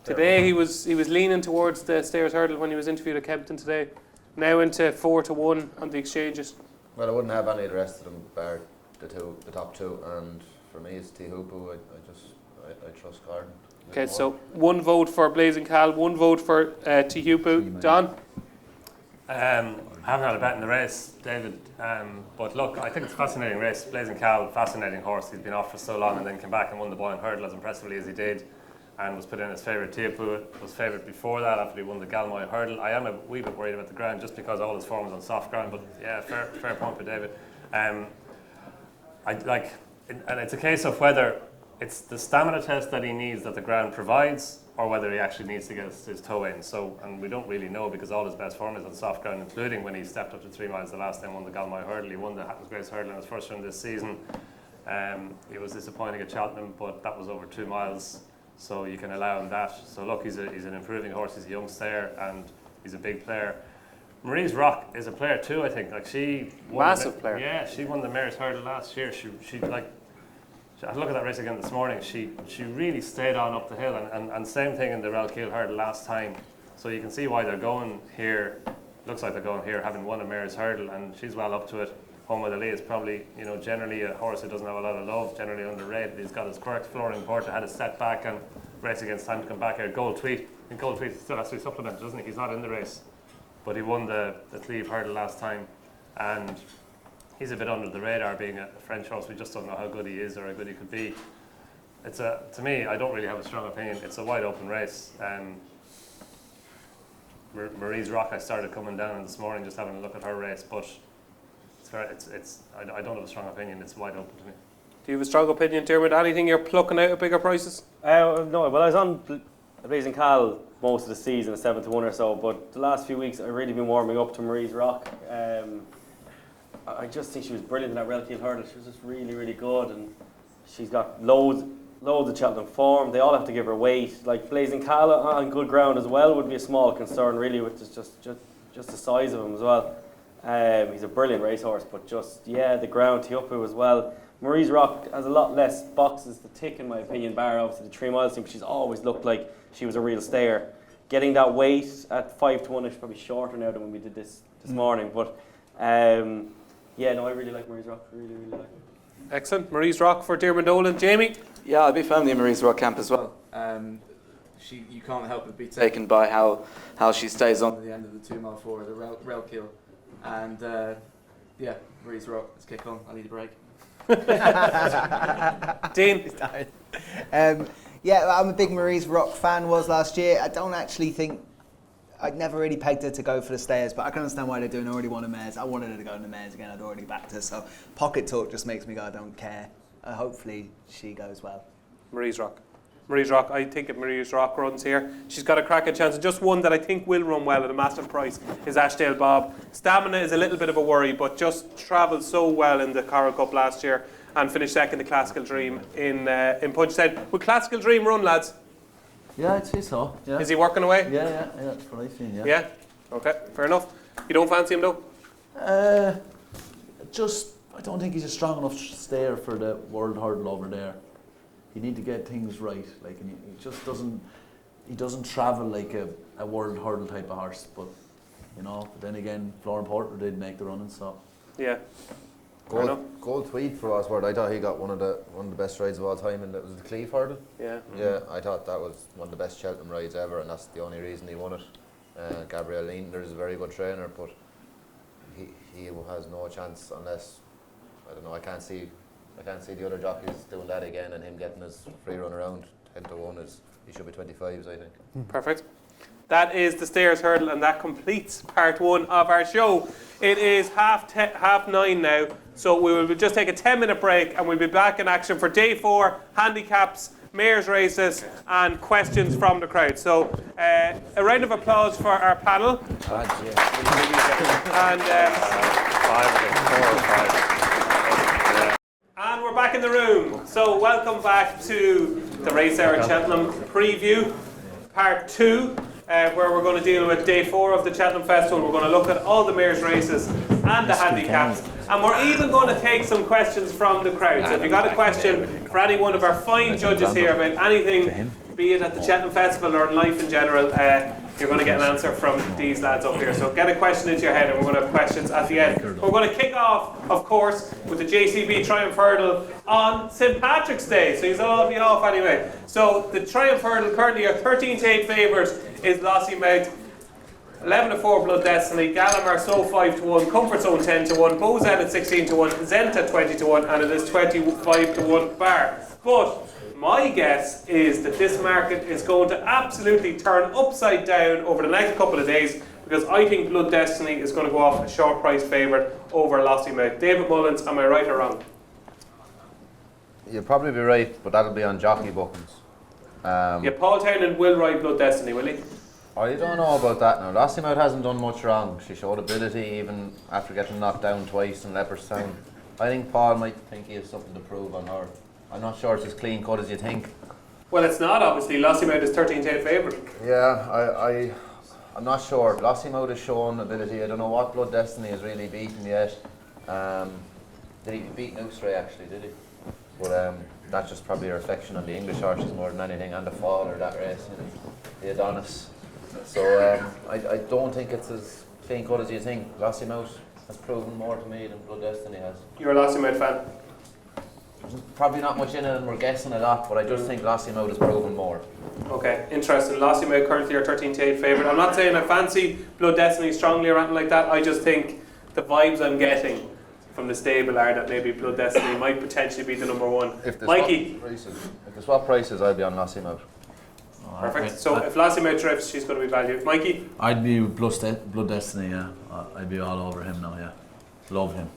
Today he was leaning towards the Stayers Hurdle when he was interviewed at Kempton today. Now into 4 to 1 on the exchanges. Well, I wouldn't have any of the rest of them bar the top two, and for me it's Tihupu. I trust Gordon. Okay, so 1 vote for Blazing Cal, 1 vote for Tihupu. Don? I haven't had a bet in the race, David, but look, I think it's a fascinating race. Blazing Cal, fascinating horse. He's been off for so long and then came back and won the Boyne Hurdle as impressively as he did, and was put in as favourite. Tihupu was favourite before that after he won the Galmoy Hurdle. I am a wee bit worried about the ground just because all his form was on soft ground, but yeah, fair point for David. and it's a case of whether it's the stamina test that he needs that the ground provides, or whether he actually needs to get his toe in. So, and we don't really know because all his best form is on soft ground, including when he stepped up to 3 miles the last time, won the Galmoy Hurdle. He won the Hattons Grace Hurdle in his first run this season. He was disappointing at Cheltenham, but that was over 2 miles, so you can allow him that. So look, he's an improving horse. He's a young stayer and he's a big player. Marie's Rock is a player too, I think. Like she won massive player. Yeah, she won the Mayor's Hurdle last year. She like. I had a look at that race again this morning. She really stayed on up the hill, and same thing in the Railkeel Hurdle last time. So you can see why they're going here. Looks like they're going here, having won a Mayor's Hurdle, and she's well up to it. Home with Ali is probably, generally a horse who doesn't have a lot of love, generally underrated. He's got his quirks. Flooring Porter had a setback and race against time to come back here. Gold Tweed. And Gold Tweed still has to be supplemented, doesn't he? He's not in the race, but he won the Cleve Hurdle last time, and he's a bit under the radar being a French horse. We just don't know how good he is or how good he could be. To me, I don't really have a strong opinion. It's a wide open race. Marie's Rock, I started coming down this morning just having a look at her race, but I don't have a strong opinion. It's wide open to me. Do you have a strong opinion, Diarmuid? Anything you're plucking out at bigger prices? No, well, I was on Blazing Cal most of the season, a 7 to 1 or so, but the last few weeks I've really been warming up to Marie's Rock. I just think she was brilliant in that Railkeel Hurdle. She was just really, really good, and she's got loads of Cheltenham form. They all have to give her weight. Like Blazing Cal on good ground as well would be a small concern, really, with just the size of him as well. He's a brilliant racehorse, but the ground, Tiupu as well. Marie's Rock has a lot less boxes to tick, in my opinion, bar obviously the 3 miles thing, but she's always looked like she was a real stayer. Getting that weight at 5 to 1 is probably shorter now than when we did this morning, but I really like Marie's Rock. Really, really like it. Excellent. Marie's Rock for Diarmuid Nolan. Jamie? Yeah, I'd be firmly in Marie's Rock camp as well. You can't help but be taken by how she stays on at the end of the 2 mile forward, the Railkeel. And Marie's Rock, let's kick on. I need a break. Dean? I'm a big Marie's Rock fan, was last year. I don't actually think, I'd never really pegged her to go for the stayers, but I can understand why they're doing. I already won a mares. I wanted her to go in the mares again. I'd already backed her. So Pocket Talk just makes me go, I don't care. Hopefully she goes well. Marie's Rock. Marie's Rock, I think if Marie's Rock runs here, she's got a cracking chance. And just one that I think will run well at a massive price is Ashdale Bob. Stamina is a little bit of a worry, but just travelled so well in the Coral Cup last year and finished second to Classical Dream in Punchestown. Will Classical Dream run, lads? Yeah, I'd say so. Yeah. Is he working away? Yeah, that's what I've seen, yeah. Yeah? Okay, fair enough. You don't fancy him though? I don't think he's a strong enough stayer for the World Hurdle over there. You need to get things right. Like, and he just doesn't. He doesn't travel like a World Hurdle type of horse. But But then again, Flooring Porter did make the running, so. Yeah. Gold Tweed for us. I thought he got one of the best rides of all time, and that was the Cleve Hurdle. Yeah. Yeah, I thought that was one of the best Cheltenham rides ever, and that's the only reason he won it. Gabriel Leander is a very good trainer, but he has no chance unless, I don't know, I can't see the other jockeys doing that again and him getting his free run around 10 to 1 he should be 25s, I think. Perfect. That is the Stayers Hurdle, and that completes part 1 of our show. It is 9:30 now, so we will just take a 10-minute break and we'll be back in action for day 4, handicaps, mares races and questions from the crowd. So a round of applause for our panel. And we're back in the room. So welcome back to the Racehour Cheltenham preview, part 2. Where we're going to deal with day 4 of the Cheltenham Festival. We're going to look at all the mares races and the handicaps, and we're even going to take some questions from the crowd. So if you've got a question for any one of our fine judges here about anything, be it at the Cheltenham Festival or in life in general, you're going to get an answer from these lads up here. So get a question into your head and we're going to have questions at the end. We're going to kick off, of course, with the JCB Triumph Hurdle on St Patrick's Day. So you'll all be off anyway. So the Triumph Hurdle currently are 13-8 favourites is Lossiemouth, 11-4 Blood Destiny, Gallimore So 5 to 1, Comfort Zone 10 to 1, Bozen at 16 to 1, Zenta 20 to 1, and it is 25 to 1 bar. But my guess is that this market is going to absolutely turn upside down over the next couple of days, because I think Blood Destiny is going to go off a short price favourite over Lossiemouth. David Mullins, am I right or wrong? You'll probably be right, but that'll be on jockey bookings. Yeah, Paul Townend will ride Blood Destiny, will he? I don't know about that now. Lossiemouth hasn't done much wrong. She showed ability even after getting knocked down twice in Leopardstown. I think Paul might think he has something to prove on her. I'm not sure it's as clean cut as you think. Well, it's not, obviously. Lossiemouth is 13-8 favourite. Yeah, I'm not sure. Lossiemouth has shown ability. I don't know what Blood Destiny has really beaten yet. Did he beat Newstray actually, did he? But that's just probably a reflection on the English horses more than anything, and the fall or that race, you know, the Adonis. So I don't think it's as clean cut as you think. Lossiemouth has proven more to me than Blood Destiny has. You're a Lossiemouth fan? There's probably not much in it and we're guessing a lot, but I just think Lossiemouth has proven more. Okay, interesting. Lossiemouth currently are 13-8 favourite. I'm not saying I fancy Blood Destiny strongly or anything like that. I just think the vibes I'm getting from the stable are that maybe Blood Destiny might potentially be the number one. If the Mikey? swap prices, I'd be on Lossiemouth. Perfect. So if Lossiemouth drifts, she's going to be valued. Mikey? I'd be with Blood Destiny, yeah. I'd be all over him now, yeah. Love him.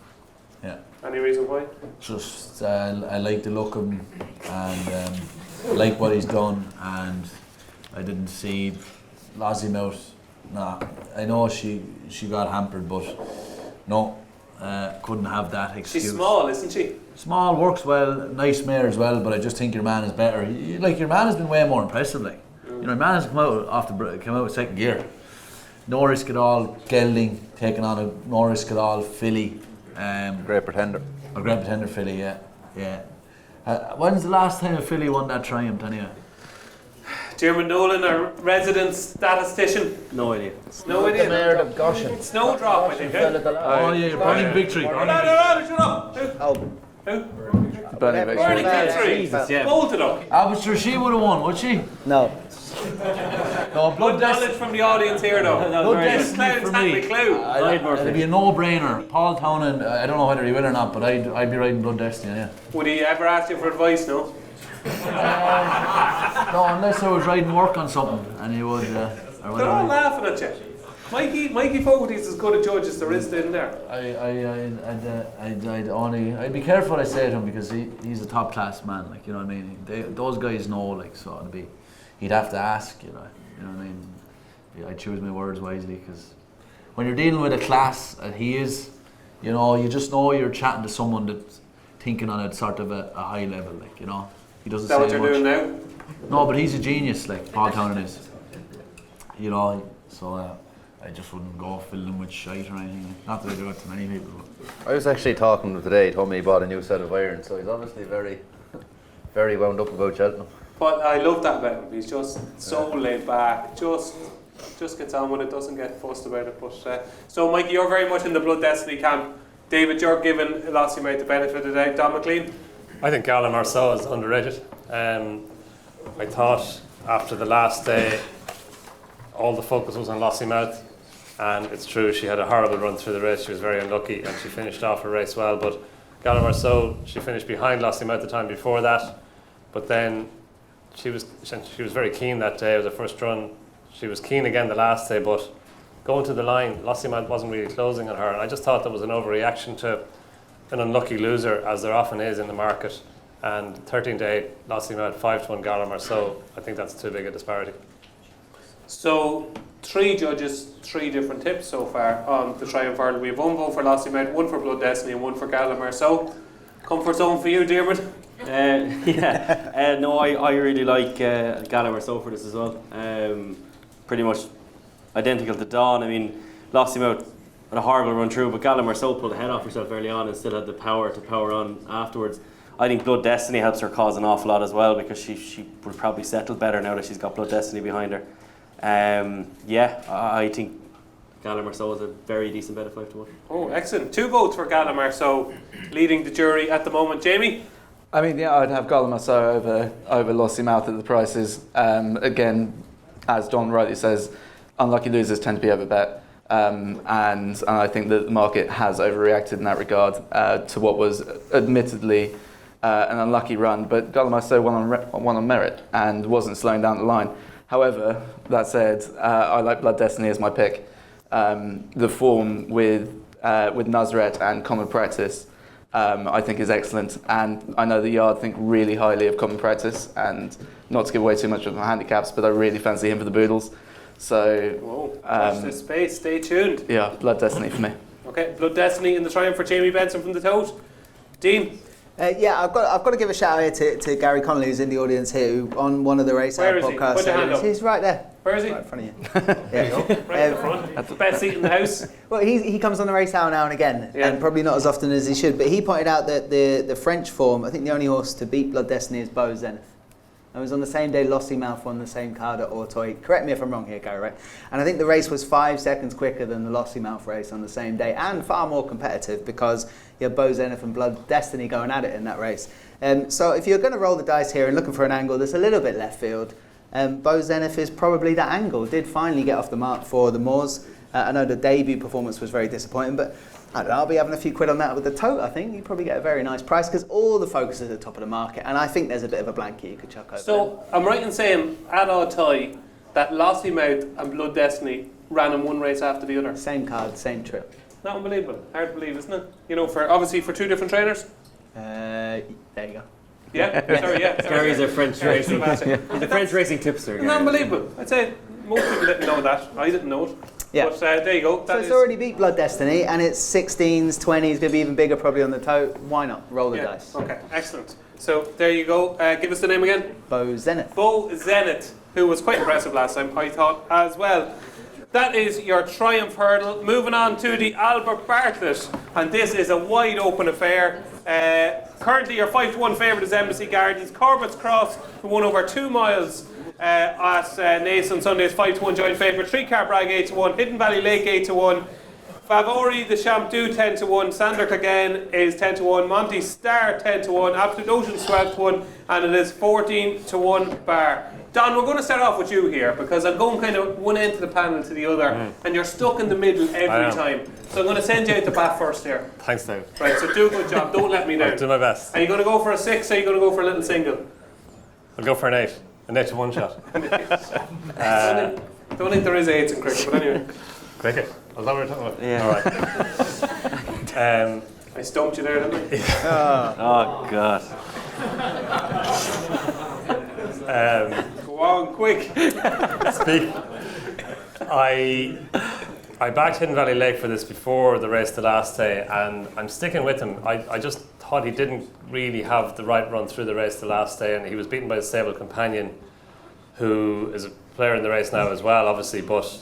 Yeah. Any reason why? Just I like the look of him and like what he's done, and I didn't see Lossiemouth. Nah, I know she got hampered, but no, couldn't have that excuse. She's small, isn't she? Small, works well, nice mare as well, but I just think your man is better. Your man has been way more impressive. Like, you know, your man has come out with second gear. No risk at all. Gelding taking on a no risk at all filly. Great Pretender. A Great Pretender filly, yeah. When's the last time a filly won that triumph, anyway? Diarmuid Nolan, our resident statistician. No idea. No idea. The mare of Goshen. Snowdrop, I think. Oh yeah, you're burning victory. Shut up. Who? Burning Burning victory. Jesus, yeah. Bolted up. But sure, she would have won, would she? No. No, Good Blood knowledge Destiny. from the audience here, though. Blood Destiny for me. Clue. It'd be a no-brainer. Paul Townend, I don't know whether he will or not, but I'd be riding Blood Destiny, yeah. Would he ever ask you for advice, no? No, unless I was riding work on something, and he would. They're all laughing at you. Mikey Fogarty's as good a judge as there is in there. I'd be careful what I say to him because he's a top class man, like, you know what I mean. Those guys know, like, so it'd be. He'd have to ask, you know what I mean. I choose my words wisely because when you're dealing with a class that he is, you know, you just know you're chatting to someone that's thinking on a sort of a high level, like, you know. He doesn't Is that say what you're much. doing now? No, but he's a genius, like Paul Townend is. You know, so I just wouldn't go fill them with shite or anything. Not that I do it to many people. But. I was actually talking to him today. He told me he bought a new set of irons, so he's obviously very, very wound up about Cheltenham. But I love that about him. He's just so laid back. Just gets on with it. Doesn't get fussed about it. But so, Mikey, you're very much in the Blood Destiny camp. David, you're giving Lossiemouth the benefit of the doubt. Donn McClean? I think Gala Marceau is underrated. I thought after the last day, all the focus was on Lossiemouth, and it's true she had a horrible run through the race. She was very unlucky, and she finished off her race well. But Gala Marceau, she finished behind Lossiemouth the time before that, but then she was very keen that day. It was her first run. She was keen again the last day, but going to the line, Lossiemouth wasn't really closing on her, and I just thought there was an overreaction to an unlucky loser, as there often is in the market. And 13-8, Lossiemouth, 5-1 Gala Marceau. I think that's too big a disparity. So, 3 judges, 3 different tips so far on the Triumph Ireland. We have 1 vote for Lossiemouth, 1 for Blood Destiny, and 1 for Gala Marceau. Comfort zone for you, Diarmuid? No, I really like Gala Marceau for this as well. Pretty much identical to Donn. I mean, Lossiemouth had a horrible run through, but Gala Marceau pulled the head off herself early on and still had the power to power on afterwards. I think Blood Destiny helps her cause an awful lot as well because she would probably settle better now that she's got Blood Destiny behind her. I think Gala Marceau is a very decent bet at 5-1. Oh, excellent. 2 votes for Gala Marceau, leading the jury at the moment. Jamie? I mean, yeah, I'd have Gala Marceau over Lossiemouth at the prices. Again, as Donn rightly says, unlucky losers tend to be overbet. And I think that the market has overreacted in that regard to what was admittedly an unlucky run. But Gala Marceau won on merit and wasn't slowing down the line. However, that said, I like Blood Destiny as my pick. The form with Nuzret and Common Practice I think is excellent. And I know the yard think really highly of Common Practice, and not to give away too much of my handicaps, but I really fancy him for the Boodles. So, watch this space, stay tuned. Yeah, Blood Destiny for me. Okay, Blood Destiny in the triumph for Jamie Benson from the Tote. Dean? Yeah, I've got to give a shout out here to Gary Connolly, who's in the audience here, who on one of the Racehour podcasts. Put your hand up. He's right there. Where is he? Right in front of you. There you go, right in the front. That's the best seat in the house. Well, he comes on the Racehour now and again, and probably not as often as he should, but he pointed out that the French form, I think the only horse to beat Blood Destiny is Beau Zenith. It was on the same day Lossiemouth won the same card at Auteuil. Correct me if I'm wrong here, Gary, right? And I think the race was 5 seconds quicker than the Lossiemouth race on the same day, and far more competitive because you had Beau Zenith and Blood Destiny going at it in that race. So if you're going to roll the dice here and looking for an angle that's a little bit left field, Beau Zenith is probably that angle. Did finally get off the mark for the Moors. I know the debut performance was very disappointing, but I don't know, I'll be having a few quid on that with the Tote, I think. You probably get a very nice price because all the focus is at the top of the market, and I think there's a bit of a blanket you could chuck over. So, I'm right in saying at Auteuil that Lossiemouth and Blood Destiny ran in one race after the other. Same card, same trip. Not unbelievable. Hard to believe, isn't it? You know, obviously for 2 different trainers. There you go. Yeah? Sorry. Gary's a French racing. He's a French racing tipster. It's unbelievable. I'd say most people didn't know that. I didn't know it. Yeah. But there you go. So it's already beat Blood Destiny, and it's 16s, 20s, going to be even bigger probably on the Tote. Why not? Roll the dice. Okay, excellent. So there you go. Give us the name again. Beau Zenith. Beau Zenith, who was quite impressive last time, I thought, as well. That is your Triumph Hurdle. Moving on to the Albert Bartlett, and this is a wide open affair. Currently your 5-1 favourite is Embassy Gardens. Corbett's Cross, who won over 2 miles at Naas on Sunday, is 5-1 joint favourite. 3-car Bragg 8-1, Hidden Valley Lake 8-1. Favori the Champdou 10-1, Sander Clegane is 10-1, Monty Star 10-1, Absolute Ocean 12-1, and it is 14-1 bar. Don, we're going to start off with you here because I'm going kind of one end of the panel to the other, and you're stuck in the middle every time. So I'm going to send you out the bat first here. Thanks, Dave. Right, so do a good job. Don't let me down. I'll do my best. Are you going to go for a 6 or are you going to go for a little single? I'll go for an 8. An 8 to 1 shot. Don't think there is 8s in cricket, but anyway. Cricket? Was that what we're talking about? Yeah. Alright. I stumped you there, didn't I? Oh, God. Go on, quick. I backed Hidden Valley Lake for this before the race the last day, and I'm sticking with him. I just thought he didn't really have the right run through the race the last day, and he was beaten by his stable companion, who is a player in the race now as well, obviously, but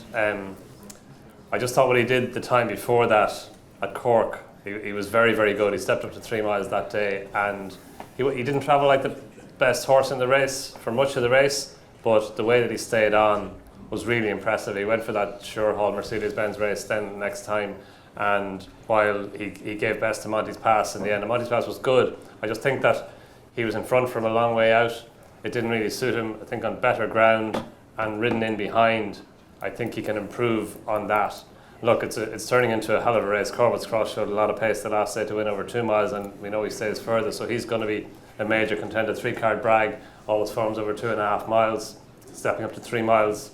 I just thought what he did the time before that at Cork, he was very, very good. He stepped up to 3 miles that day, and he didn't travel like the best horse in the race for much of the race, but the way that he stayed on was really impressive. He went for that Sure Hall Mercedes-Benz race then next time, and while he gave best to Monty's Pass in the end, and Monty's Pass was good, I just think that he was in front from a long way out. It didn't really suit him. I think on better ground and ridden in behind, I think he can improve on that. Look, it's turning into a hell of a race. Corbett's Cross showed a lot of pace the last day to win over 2 miles, and we know he stays further, so he's going to be a major contender. 3-card Bragg always forms over 2.5 miles, stepping up to 3 miles.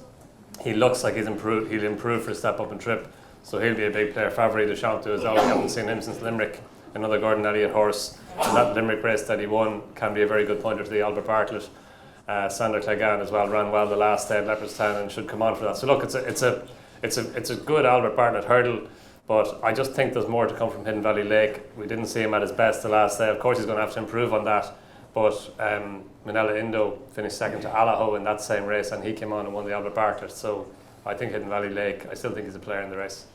He looks like he'll improve for a step up and trip, so he'll be a big player. Favori de Champdou as well. We haven't seen him since Limerick, another Gordon Elliott horse, and that Limerick race that he won can be a very good pointer to the Albert Bartlett. Sander Clegane as well ran well the last day at Leopardstown and should come on for that. So look, it's a good Albert Bartlett hurdle, but I just think there's more to come from Hidden Valley Lake. We didn't see him at his best the last day. Of course he's going to have to improve on that, but Minella Indo finished second to Allaho in that same race, and he came on and won the Albert Bartlett. So I think Hidden Valley Lake, I still think he's a player in the race.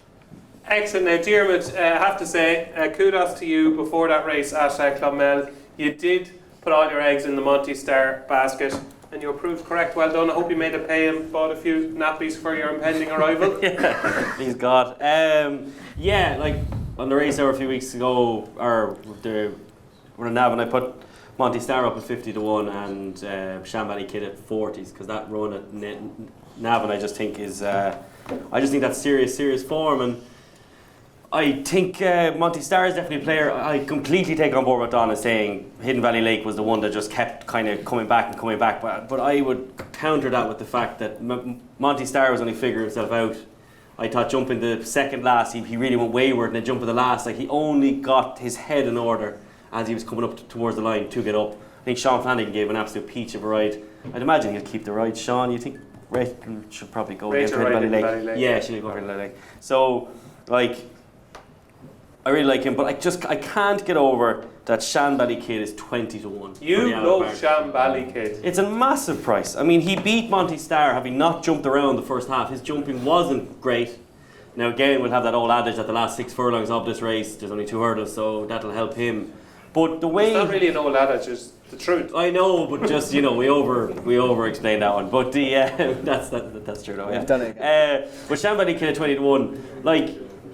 Excellent. Now, Diarmuid, I have to say, kudos to you before that race at Club Mel. You did put all your eggs in the Monty Star basket, and you were proved correct. Well done. I hope you made it pay and bought a few nappies for your impending arrival. Yeah, please God. Yeah, like on the race hour a few weeks ago, or we're in Nav, and I put Monty Star up at 50-1 and Shambally Kid at 40s, because that run at Navan I just think is that's serious form, and I think Monty Star is definitely a player. I completely take on board what Don is saying. Hidden Valley Lake was the one that just kept kind of coming back, but I would counter that with the fact that Monty Star was only figuring himself out I thought jumping the second last, he really went wayward, and then jumping the last, like he only got his head in order as he was coming up towards the line to get up. I think Sean Flanagan gave an absolute peach of a ride. I'd imagine he'll keep the ride. Sean, you think Rachel should probably go against Ballymore Lake? Yeah, she'll go for Ballymore Lake. So, like, I really like him, but I can't get over that Shanbally Kid is 20 to 1. You love Shanbally Kid. It's a massive price. I mean, he beat Monty Star having not jumped around the first half. His jumping wasn't great. Now again, we'll have that old adage that the last 6 furlongs of this race, there's only 2 hurdles, so that'll help him. But the way... It's not really an old adage, it's the truth. I know, but just, we over explained that one. But the that's true though, yeah. We've done it. But Shanbally Kid at 20 to 1, like,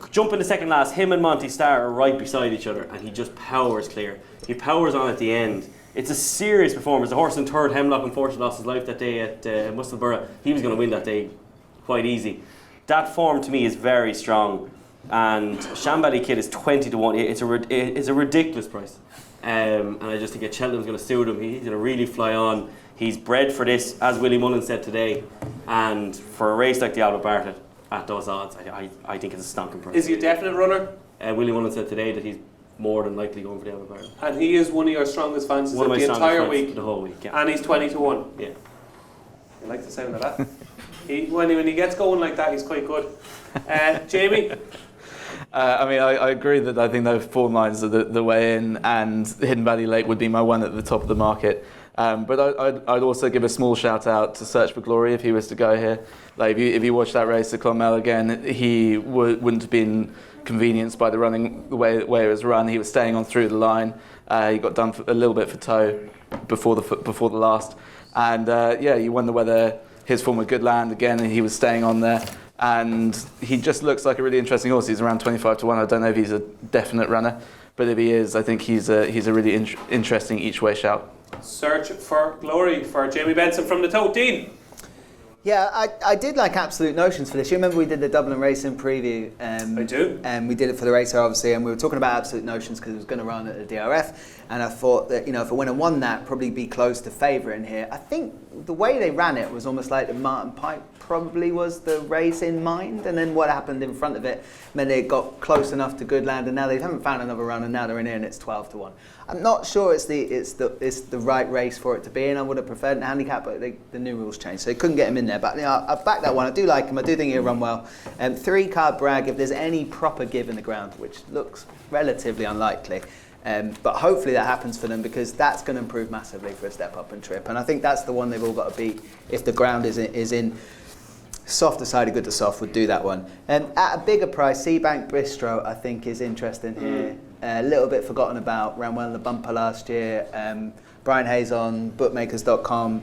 jumping the second last, him and Monty Star are right beside each other, and he just powers clear. He powers on at the end. It's a serious performance. The horse in third, Hemlock, unfortunately lost his life that day at Musselburgh. He was going to win that day quite easy. That form to me is very strong, and Shanbally Kid is 20 to 1. It's a ridiculous price, and I just think that Cheltenham's going to suit him. He's going to really fly on. He's bred for this, as Willie Mullins said today, and for a race like the Albert Bartlett at those odds, I think it's a stonking price. Is he a definite runner? Willie Mullins said today that he's more than likely going for the Albert Bartlett. And he is one of your strongest fancies of the entire week. The whole week, yeah. And he's 20 to 1. Yeah. I like the sound of that. When he gets going like that, he's quite good. Jamie? I agree that I think those form lines are the way in, and Hidden Valley Lake would be my one at the top of the market. But I'd also give a small shout out to Search for Glory if he was to go here. Like if you watch that race at Clonmel again, he wouldn't have been convenienced by the running the way it was run. He was staying on through the line. He got done a little bit for toe before the last, and you wonder whether his form of good land again. He was staying on there, and he just looks like a really interesting horse. He's around 25 to 1. I don't know if he's a definite runner, but if he is, I think he's a really interesting each way shout. Search for Glory for Jamie Benson from the Tote. Dean? Yeah, I did like Absolute Notions for this. You remember we did the Dublin Racing preview? I do. And we did it for the Racehour, obviously, and we were talking about Absolute Notions because it was going to run at the DRF. And I thought that, if it went and won that, probably be close to favourite in here. I think the way they ran it was almost like the Martin Pipe probably was the race in mind, and then what happened in front of it meant they got close enough to good land, and now they haven't found another run, and now they're in here and it's 12 to 1. I'm not sure it's the right race for it to be in. I would have preferred a handicap, but the new rules changed, so they couldn't get him in there. But I back that one. I do like him. I do think he'll run well. 3-card Bragg, if there's any proper give in the ground, which looks relatively unlikely. But hopefully that happens for them, because that's going to improve massively for a step up and trip. And I think that's the one they've all got to beat. If the ground is in softer side of good to soft, would do that one. At a bigger price, Seabank Bistro I think is interesting here. A little bit forgotten about, ran well in the bumper last year. Brian Hayes on bookmakers.com.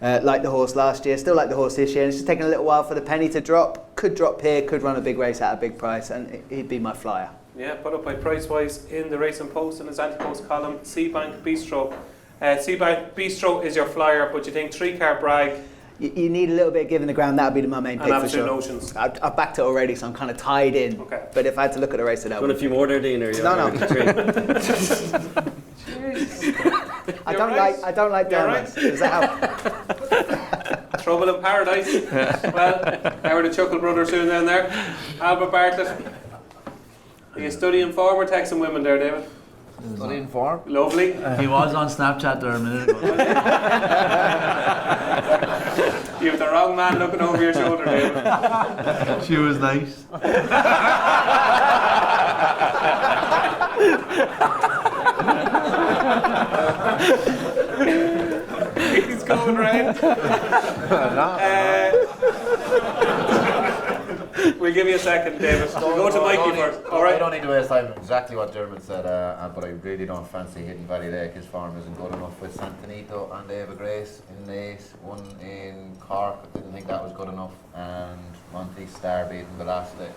Liked the horse last year, still like the horse this year. And it's just taking a little while for the penny to drop. Could drop here, could run a big race at a big price, and he'd be my flyer. Yeah, put up by price-wise in the Racing Post in his anti-post column. Seabank Bistro. Seabank Bistro is your flyer, but you think 3-card Bragg. You need a little bit of give in the ground. That would be my main pick for sure. Notions. I've backed it already, so I'm kind of tied in. Okay. But if I had to look at a race, I'd Want a few more there, Dean? No. I don't like downwards. Does that help? Trouble in Paradise. Well, how are the Chuckle Brothers doing down there? Albert Bartlett. Are you studying form or texting women there, David? Studying form. Lovely. He was on Snapchat there a minute ago. You have the wrong man looking over your shoulder, David. She was nice. He's going right. We'll give you a second, David. We'll go to Mikey first. All right. I don't need to waste time. Exactly what Dermot said, but I really don't fancy Hidden Valley Lake. His form isn't good enough with Santanito and Ava Grace in late. One in Cork, I didn't think that was good enough, and Monty Star beating the last day.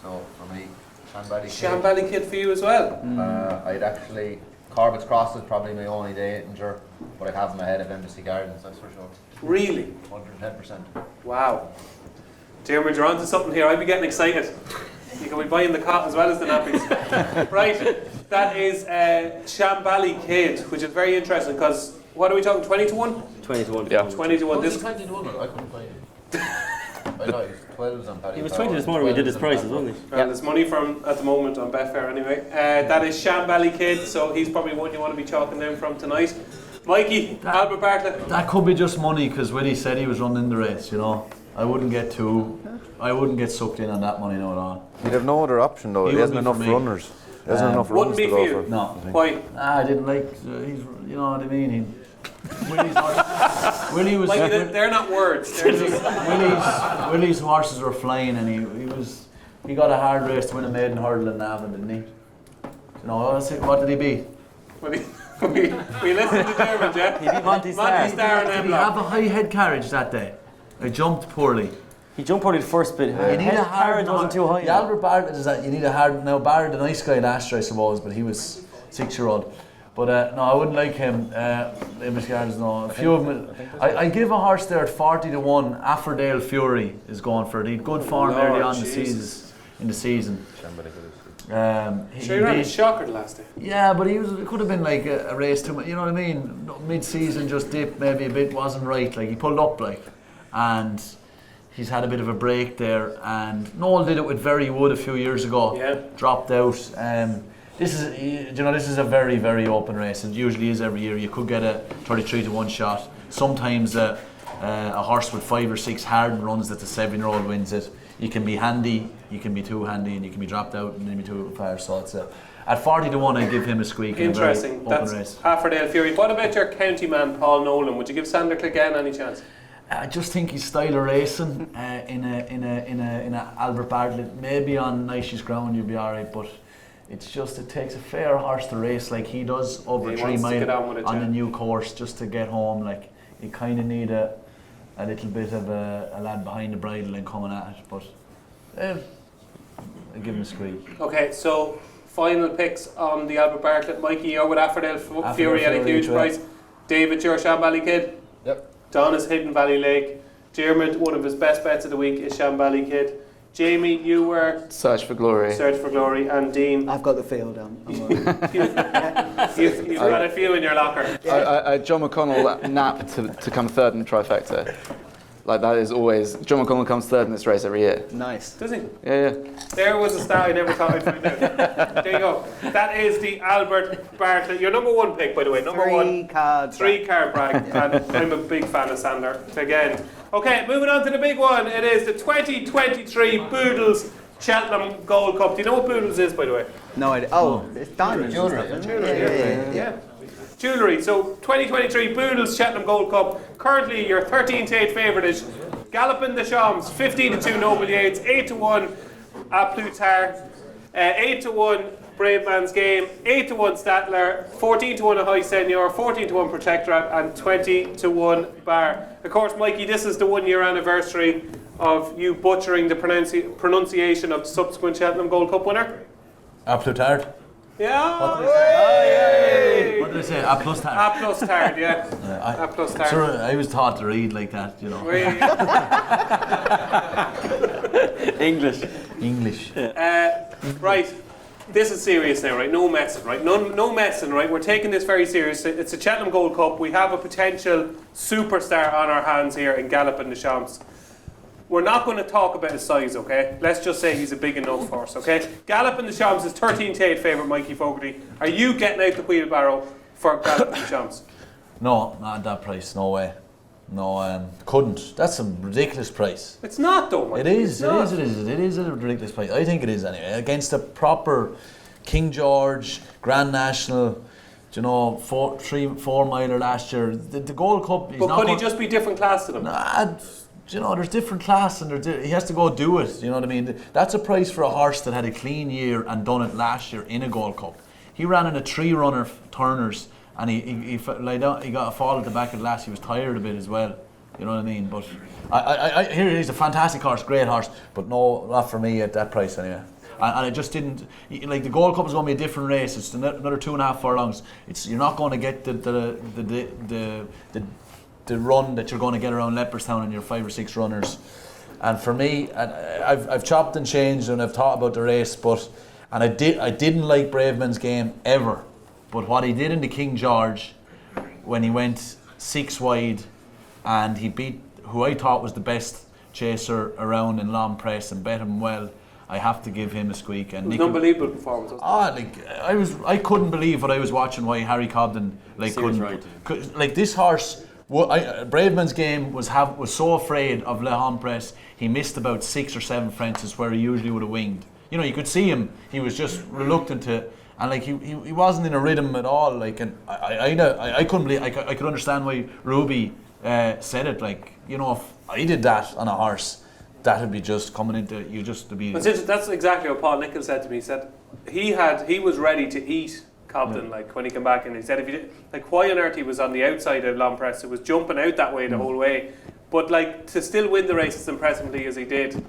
So for me, Shanbally Kid for you as well. I'd actually Corbett's Cross is probably my only danger, but I'd have him ahead of Embassy Gardens, that's for sure. Really? 110%. Wow. Diarmuid, you're onto something here. I'd be getting excited. You can be buying the cot as well as the nappies. Right, that is Shanbally Kid, which is very interesting because, what are we talking, 20 to 1? 20 to 1. Yeah. 20 to 1. This 20 to 1, I couldn't find it. I thought he was 12s on Paddy He was Power. 20 this morning. We did his 12s on prices, Paddy wasn't he? Well, there's money from at the moment on Betfair anyway. That is Shambally Kid, so he's probably one you want to be chalking down from tonight. Mikey, Albert Bartlett. That could be just money because Willie said he was running the race. You know, I wouldn't get sucked in on that money now at all. He'd have no other option though. He He hasn't wouldn't enough be for me. runners. He hasn't enough Wouldn't runs be to for go you. for. No, Why? I didn't like. He's, you know what I mean. Willie was. Mikey, they're not words. They're just, Willie's horses were flying, and he got a hard race to win a maiden hurdle in Navan, didn't he? You know, what did he beat? we listened to Dermot, yeah? He beat Monty Starr. Monty Starr and Did he Emlock. have a high head carriage that day? I jumped poorly. He jumped probably the first bit. You His need a hard carriage wasn't too high. The Albert Bartlett is that you need a hard. Now Barrett, the nice guy last year, I suppose, but he was 6-year-old. But no, I wouldn't like him. English Gardens, no. A few of them. I give a horse there at 40-1. Affordale Fury is going for it. He had good form Lord early on Jesus. in the season. Sure, you ran a shocker the last day. Yeah, but it could have been like a race too much. You know what I mean? Mid-season just dipped maybe a bit, wasn't right. Like he pulled up and he's had a bit of a break there. And Noel did it with Very Wood a few years ago. Yeah. Dropped out. This is a very, very open race. It usually is every year. You could get a 33-1 shot. Sometimes a horse with 5 or 6 hard runs that the 7-year-old wins it. You can be handy, you can be too handy, and you can be dropped out and maybe too far. So it's at 40-1, I give him a squeak. Interesting. In a very That's open race. Affordale Fury. What about your county man, Paul Nolan? Would you give Sander Clegane any chance? I just think his style of racing in a Albert Bartlett, maybe on Nish's ground you'd be alright, but it's just it takes a fair horse to race like he does over 3 mile on a new course just to get home. Like you kind of need a little bit of a lad behind the bridle and coming at it, but I give him a squeak. Okay, so final picks on the Albert Bartlett. Mikey, you're with Affordale Fury at a huge price. David, you're Shambally Kid. Yep. Don is Hidden Valley Lake. Diarmuid, one of his best bets of the week is Shambally Kid. Jamie, you were Search for Glory. Search for Glory, and Dean. I've got the field on. You've got a few in your locker. John McConnell nap to come third in the trifecta. Like that is always John McConnell comes third in this race every year. Nice. Does he? Yeah. There was a stat I never thought I'd find out. There you go. That is the Albert Bartlett. Your number 1 pick, by the way. Number 1. 3-card brag. And I'm a big fan of Sander again. Okay, moving on to the big one. It is the 2023 Boodles Cheltenham Gold Cup. Do you know what Boodles is, by the way? No idea. Oh, it's diamonds. Yeah. Jewellery. So 2023 Boodles Cheltenham Gold Cup. Currently your 13-8 favourite is Gallopin de Champs, 15-2 Noble Yates, 8-1 A Plutar, 8-1 Brave Man's Game, 8-1 Statler, 14-1 A High Senior, 14-1 Protectorate, and 20-1 Bar. Of course, Mikey, this is the 1-year anniversary of you butchering the pronunciation of the subsequent Cheltenham Gold Cup winner. A Plutard. Yeah. What did I say? What did I say? A plus tard. A plus tard, yeah. A plus tard. Sure, I was taught to read like that, you know. English. Right. This is serious now, right? No messing, right? No messing, right? We're taking this very serious. It's a Cheltenham Gold Cup. We have a potential superstar on our hands here in Gallopin de Champs. We're not going to talk about his size, okay? Let's just say he's a big enough horse, okay? Gallopin de Champs is 13-8 favourite, Mikey Fogarty. Are you getting out the wheelbarrow for Gallopin de Champs? No, not at that price. No way. No, couldn't. That's a ridiculous price. It's not, though, Mikey. It is a ridiculous price. I think it is anyway. Against a proper King George, Grand National, you know, 4 miler last year. The Gold Cup. But could he just be different class to them? Nah, you know, there's different class and he has to go do it. You know what I mean? That's a price for a horse that had a clean year and done it last year in a Gold Cup. He ran in a 3-runner Turners. And he lay down. He got a fall at the back of the last. He was tired a bit as well. You know what I mean? But I hear he's a fantastic horse, great horse. But no, not for me at that price anyway. And I just didn't like the Gold Cup is going to be a different race. It's another 2.5 furlongs. You're not going to get the run that you're going to get around Leopardstown in your 5 or 6 runners. And for me, I've chopped and changed and I've thought about the race, I didn't like Braveman's Game ever. But what he did in the King George, when he went 6 wide, and he beat who I thought was the best chaser around in long press and bet him well, I have to give him a squeak. And it was an unbelievable performance. I couldn't believe what I was watching. Why Harry Cobden couldn't. This horse. Braveman's game was so afraid of Le Press. He missed about 6 or 7 fences where he usually would have winged. You could see him. He was just reluctant to, and he wasn't in a rhythm at all. And I couldn't believe. I could understand why Ruby said it. If I did that on a horse, that would be just coming into you just to be. That's exactly what Paul Nichols said to me. He said he was ready to eat Cobden, when he came back, and he said if he did, why on earth he was on the outside of long press, it was jumping out that way the whole way, but to still win the race as impressively as he did,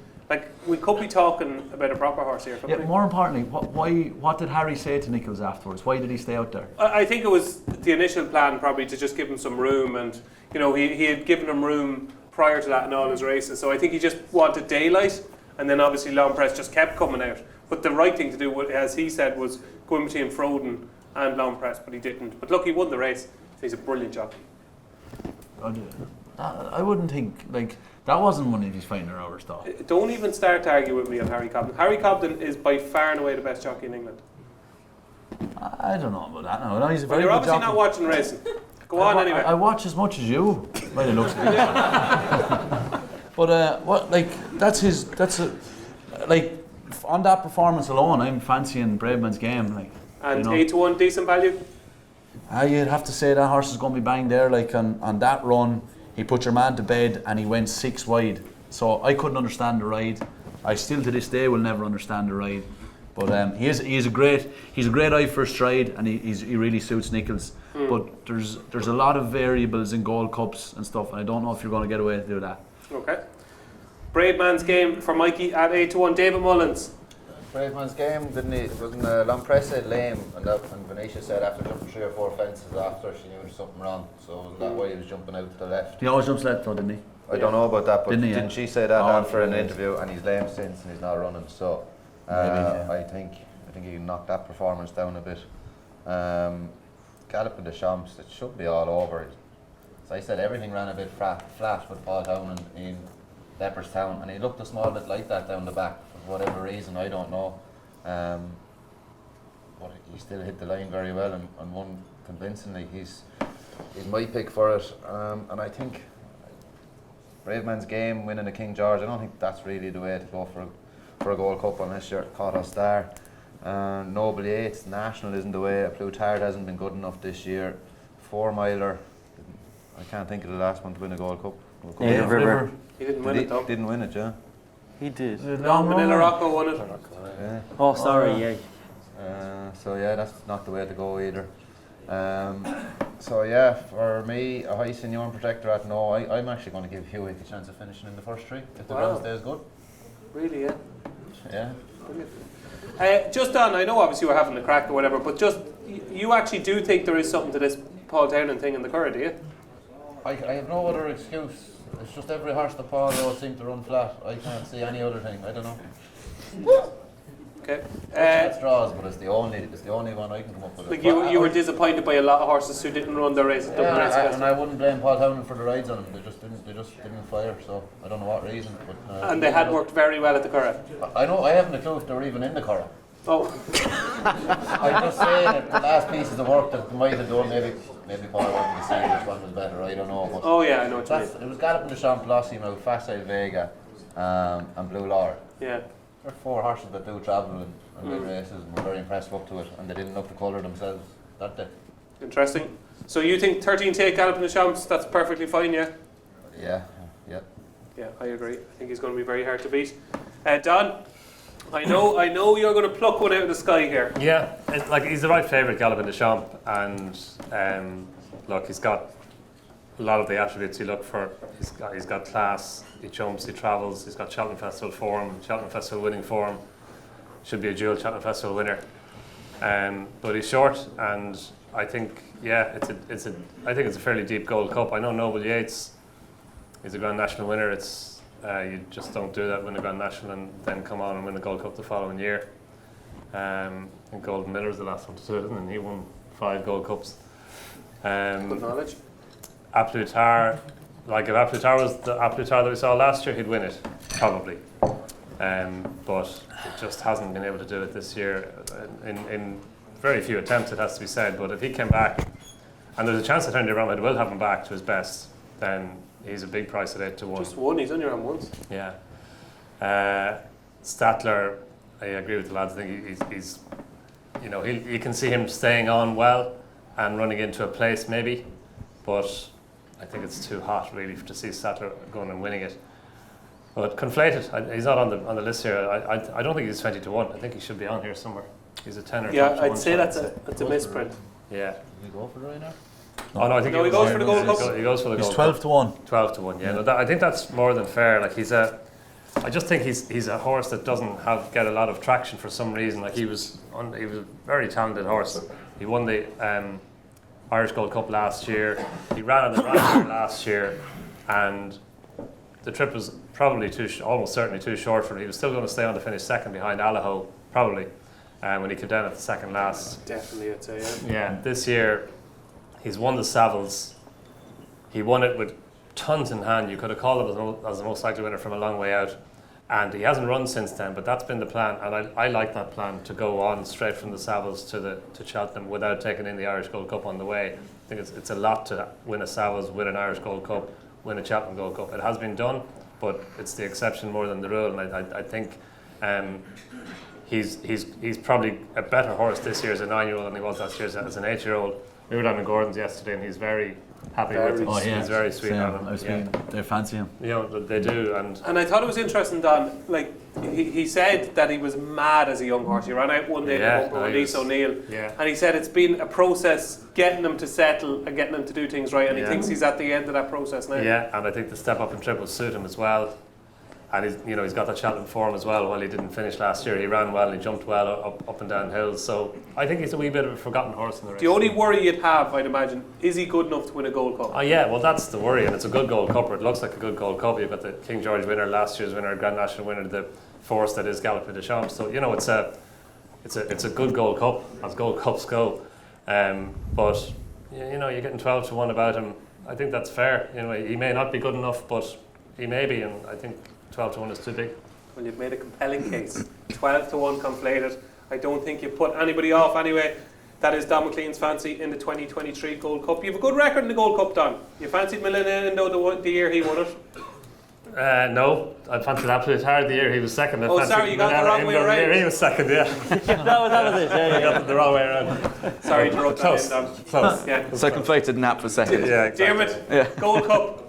we could be talking about a proper horse here. Yeah, more importantly, what did Harry say to Nichols afterwards? Why did he stay out there? I think it was the initial plan probably to just give him some room, and he had given him room prior to that in all his races, so I think he just wanted daylight, and then obviously long press just kept coming out. But the right thing to do, as he said, was go in between Froden and long press, but he didn't. But look, he won the race. He's a brilliant jockey. I wouldn't think that wasn't one of his finer hours, though. Don't even start to argue with me on Harry Cobden. Harry Cobden is by far and away the best jockey in England. I don't know about that. No, he's a very you're good obviously jockey. not watching racing. Go on anyway. I watch as much as you. By the looks of it. But on that performance alone, I'm fancying Braveman's game. And 8-1, decent value? You'd have to say that horse is going to be bang there. On that run, he put your man to bed and he went 6 wide. So I couldn't understand the ride. I still to this day will never understand the ride. But he's a great eye for a stride, and he really suits Nichols. But there's a lot of variables in Gold Cups and stuff, and I don't know if you're going to get away to do that. Okay. Braveman's game for Mikey at 8-1. David Mullins. Braveman's game, wasn't long press lame, and Venetia said after jumping 3 or 4 fences after, she knew there was something wrong. So wasn't that why he was jumping out to the left? He always jumps left though, didn't he? I don't know about that, but didn't she say that after an yes. interview? And he's lame since, and he's not running. So I think he can knock that performance down a bit. Galloping the Champs, it should be all over. As I said, everything ran a bit flat with Paul Town in Leopardstown, and he looked a small bit like that down the back for whatever reason, I don't know. But he still hit the line very well and won convincingly. He's my pick for it, and I think Braveman's game, winning the King George, I don't think that's really the way to go for a Gold Cup unless you're caught off star. Noble Yates, National isn't the way. Plutard hasn't been good enough this year. 4 miler, I can't think of the last one to win a Gold Cup. River. He didn't win it though. Didn't win it, yeah. He did. No, Manila Rocco won it. Yeah. Oh, sorry, yeah. So yeah, that's not the way to go either. So yeah, for me, a high senior protector at no, I'm actually going to give Hewitt a chance of finishing in the first 3 if the ground stays good. Really, yeah. Yeah. Brilliant. Just on, I know obviously we're having the crack or whatever, but just you actually do think there is something to this Paul Townend thing in the current, do you? I have no other excuse. It's just every horse that Paul Rowe seems to run flat. I can't see any other thing. I don't know. Okay. It's draws, but it's the only one I can come up with. Like you were disappointed by a lot of horses who didn't run their race at Dublin Race Festival. And I wouldn't blame Paul Townend for the rides on them. They just didn't fire. So I don't know what reason. But and they had worked very well at the Curragh. I know. I haven't a clue if they were even in the Curragh. Oh. I'm just saying that the last pieces of work that they might have done, maybe Paul wanted to see which one was better. I don't know. But oh yeah, I know what you mean. It was Galloping the Champs, Facile Vega, and Blue Lord. Yeah. There are 4 horses that do travel and win races, and we're very impressed up to it, and they didn't look the colour themselves that day. Interesting. So you think 13 take Galloping the Champs, that's perfectly fine, yeah? Yeah. Yeah, I agree. I think he's going to be very hard to beat. Don, I know you're going to pluck one out of the sky here. Yeah, he's the right favourite, Galloping the Champ, and look, he's got a lot of the attributes you look for. He's got class, he jumps, he travels, he's got Cheltenham Festival form, Cheltenham Festival winning form, should be a dual Cheltenham Festival winner. But he's short, and I think it's a fairly deep Gold Cup. I know Noble Yates is a Grand National winner. It's you just don't do that, win a Grand National and then come on and win the Gold Cup the following year. And Golden Miller's the last one to do it, and he won 5 Gold Cups. Good knowledge. Aplutar, like if Appletar was the Appletar that we saw last year, he'd win it, probably. But it just hasn't been able to do it this year. In very few attempts, it has to be said. But if he came back, and there's a chance that Henry Romhead will have him back to his best, then he's a big price at 8-1. Just one, he's on your hand once. Yeah. Statler, I agree with the lads. I think he's you can see him staying on well and running into a place maybe, but I think it's too hot really to see Statler going and winning it. But Conflated, he's not on the list here. I don't think he's 20-1. I think he should be on here somewhere. He's a 10 or 12-1. Yeah, I'd say that's a misprint. Yeah. You go for Ryanair? Oh no, I think he goes for the Gold Cup. He goes for the He's Gold Cup. 12-1. 12-1. Yeah, no, I think that's more than fair. Like I just think he's a horse that doesn't get a lot of traction for some reason. Like he was a very talented horse. He won the Irish Gold Cup last year. He ran on the Ryanair last year, and the trip was probably almost certainly too short for him. He was still going to stay on to finish second behind Allaho, probably, when he came down at the second last. Definitely, I'd say. Yeah. This year, he's won the Savills. He won it with tons in hand. You could have called him as the most likely winner from a long way out. And he hasn't run since then, but that's been the plan. And I like that plan, to go on straight from the Savills to Cheltenham without taking in the Irish Gold Cup on the way. I think it's a lot to win a Savills, win an Irish Gold Cup, win a Cheltenham Gold Cup. It has been done, but it's the exception more than the rule. And I think he's probably a better horse this year as a 9-year-old than he was last year as an 8-year-old. We were down in Gordon's yesterday, and he's very happy with him. Oh, yeah. He's very sweet on him. They fancy him. You know, they do. And I thought it was interesting, Don. Like he said that he was mad as a young horse. He ran out one day with Release O'Neill, and he said it's been a process getting him to settle and getting him to do things right. And he thinks he's at the end of that process now. Yeah, and I think the step up and trip will suit him as well. And he's got that Cheltenham form as well. While he didn't finish last year, he ran well and he jumped well up and down hills. So I think he's a wee bit of a forgotten horse in the race. The only worry you'd have, I'd imagine, is he good enough to win a Gold Cup? Oh yeah, well that's the worry, and it's a good Gold Cup. It looks like a good Gold Cup. You've got the King George winner, last year's winner, Grand National winner, the force that is Galopin Des Champs. So it's a good Gold Cup as Gold Cups go. But you're getting 12-1 about him. I think that's fair. He may not be good enough, but he may be, and I think 12-1 is too big. Well, you've made a compelling case. 12-1 Conflated. I don't think you put anybody off anyway. That is Donn McClean's fancy in the 2023 Gold Cup. You have a good record in the Gold Cup, Don. You fancied Milano the year he won it? No, I fancied absolutely hard the year he was second. Oh, sorry, you got the wrong way around. The year he was second, yeah. that was it. I got the wrong way around. Sorry to rub that in, Don. Close. Yeah. So Conflated nap for second. Yeah, exactly. Diarmuid, Gold Cup.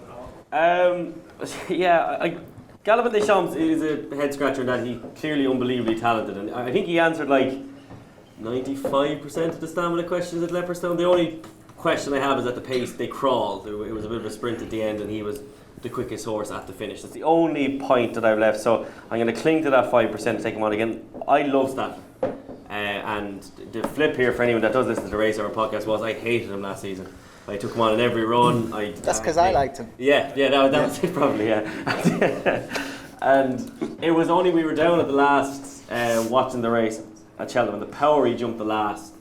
Galopin Des Champs is a head scratcher in that he's clearly unbelievably talented, and I think he answered like 95% of the stamina questions at Leopardstown. The only question I have is at the pace they crawled. It was a bit of a sprint at the end, and he was the quickest horse at the finish. That's the only point that I've left. So I'm going to cling to that 5% to take him on again. I love that. And the flip here for anyone that does listen to the Racehour podcast was I hated him last season. I took him on in every run. That's because I liked him. Yeah, that was it probably, yeah. And it was only we were down at the last watching the race at Cheltenham, and the power he jumped the last.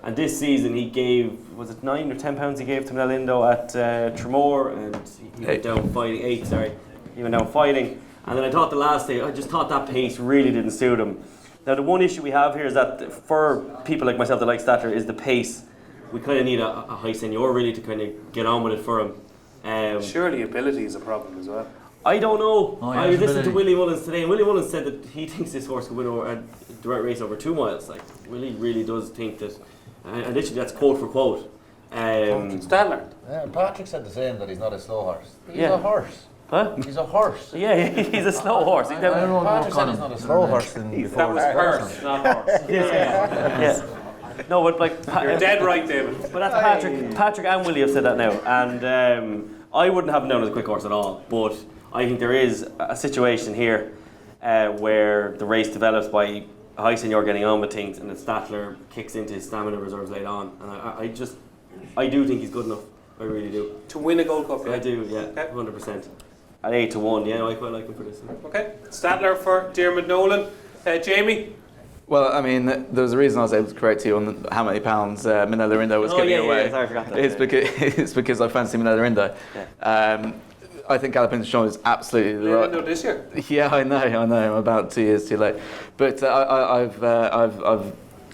And this season he gave, was it £9 or £10 he gave to Melindo at Tremor, and he went down fighting, 8, sorry. He went down fighting. And then I thought the last day, I just thought that pace really didn't suit him. Now the one issue we have here is that for people like myself that like Statler is the pace. We kind of need a high senior really to kind of get on with it for him. Surely ability is a problem as well. I don't know. Oh, yeah, I listened to Willie Mullins today, and Willie Mullins said that he thinks this horse could win a direct race over 2 miles. Like, Willie really does think that, and literally that's quote for quote. Statler. Yeah, Patrick said the same, that he's not a slow horse. He's Yeah. a horse. Huh? He's a horse. Yeah, he's a slow horse. He's never, Patrick said he's not a slow horse. than That was horse, not horse. yeah. No, but like You're dead right, David. But that's Patrick and Willie have said that now, and I wouldn't have him down as a quick horse at all. But I think there is a situation here where the race develops by a high senior getting on with things, and then Statler kicks into his stamina reserves late on, and I do think he's good enough. I really do. To win a Gold Cup, yeah? I do, yeah, Okay. 100%. At 8-1, yeah, I quite like him for this. Okay. Statler for Diarmuid Nolan. Jamie? Well, I mean, there was a reason I was able to correct you on how many pounds Minella Rindo was giving away. Yeah, sorry, I forgot that. It's because I fancy Minella Rindo. Yeah. I think Galopin de Champs is absolutely the right. This year. Yeah, I know. I'm about 2 years too late, but I've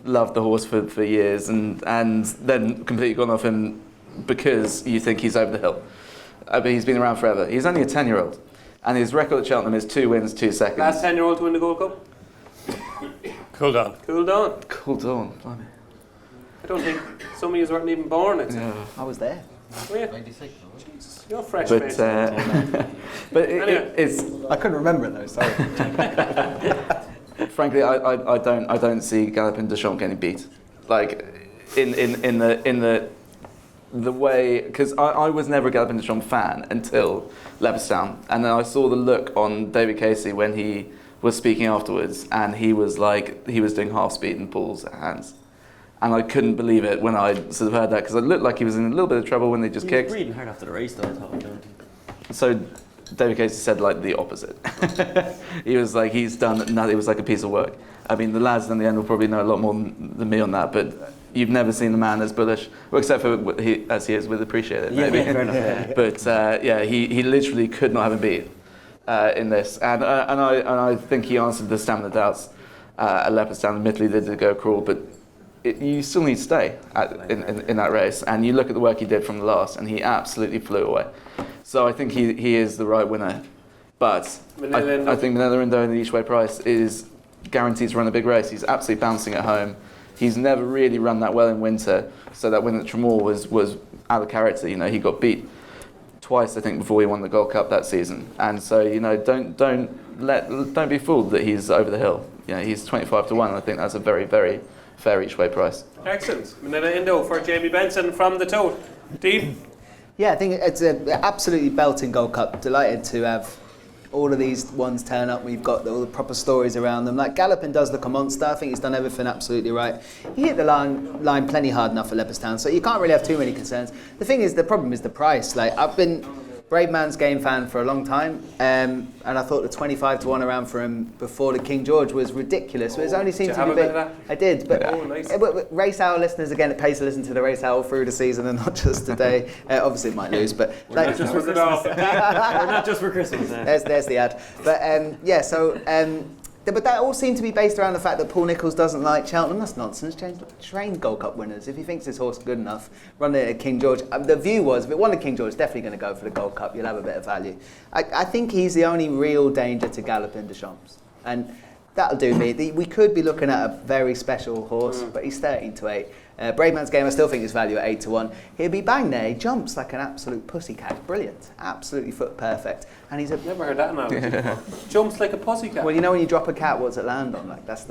loved the horse for years, and then completely gone off him because you think he's over the hill. But he's been around forever. He's only a 10-year-old, and his record at Cheltenham is 2 wins, 2 seconds. Last 10-year-old to win the Gold Cup. Cool down. Cool down. Cool down. Blimey. I don't think some of you weren't even born. Yeah. I was there. Were you? 96. Jesus, you're fresh But faced. but Anyway. it's I couldn't remember it though. Sorry. frankly I don't see Galopin de Champs getting beat, like in the way, because I was never a Galopin de Champs fan until Leopardstown, and then I saw the look on David Casey when he was speaking afterwards, and he was doing half speed and pulls hands. And I couldn't believe it when I sort of heard that, because it looked like he was in a little bit of trouble when they just kicked. He was breathing hard after the race, though, I thought. So David Casey said like the opposite. He was like, he's done nothing. It was like a piece of work. I mean, the lads in the end will probably know a lot more than me on that, but you've never seen a man as bullish, well, except for as he is with Appreciate It, maybe. Yeah, fair enough, yeah. But he literally could not have been beat in this. And I think he answered the stamina doubts at Leopardstown. Admittedly, they did go cruel, but you still need to stay in that race, and you look at the work he did from the last, and he absolutely flew away. So I think he is the right winner, but I think Manila Indo in the each way price is guaranteed to run a big race. He's absolutely bouncing at home. He's never really run that well in winter, so that win at Tremor was out of character. You know, he got beat twice, I think, before he won the Gold Cup that season, and so don't be fooled that he's over the hill. You know, he's 25 to 1, and I think that's a very, very fair each way price. Excellent. Manila Indo for Jamie Benson from the Tote. Dean? Yeah, I think it's an absolutely belting Gold Cup. Delighted to have all of these ones turn up. We've got all the proper stories around them. Like Galopin does look a monster. I think he's done everything absolutely right. He hit the line plenty hard enough for Leopardstown, so you can't really have too many concerns. The thing is, the problem is the price. Like, I've been Brave Man's Game fan for a long time, and I thought the 25 to 1 around for him before the King George was ridiculous. But it only seemed to be big. I did, but nice. Racehour listeners, again, it pays to listen to the Racehour through the season and not just today. Obviously, it might lose, but We're not just for Christmas. We're not just for Christmas. There's the ad. But but that all seemed to be based around the fact that Paul Nicholls doesn't like Cheltenham. That's nonsense. Train Gold Cup winners. If he thinks his horse is good enough, run it at King George. The view was, if it won the King George, it's definitely going to go for the Gold Cup. You'll have a bit of value. I think he's the only real danger to Galopin de Champs. And that'll do me. We could be looking at a very special horse, but he's 13 to 8. Brave Man's Game, I still think his value at 8 to 1. He'll be bang there. He jumps like an absolute pussycat. Brilliant. Absolutely foot perfect. And he's Never heard that analogy. Jumps like a pussycat. Well, you know when you drop a cat, what's it land on? Like that's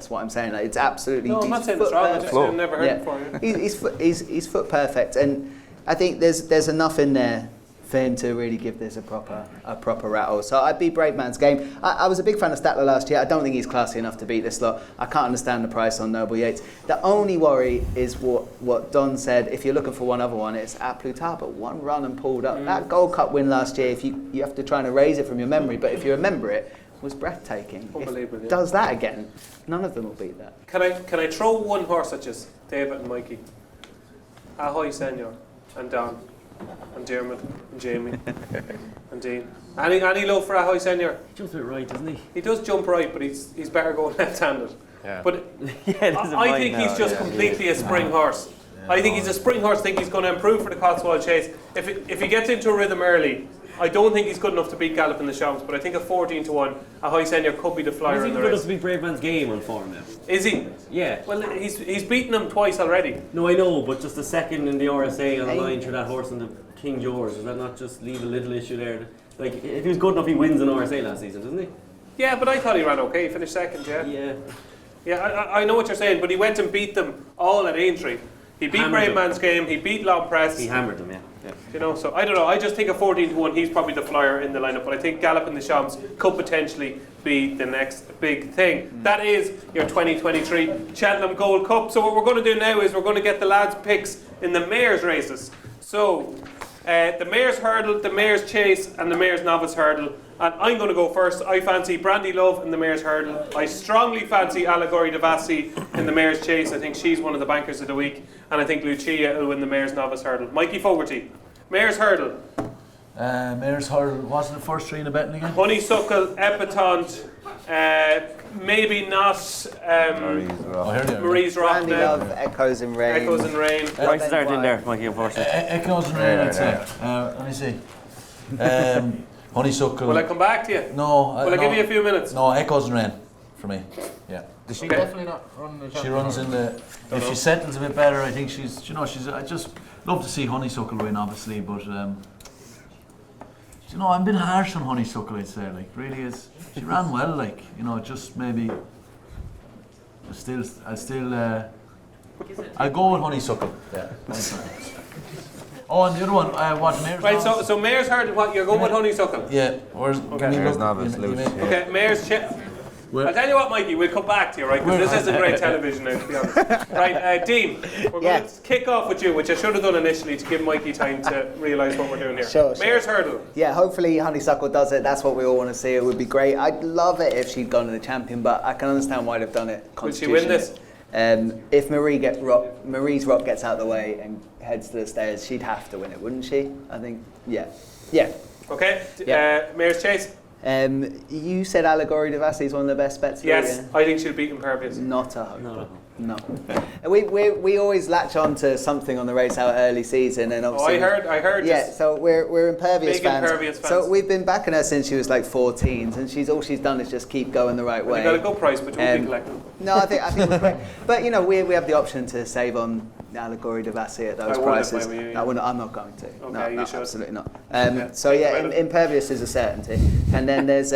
what I'm saying. Like, it's absolutely. No, I'm not saying it's wrong. I just I've never heard it before. He's foot perfect, and I think there's enough in there for him to really give this a proper rattle. So I'd be Brave Man's Game. I was a big fan of Statler last year. I don't think he's classy enough to beat this lot. I can't understand the price on Noble Yates. The only worry is what Don said. If you're looking for one other one, it's at Plutar, but one run and pulled up. That Gold Cup win last year, if you have to try and erase it from your memory, but if you remember it, was breathtaking. Unbelievable. If it does that again, none of them will beat that. Can I throw one horse at just David and Mikey? Ahoy Senior and Don and Diarmuid and Jamie and Dean. Any love for Ahoy Senior? He jumps a bit right, doesn't he? He does jump right, but he's better going left-handed. Yeah. But I think he's just completely a spring horse. I think he's a spring horse. I think he's going to improve for the Cotswold Chase. If he gets into a rhythm early, I don't think he's good enough to beat Galopin de Champs, but I think a 14 to 1, Ahoy Senior could be the flyer in the He's good enough race. to be Brave Man's Game on form now. Is he? Yeah. Well, he's beaten him twice already. No, I know, but just a second in the RSA on the line through that horse on the King George, does that not just leave a little issue there? Like, if he was good enough, he wins an RSA last season, doesn't he? Yeah, but I thought he ran okay. He finished second, yeah. Yeah, I know what you're saying, but he went and beat them all at Aintree. He beat Brave Man's Game, he beat Long Press. He hammered them, yeah. You know, so I don't know. I just think a 14 to 1, he's probably the flyer in the lineup. But I think Galopin de Champs could potentially be the next big thing. That is your 2023 Cheltenham Gold Cup. So what we're going to do now is we're going to get the lads' picks in the Mayor's races. So the Mayor's Hurdle, the Mayor's Chase, and the Mayor's Novice Hurdle. And I'm going to go first. I fancy Brandy Love in the Mayor's Hurdle. I strongly fancy Allegory Devassi in the Mayor's Chase. I think she's one of the bankers of the week. And I think Lucia will win the Mayor's Novice Hurdle. Mikey Fogarty, Mayor's Hurdle. Mayor's Hurdle, wasn't the first 3 in the betting again? Honeysuckle, Epatante, maybe not Marie's Rock Brandy now. Love, Echoes in Rain. Echoes and Rain. Prices aren't in there, Mikey, unfortunately. Echoes and Rain, I'd say. Let me see. Honeysuckle. Will I come back to you? No. Will I give you a few minutes? No, Echoes and Rain for me. Yeah. Does she Okay. definitely not run the She runs in the. If she settles a bit better, I think she's. You know, she's. I just love to see Honeysuckle win, obviously, but. You know, I'm a bit harsh on Honeysuckle, I'd say. Like, really is. She ran well, like, you know, just maybe. I'll go with Honeysuckle. Yeah. Oh, and the other one, what Mayor's Right, Novice? so Mayor's Hurdle, what? You're going with Honeysuckle? Yeah. Where's Mayor's Novice, loose. Okay, Mayor's I'll tell you what, Mikey, we'll come back to you, right? Because this isn't great television now, to be honest. Right, Dean, we're going to kick off with you, which I should have done initially to give Mikey time to realise what we're doing here. Sure. Mayor's Hurdle. Yeah, hopefully Honeysuckle does it. That's what we all want to see. It would be great. I'd love it if she'd gone to the champion, but I can understand why they've done it. Will she win this? If Marie's Rock gets out of the way and heads to the stairs, she'd have to win it, wouldn't she? I think, yeah. Okay, Yeah. Mayor's Chase. You said Allegory de Vassy is one of the best bets. Yes, Yeah? I think she'll beat Impervious. Not a hope. No. We always latch on to something on the Racehour early season, and obviously. I heard. Yeah, so we're Impervious Big fans. Impervious fans. So we've been backing her since she was like 14, and all she's done is just keep going the right way. You got a good price, but you won't be collecting. No, I think we're great. But you know, we have the option to save on Allegory de Vassy at those I would prices. if I were you, yeah. I'm not going to. Okay, no, you should. absolutely not. Okay. So yeah, Impervious is a certainty, and then there's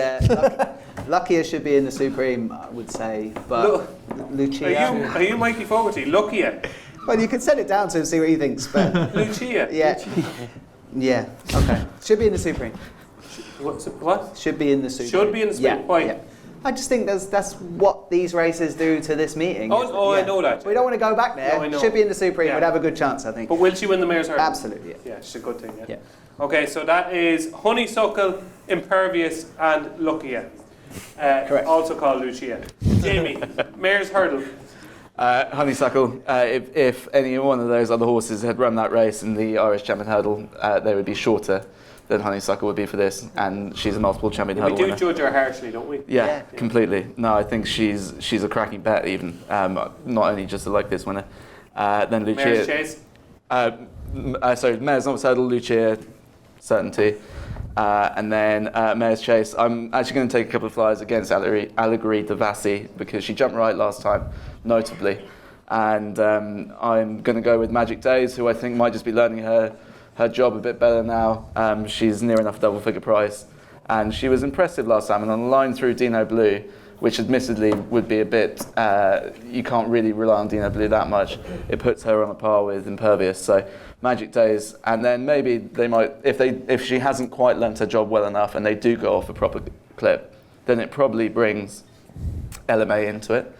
Luckier should be in the Supreme, I would say, but Lucia. Are you Mikey Fogarty? Luckier. Well, you can send it down to him and see what he thinks, but Lucia. yeah, okay. Should be in the Supreme. What? Should be in the Supreme. Should be in the Supreme. Yeah. Why? Yeah. I just think that's what these races do to this meeting. I know that. We don't want to go back there. No, I know. Should be in the Supreme. Yeah. We'd have a good chance, I think. But will she win the Mayor's Hurdle? Absolutely. Yeah. Yeah, she's a good thing. Yeah. Okay, so that is Honeysuckle, Impervious, and Luckia. Correct. Also called Lucia. Jamie, Mayor's Hurdle. Honeysuckle, if any one of those other horses had run that race in the Irish Champion Hurdle, they would be shorter than Honeysuckle would be for this, and she's a multiple champion hurdle winner. We do judge her harshly, don't we? Yeah, completely. No, I think she's a cracking bet even, not only just to like this winner. Then Lucia. Mayor's Chase. Sorry, Mayor's Novice Hurdle, Lucia, certainty. And then Mayor's Chase. I'm actually going to take a couple of flyers against Allegory de Vassy because she jumped right last time, notably. And I'm going to go with Magic Days, who I think might just be learning her job a bit better now. She's near enough double figure price. And she was impressive last time. And on the line through Dino Blue, which admittedly would be a bit, you can't really rely on Dino Blue that much. It puts her on a par with Impervious. So Magic Days, and then maybe they might, if she hasn't quite learnt her job well enough and they do go off a proper clip, then it probably brings LMA into it,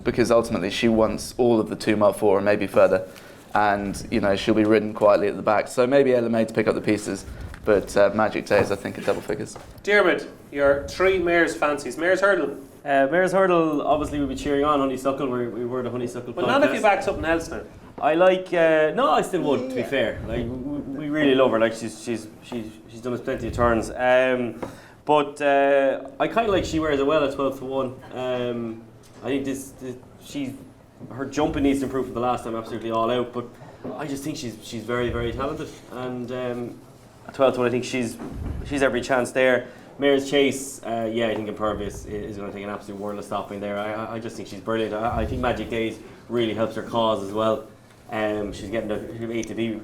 because ultimately she wants all of the 2 mile 4 and maybe further, and you know she'll be ridden quietly at the back. So maybe LMA to pick up the pieces, but Magic Days I think are double figures. Diarmuid, your 3 Mayor's Fancies. Mayor's Hurdle. Mayor's Hurdle, obviously we'll be cheering on Honeysuckle. We were the Honeysuckle But podcast. not if you back something else now. I like. No, I still would. To be fair, like we really love her. Like she's done us plenty of turns. But I kind of like she wears it well at 12 to 1. I think her jumping needs to improve from the last time. Absolutely all out. But I just think she's very, very talented. And at 12 to 1, I think she's every chance there. Mayor's Chase, I think Impervious is going to take an absolute world of stopping there. I just think she's brilliant. I think Magic Days really helps her cause as well. She's getting the A to B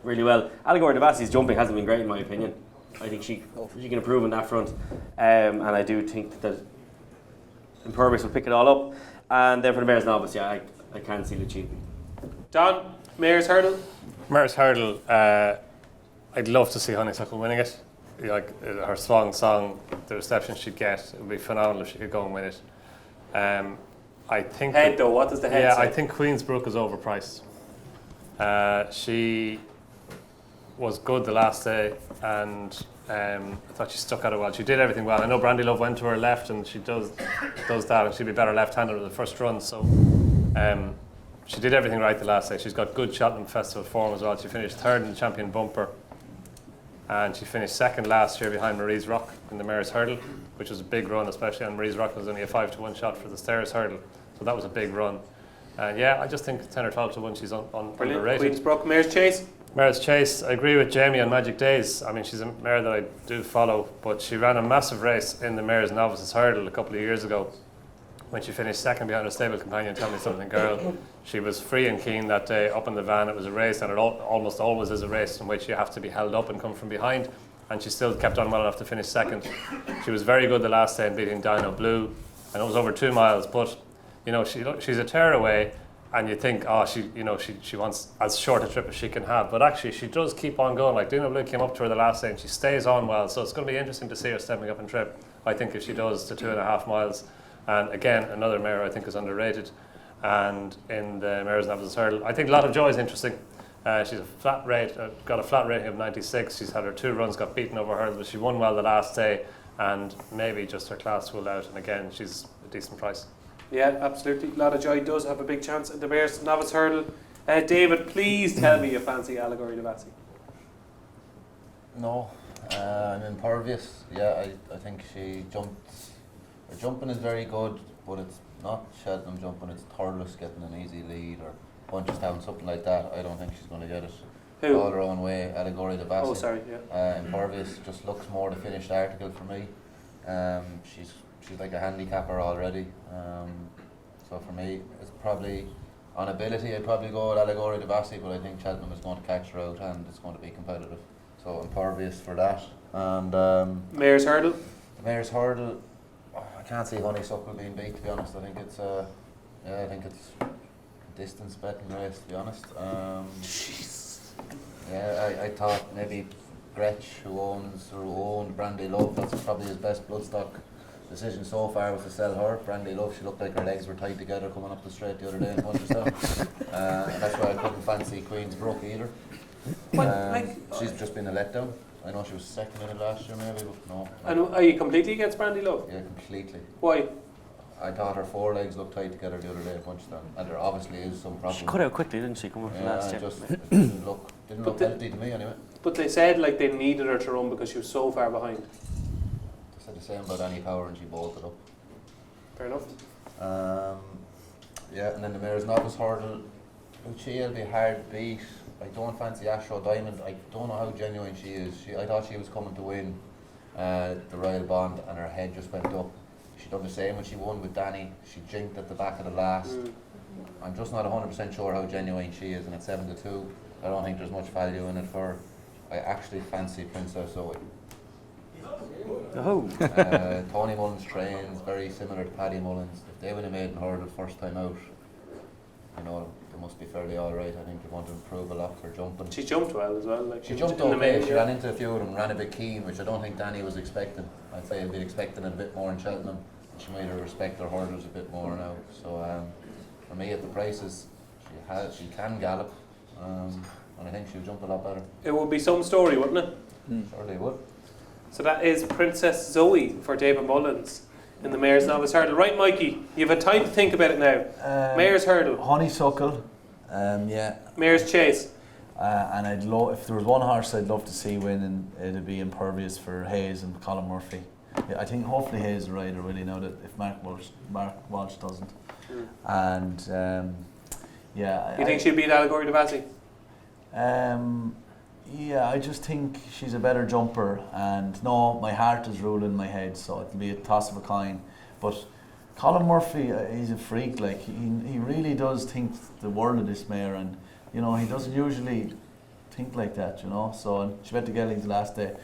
really well. Allegory de Vassy's jumping hasn't been great in my opinion. I think she can improve on that front, and I do think that Impervious will pick it all up. And then for the Mayor's Novice, I can't see Lucia. Donn, Mayor's Hurdle. Mayor's Hurdle, I'd love to see Honeysuckle winning it. Like her swan song, the reception she'd get, it would be phenomenal if she could go and win it. I think Head though, what does the head say? I think Queensbrook is overpriced. She was good the last day, and I thought she stuck out it well. She did everything well. I know Brandy Love went to her left, and she does that, and she'd be better left-handed with the first run. So she did everything right the last day. She's got good Cheltenham Festival form as well. She finished 3rd in the Champion Bumper. and she finished second last year behind Marie's Rock in the Mare's Hurdle, which was a big run, especially on Marie's Rock. It was only a 5-1 shot for the Stairs Hurdle, so that was a big run. And yeah, I just think 10 or 12-1, she's underrated. Queensbrook, Mare's Chase. Mare's Chase, I agree with Jamie on Magic Days. I mean, she's a mare that I do follow, but she ran a massive race in the Mare's Novices Hurdle a couple of years ago when she finished second behind her stable companion, Tell Me Something Girl. She was free and keen that day up in the van. It was a race, and it almost always is a race in which you have to be held up and come from behind, and she still kept on well enough to finish second. She was very good the last day in beating Dino Blue, and it was over 2 miles, but you know, she's a tearaway, and you think, oh, she wants as short a trip as she can have, but actually she does keep on going. Like Dino Blue came up to her the last day and she stays on well, so it's going to be interesting to see her stepping up and trip, I think, if she does to 2.5 miles. And again, another mare I think is underrated. And in the Mare's Novices Hurdle, I think A Lot of Joy is interesting. She's got a flat rating of 96. She's had her 2 runs, got beaten over hurdles, but she won well the last day, and maybe just her class ruled out. And again, she's a decent price. Yeah, absolutely. A Lot of Joy does have a big chance in the Mare's Novice Hurdle. David, please tell me you fancy Allegory Devassi. No, I'm impervious. Yeah, I think she jumped. Her jumping is very good, but it's not Cheltenham jumping, it's Thurles getting an easy lead or Bunches Town, something like that. I don't think she's going to get it. Who? All her own way, Allegory Devassi. Oh, sorry, yeah. Impervious just looks more the finished article for me. She's like a handicapper already. So for me, it's probably, on ability, I'd probably go with Allegory Devassi, but I think Cheltenham is going to catch her out and it's going to be competitive. So Impervious for that. And Mare's Hurdle? the Mare's Hurdle, I can't see Honeysuckle being beat, to be honest. I think it's a distance betting race, to be honest. Yeah, I thought maybe Gretsch, who owned Brandy Love, that's probably his best bloodstock decision so far, was to sell her. Brandy Love, she looked like her legs were tied together coming up the straight the other day in Punchestown. And that's why I couldn't fancy Queensbrook either. She's just been a letdown. I know she was second in it last year maybe, but no. And are you completely against Brandy Love? Yeah, completely. Why? I thought her 4 legs looked tied together the other day in Punchestown, and there obviously is some problem. She cut out quickly, didn't she, coming from last year? It didn't look healthy to me anyway. But they said like they needed her to run because she was so far behind. They said the same about Annie Power and she bolted up. Fair enough. Yeah, and then the Mare's Novice Hurdle, Lucia will be hard to beat. I don't fancy Astro Diamond. I don't know how genuine she is. I thought she was coming to win the Royal Bond, and her head just went up. She done the same when she won with Danny. She jinked at the back of the last. I'm just not 100% sure how genuine she is, and at 7-2, I don't think there's much value in it for her. I actually fancy Princess Zoe. Oh. Tony Mullins trains very similar to Paddy Mullins. If they would have made her the first time out, you know, they must be fairly alright. I think they want to improve a lot for jumping. She jumped well as well. Like she jumped okay. She ran into a few of them, ran a bit keen, which I don't think Danny was expecting. I'd say he'd be expecting it a bit more in Cheltenham. She might have respected her hurdles a bit more now. So for me, at the prices, she can gallop, and I think she'll jump a lot better. It would be some story, wouldn't it? Surely it would. So that is Princess Zoe for David Mullins in the Mare's Novice Hurdle. Right, Mikey, you've had time to think about it now. Mare's Hurdle. Honeysuckle, yeah. Mare's Chase. And I'd love, if there was one horse I'd love to see win, and it'd be Impervious for Hayes and Colin Murphy. Yeah, I think hopefully Hayes is a rider, really, now that if Mark Walsh doesn't. And yeah. You think she'll beat Allegory Devassi? Yeah, I just think she's a better jumper, and no, my heart is ruling my head, so it'll be a toss of a coin. But Colin Murphy, he's a freak. Like he really does think the world of this mare, and you know he doesn't usually think like that, you know. So she went to Geldings last day,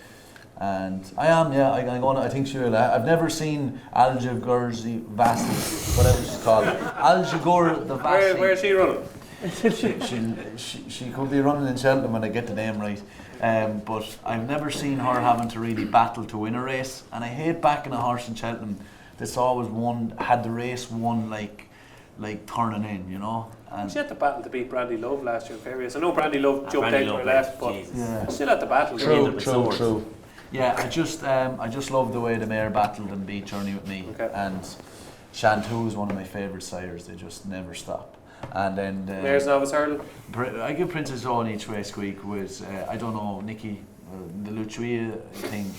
and I think she will. I've never seen Alja Gurzi Vassi, whatever she's called, Alja Gur the Vassi. Where is she running? She could be running in Cheltenham when I get the name right, but I've never seen her having to really battle to win a race, and I hate backing a horse in Cheltenham that's always had the race won like turning in, you know. And she had the battle to beat Brandy Love last year in various. I know Brandy Love jumped out to her left, but yeah. Still had the battle. True. Yeah, I just love the way the mare battled and beat Journey with Me, and Shantou is one of my favourite sires. They just never stop. And then Mare's Novice Hurdle. I give Princess Zoe each way squeak with I don't know, Nikki the Lucia thing.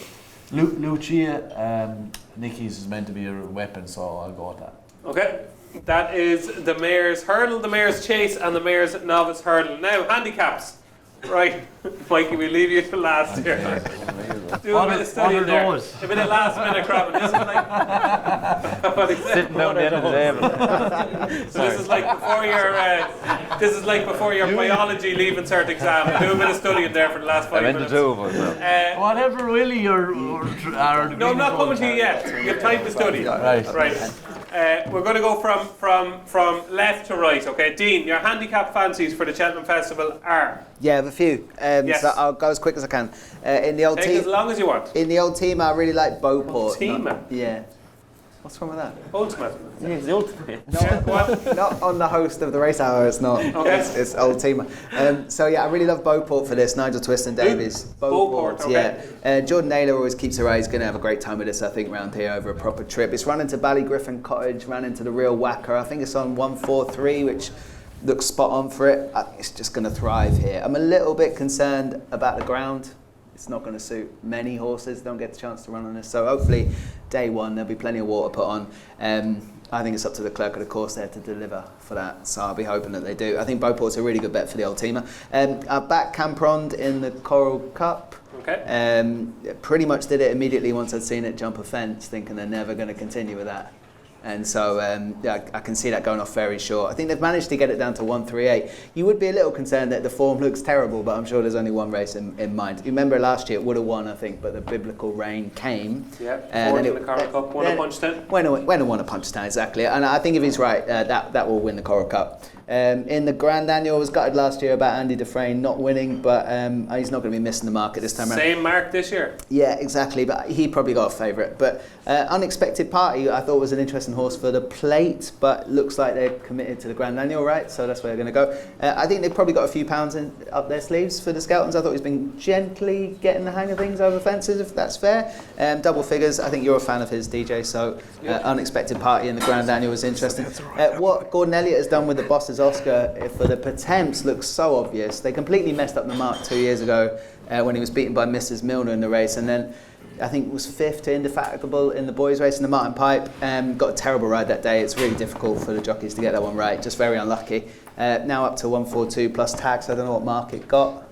Lucia, Nicky's is meant to be a weapon, so I'll go with that. Okay. That is the Mayor's Hurdle, the Mayor's Chase, and the Mayor's Novice Hurdle. Now, handicaps. Right, Mikey, we'll leave you to last here. Do a bit of study there. A bit of last minute crabbing. This is like Sitting down the end of the table. So this is like before your biology leaving cert exam. Do a bit of studying there for the last 5 minutes. Whatever really you're No, I'm not coming to you yet. You have time to study. Right. We're going to go from left to right, okay? Dean, your handicap fancies for the Cheltenham Festival are? Yeah, I have a few. Yes. So I'll go as quick as I can. In the old Take team, as long as you want. in the old team, I really like Beauport. Ultima? Yeah. What's wrong with that? Ultimate. Yeah, it's the ultimate. Not on the host of the Racehour, it's not. Okay. It's old team. So yeah, I really love Beauport for this. Nigel Twist and Davies. Beauport, okay. Yeah. Jordan Naylor always keeps her eyes. Going to have a great time with this, I think, round here over a proper trip. It's run into Ballygriffin Cottage, ran into the Real Whacker. I think it's on 143, which looks spot on for it. I think it's just going to thrive here. I'm a little bit concerned about the ground. It's not going to suit many horses. Don't get the chance to run on this. So hopefully, day one, there'll be plenty of water put on. I think it's up to the clerk of the course there to deliver for that. So I'll be hoping that they do. I think Beauport's a really good bet for the old teamer. I back Camprond in the Coral Cup. Okay. Pretty much did it immediately once I'd seen it jump a fence, thinking they're never going to continue with that. And so I can see that going off very short. I think they've managed to get it down to 138. You would be a little concerned that the form looks terrible, but I'm sure there's only one race in mind. You remember last year it would have won, I think, but the biblical rain came. Yeah, fourth in the Coral Cup, won a Punchestown. When it won a Punchestown, exactly. And I think if he's right, that will win the Coral Cup. In the Grand Annual, I was gutted last year about Andy Dufresne not winning, but he's not going to be missing the mark at this time around. Same mark this year. Yeah, exactly, but he probably got a favourite. But Unexpected Party, I thought was an interesting horse for the plate, but looks like they're committed to the Grand Annual, right? So that's where they're going to go. I think they've probably got a few pounds up their sleeves for the Skeltons. I thought he's been gently getting the hang of things over fences, if that's fair. Double figures, I think you're a fan of his, DJ, so Unexpected Party in the Grand Annual was interesting. What Gordon Elliott has done with the Bosses Oscar for the Patemps looks so obvious. They completely messed up the mark 2 years ago when he was beaten by Mrs. Milner in the race, and then I think was fifth to Indefatigable in the boys' race in the Martin Pipe. Got a terrible ride that day. It's really difficult for the jockeys to get that one right. Just very unlucky. Now up to 142 plus tax. I don't know what mark it got.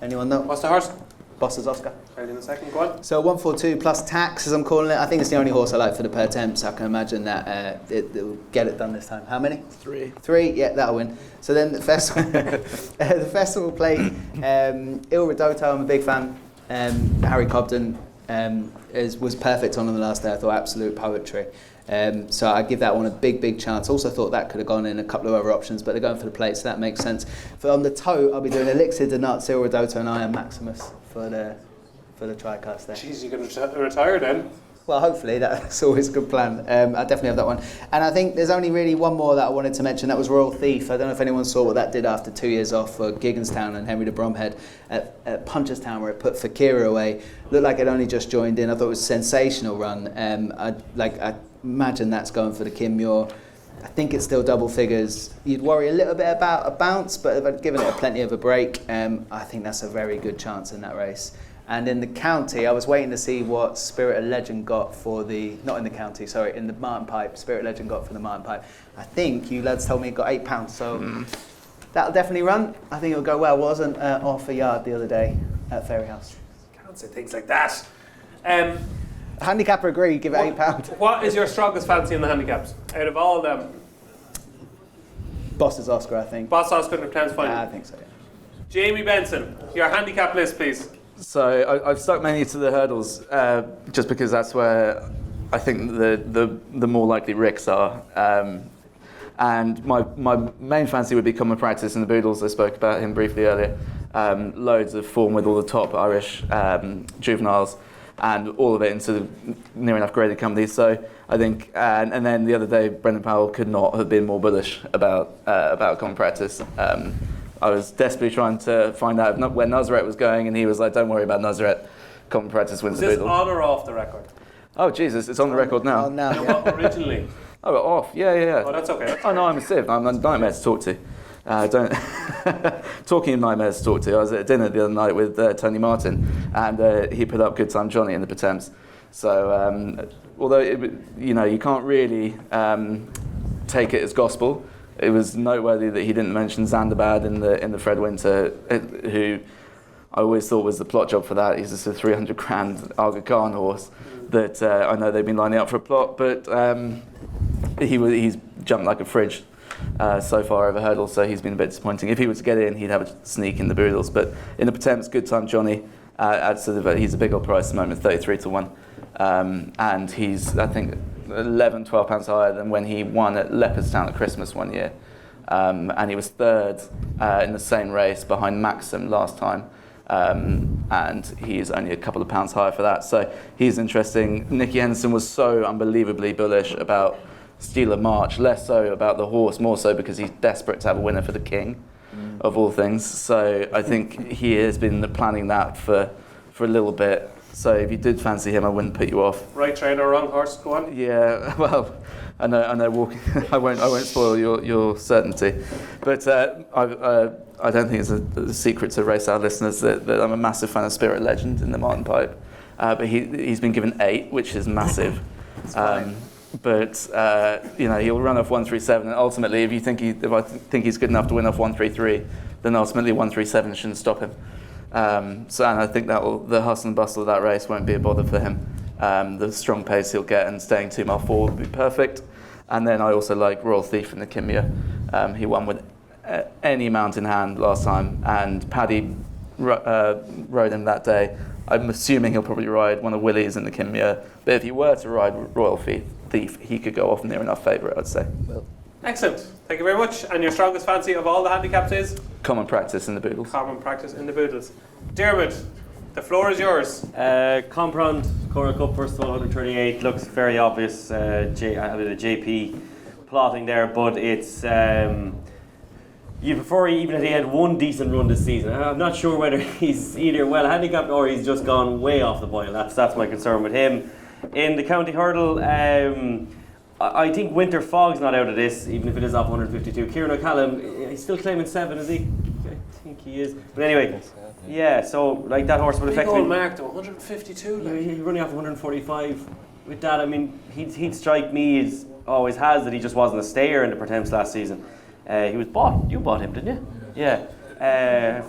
Anyone know? What's the horse? Bosses Oscar. Right in a second, go on. So 142 plus tax, as I'm calling it. I think it's the only horse I like for the Patemps. I can imagine that it'll get it done this time. How many? Three, yeah, that'll win. So then the festival plate, Il Ridotto, I'm a big fan. Harry Cobden was perfect on the last day. I thought absolute poetry. So I give that one a big chance. Also thought that could have gone in a couple of other options, but they're going for the plate, so that makes sense. For on the Tote, I'll be doing Elixir de Nuts, Il Ridotto and Iron Maximus for the tricast there. Jeez, you can retire then. Well, hopefully, that's always a good plan. I definitely have that one. And I think there's only really one more that I wanted to mention. That was Royal Thief. I don't know if anyone saw what that did after 2 years off for Gigginstown and Henry de Bromhead at Punchestown, where it put Fakira away. Looked like it only just joined in. I thought it was a sensational run. I imagine that's going for the Kim Muir. I think it's still double figures. You'd worry a little bit about a bounce, but if I'd given it plenty of a break, I think that's a very good chance in that race. And in the county, I was waiting to see what Spirit of Legend got for the, not in the county, sorry, in the Martin Pipe, Spirit of Legend got for the Martin Pipe. I think you lads told me it got £8, so that'll definitely run. I think it'll go well. Wasn't off a yard the other day at Fairyhouse. Can't say things like that. Handicapper agree, give it £8. What is your strongest fancy in the handicaps? Out of all of them? Boss's Oscar, I think. Boss Oscar in the Clans final? Yeah, I think so, yeah. Jamie Benson, your handicap list, please. So I've stuck mainly to the hurdles, just because that's where I think the more likely ricks are. And my main fancy would be Common Practice in the Boodles. I spoke about him briefly earlier. Loads of form with all the top Irish juveniles, and all of it into near enough graded companies. So I think, and then the other day, Brendan Powell could not have been more bullish about Common Practice. I was desperately trying to find out where Nuzret was going, and he was like, "Don't worry about Nuzret. Common Practice wins the Boodle." Is this on or off the record? Oh Jesus, it's on the record now. Oh, now, No, yeah. what, originally? Oh, off. Yeah. Oh, that's okay. Oh no, I'm a sieve. I'm a nightmare to talk to. Don't talking of nightmares to talk to, I was at dinner the other night with Tony Martin, and he put up Good Time Johnny in the Pertemps. So although you can't really take it as gospel, it was noteworthy that he didn't mention Zanderbad in the Fred Winter, who I always thought was the plot job for that. He's just a 300 grand Aga Khan horse that I know they've been lining up for a plot, but he's jumped like a fridge so far over hurdles, so he's been a bit disappointing. If he was to get in, he'd have a sneak in the Boodles, but in the Pertemps, Good Time Johnny, he's a big old price at the moment, 33 to 1, and he's, I think, 11, 12 pounds higher than when he won at Leopardstown at Christmas one year, and he was third in the same race behind Maxim last time. And he's only a couple of pounds higher for that, so he's interesting. Nicky Henderson was so unbelievably bullish about Steel of March, less so about the horse, more so because he's desperate to have a winner for the King, of all things. So I think he has been planning that for a little bit. So if you did fancy him, I wouldn't put you off. Right trainer, wrong horse, go on. Yeah, well, I know. Walking, I won't spoil your certainty, but I don't think it's a secret to Racehour listeners that I'm a massive fan of Spirit Legend in the Martin Pipe, but he's been given 8, which is massive. But he'll run off 137, and ultimately, if I think he's good enough to win off 133, then ultimately 137 shouldn't stop him. And I think the hustle and bustle of that race won't be a bother for him. The strong pace he'll get and staying 2 mile forward will be perfect. And then I also like Royal Thief in the Kimia. He won with any mount in hand last time, and Paddy rode him that day. I'm assuming he'll probably ride one of Willie's in the Kimia, but if he were to ride Royal Thief, he could go off near enough favourite, I'd say. Well. Excellent. Thank you very much. And your strongest fancy of all the handicaps is? Common Practice in the Boodles. Common Practice in the Boodles. Diarmuid, the floor is yours. Comprand, Coral Cup, first of all, 138, looks very obvious, the JP plotting there, but it's, you prefer even if he had one decent run this season. I'm not sure whether he's either well handicapped or he's just gone way off the boil. That's my concern with him. In the county hurdle, I think Winter Fog's not out of this, even if it is off 152. Kieran O'Callum, he's still claiming 7, is he? I think he is. But anyway, yeah, so like that horse would affect Big old me. mark though, 152. Like. He's running off 145. With that, I mean, he'd strike me as always has that he just wasn't a stayer in the Pertemps last season. He was bought. You bought him, didn't you? Yeah.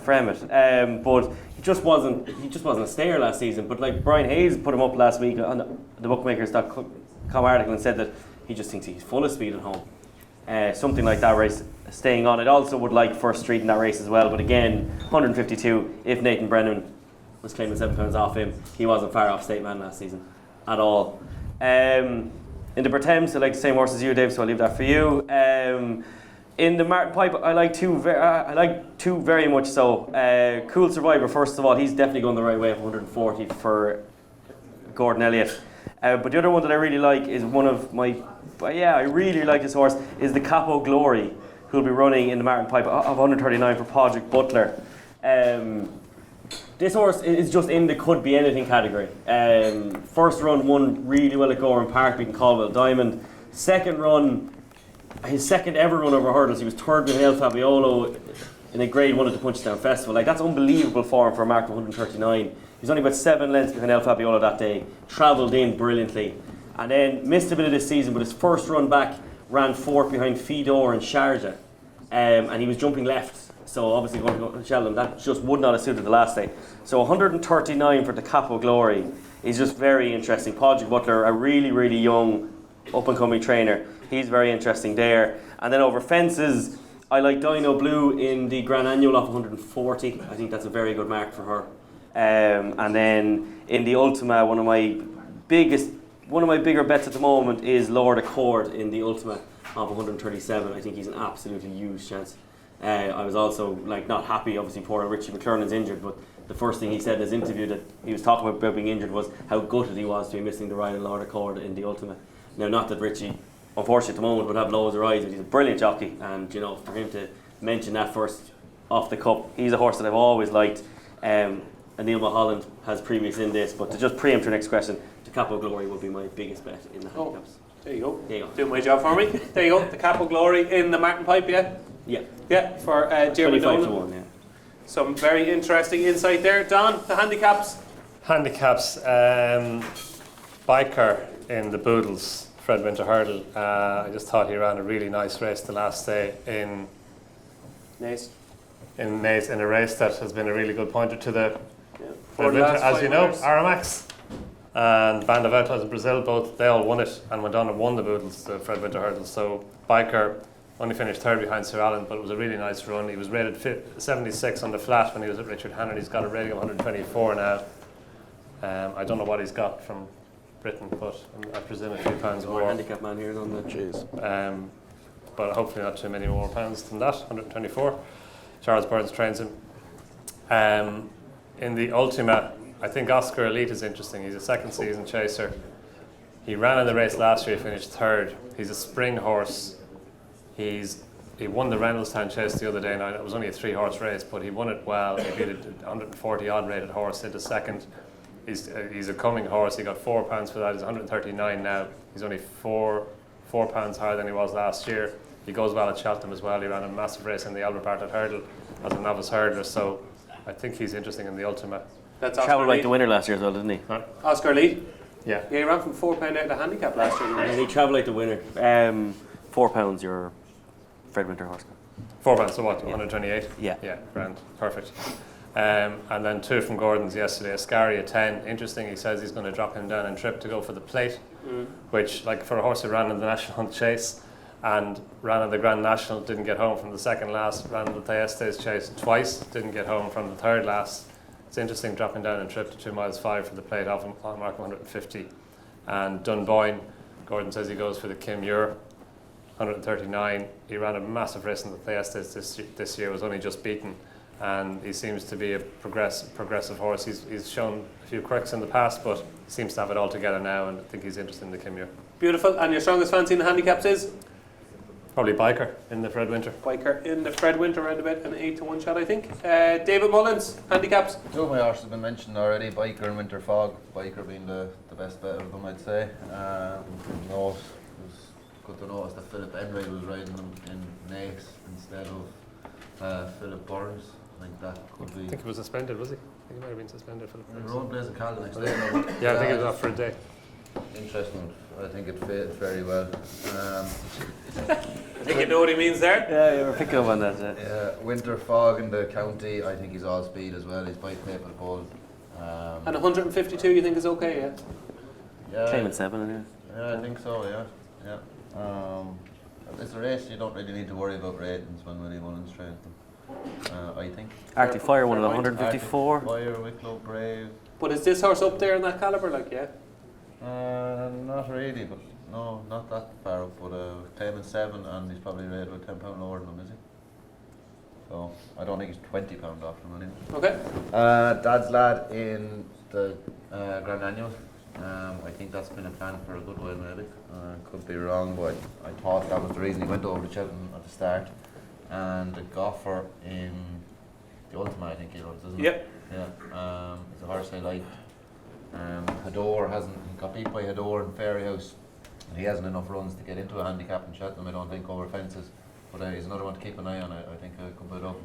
Fremit. But he just wasn't a stayer last season. But like Brian Hayes put him up last week on the bookmakers.com article and said that he just thinks he's full of speed at home. Something like that race staying on. It also would like First Street in that race as well. But again, 152. If Nathan Brennan was claiming 7 pounds off him, he wasn't far off State Man last season at all. In the Pertemps, I like the same horse as you, Dave. So I'll leave that for you. In the Martin Pipe, I like two very much so. Cool Survivor, first of all, he's definitely going the right way of 140 for Gordon Elliott. But the other one that I really like is I really like this horse, is the Capo Glory, who'll be running in the Martin Pipe of 139 for Podrick Butler. This horse is just in the could be anything category. First run won really well at Gorham Park, beating Caldwell Diamond. Second run, his second ever run over hurdles, he was third with El Fabiolo in a grade 1 at the Punchestown Festival. Like, that's unbelievable form for a mark of 139. He's only about 7 lengths behind El Fabiolo that day, travelled in brilliantly, and then missed a bit of this season, but his first run back ran 4th behind Fidor and Sharjah, and he was jumping left, so obviously going to go to Cheltenham. That just would not have suited the last day. So 139 for the Capo Glory is just very interesting. Podrick Butler, a really, really young up-and-coming trainer, he's very interesting there. And then over fences, I like Dino Blue in the Grand Annual off 140. I think that's a very good mark for her. And then in the Ultima, one of my bigger bets at the moment is Lord Accord in the Ultima of 137. I think he's an absolutely huge chance. I was also not happy, obviously poor Richie McClernand's injured, but the first thing he said in his interview that he was talking about being injured was how gutted he was to be missing the ride of Lord Accord in the Ultima. Now, not that Richie, unfortunately at the moment, would have loads of rides, but he's a brilliant jockey, and for him to mention that first off the cup, he's a horse that I've always liked. Neil Mulholland has previous in this, but to just preempt your next question, the Capo Glory would be my biggest bet in the handicaps. There you go. Doing my job for me. There you go. The Capo Glory in the Martin Pipe, yeah? Yeah. Yeah, for Diarmuid 25 to Nolan. 1, yeah. Some very interesting insight there. Don, the handicaps? Handicaps, Biker in the Boodles, Fred Winter Hurdle. I just thought he ran a really nice race the last day in Naas. in a race that has been a really good pointer to the For Fred the Winter, last as 5 you know, winners. Aramax and Band of Outlaws in Brazil, they all won it, and went on and won the Boodles, the Fred Winter Hurdle. So Biker only finished third behind Sir Alan, but it was a really nice run. He was rated 76 on the flat when he was at Richard Hannon. He's got a rating of 124 now. I don't know what he's got from Britain, but I presume a few pounds more. Handicap man here on the cheese. But hopefully not too many more pounds than that, 124. Charles Burns trains him. In the Ultima, I think Oscar Elite is interesting. He's a second season chaser. He ran in the race last year, he finished third. He's a spring horse. He won the Reynoldstown Chase the other day. Now it was only a 3-horse race, but he won it well. He beat a 140 odd rated horse, did the second. He's a coming horse. He got £4 for that. He's 139 now. He's only four pounds higher than he was last year. He goes well at Cheltenham as well. He ran a massive race in the Albert Bartlett Hurdle as a novice hurdler, so I think he's interesting in the Ultima. That's Travelled Oscar like Lead. the winner last year as well, didn't he? Huh? Oscar Lead. Yeah. Yeah, he ran from £4 out of the handicap last year. And he travelled like the winner. £4 your Fred Winter horse. £4, so what? 128. Yeah. Yeah, grand, perfect. And then 2 from Gordon's yesterday. Ascari at 10. Interesting. He says he's going to drop him down and trip to go for the plate, which, like, for a horse who ran in the National Chase and ran in the Grand National, didn't get home from the second last, ran in the T&Cs Chase twice, didn't get home from the third last. It's interesting dropping down and trip to 2 miles 5 for the plate off on mark 150. And Dunboyne, Gordon says he goes for the Kim Muir, 139. He ran a massive race in the T&Cs this year, was only just beaten, and he seems to be a progressive horse. He's shown a few quirks in the past, but he seems to have it all together now, and I think he's interested in the Kim Muir. Beautiful. And your strongest fancy in the handicaps is? Probably Biker in the Fred Winter. Biker in the Fred Winter, round about an 8-1 shot, I think. David Mullins, handicaps? 2 of my horses have been mentioned already, Biker and Winter Fog. Biker being the best bet of them, I'd say. It was good to notice that Philip Enright was riding them in Naas instead of Philip Burns. I think that could be. I think he was suspended, was he? I think he might have been suspended for the And Road Blaze and Cal the next day. Yeah, I think it was off for a day. Interesting. I think it fits very well. I think you know what he means there. Yeah, we're picking up on that. Yeah, Winter Fog in the county. I think he's all speed as well. He's by Maple Gold. And 152 you think is okay, yeah? Yeah, Claiming 7 anyway. yeah, I think so. Yeah. It's a race you don't really need to worry about ratings when Willie Mullins trains them. I think. Arctic Fire won at Fair point. 154. Fire, Wicklow, Brave. But is this horse up there in that calibre, like, yeah? Not really, but no, not that far up. But claiming 7, and he's probably rated with £10 lower than him, is he? So I don't think he's £20 off him anyway. Okay. Dad's Lad in the Grand Annual. I think that's been a plan for a good while, maybe. Could be wrong, but I thought that was the reason he went over to Cheltenham at the start. And the Goffer in the Ultima, I think he runs, isn't it? Yep. Yeah. It's a horse I liked. Hador he got beat by Hador in Fairyhouse, and he hasn't enough runs to get into a handicap in Cheltenham, I don't think, over fences. But he's another one to keep an eye on. I think could put it up.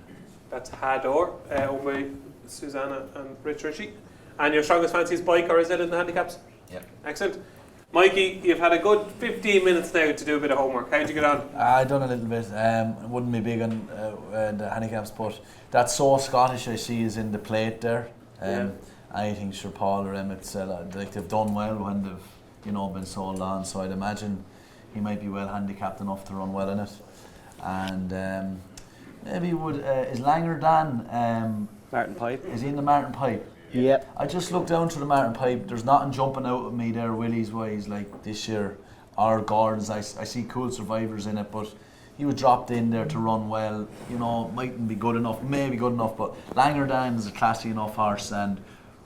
That's Hador, owned by Susanna and Rich Ritchie. And your strongest fancy is Biker, is it, in the handicaps? Yeah. Excellent. Mikey, you've had a good 15 minutes now to do a bit of homework. How'd you get on? I done a little bit. Wouldn't be big on the handicaps, but that So Scottish I see is in the plate there. I think Sir Paul or Emmett's like they've done well when they've been sold on. So I'd imagine he might be well handicapped enough to run well in it. And maybe is Langer Dan? Martin Pipe. Is he in the Martin Pipe? Yep. I just looked down to the Martin Pipe. There's nothing jumping out at me there, Willie's wise, like this year. Or Gordon's. I see cool survivors in it, but he was dropped in there to run well. Mightn't be good enough, maybe good enough, but Langer Dan is a classy enough horse and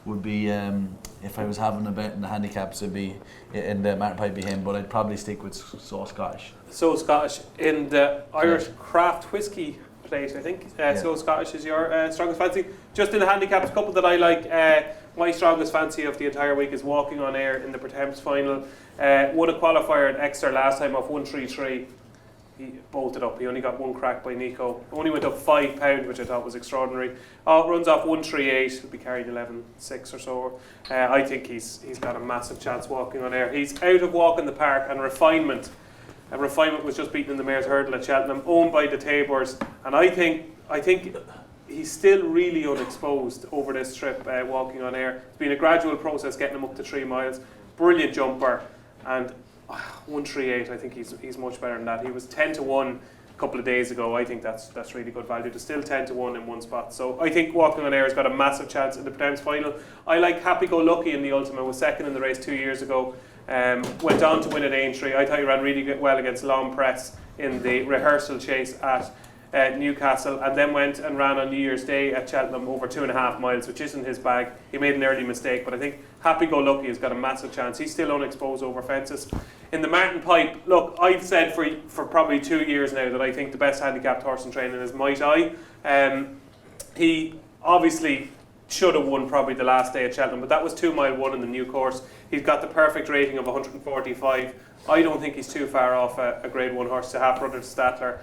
would be, if I was having a bet in the handicaps, it'd be in the Martin Pipe be him, but I'd probably stick with So Scottish. So Scottish in the Irish Craft Whisky plate, I think. So Scottish is your strongest fancy. Just in the handicaps, a couple that I like. My strongest fancy of the entire week is Walking on Air in the Pertemps final. Won a qualifier at Exeter last time off 133. he bolted up. He only got one crack by Nico. Only went up £5, which I thought was extraordinary. Runs off 138. He'll be carried 11.6 or so. I think he's got a massive chance walking on air. He's out of Walk in the Park and Refinement. Refinement was just beaten in the Mayor's Hurdle at Cheltenham, owned by the Tabors, and I think he's still really unexposed over this trip, walking on air. It's been a gradual process getting him up to 3 miles. Brilliant jumper, and 138. I think he's much better than that. He was 10-1 a couple of days ago. I think that's really good value. To still 10-1 in one spot. So I think Walking on Air has got a massive chance in the Protects final. I like Happy Go Lucky in the Ultimate. Was second in the race 2 years ago. Went on to win at Aintree. I thought he ran really well against Long Press in the rehearsal chase at Newcastle, and then went and ran on New Year's Day at Cheltenham over 2.5 miles, which isn't his bag. He made an early mistake, but I think Happy Go Lucky has got a massive chance. He's still unexposed over fences. In the Martin Pipe, look, I've said for probably 2 years now that I think the best handicapped horse in training is Might Eye. He obviously should have won probably the last day at Cheltenham, but that was 2 mile 1 in the new course. He's got the perfect rating of 145. I don't think he's too far off a grade 1 horse to half brother to Statler.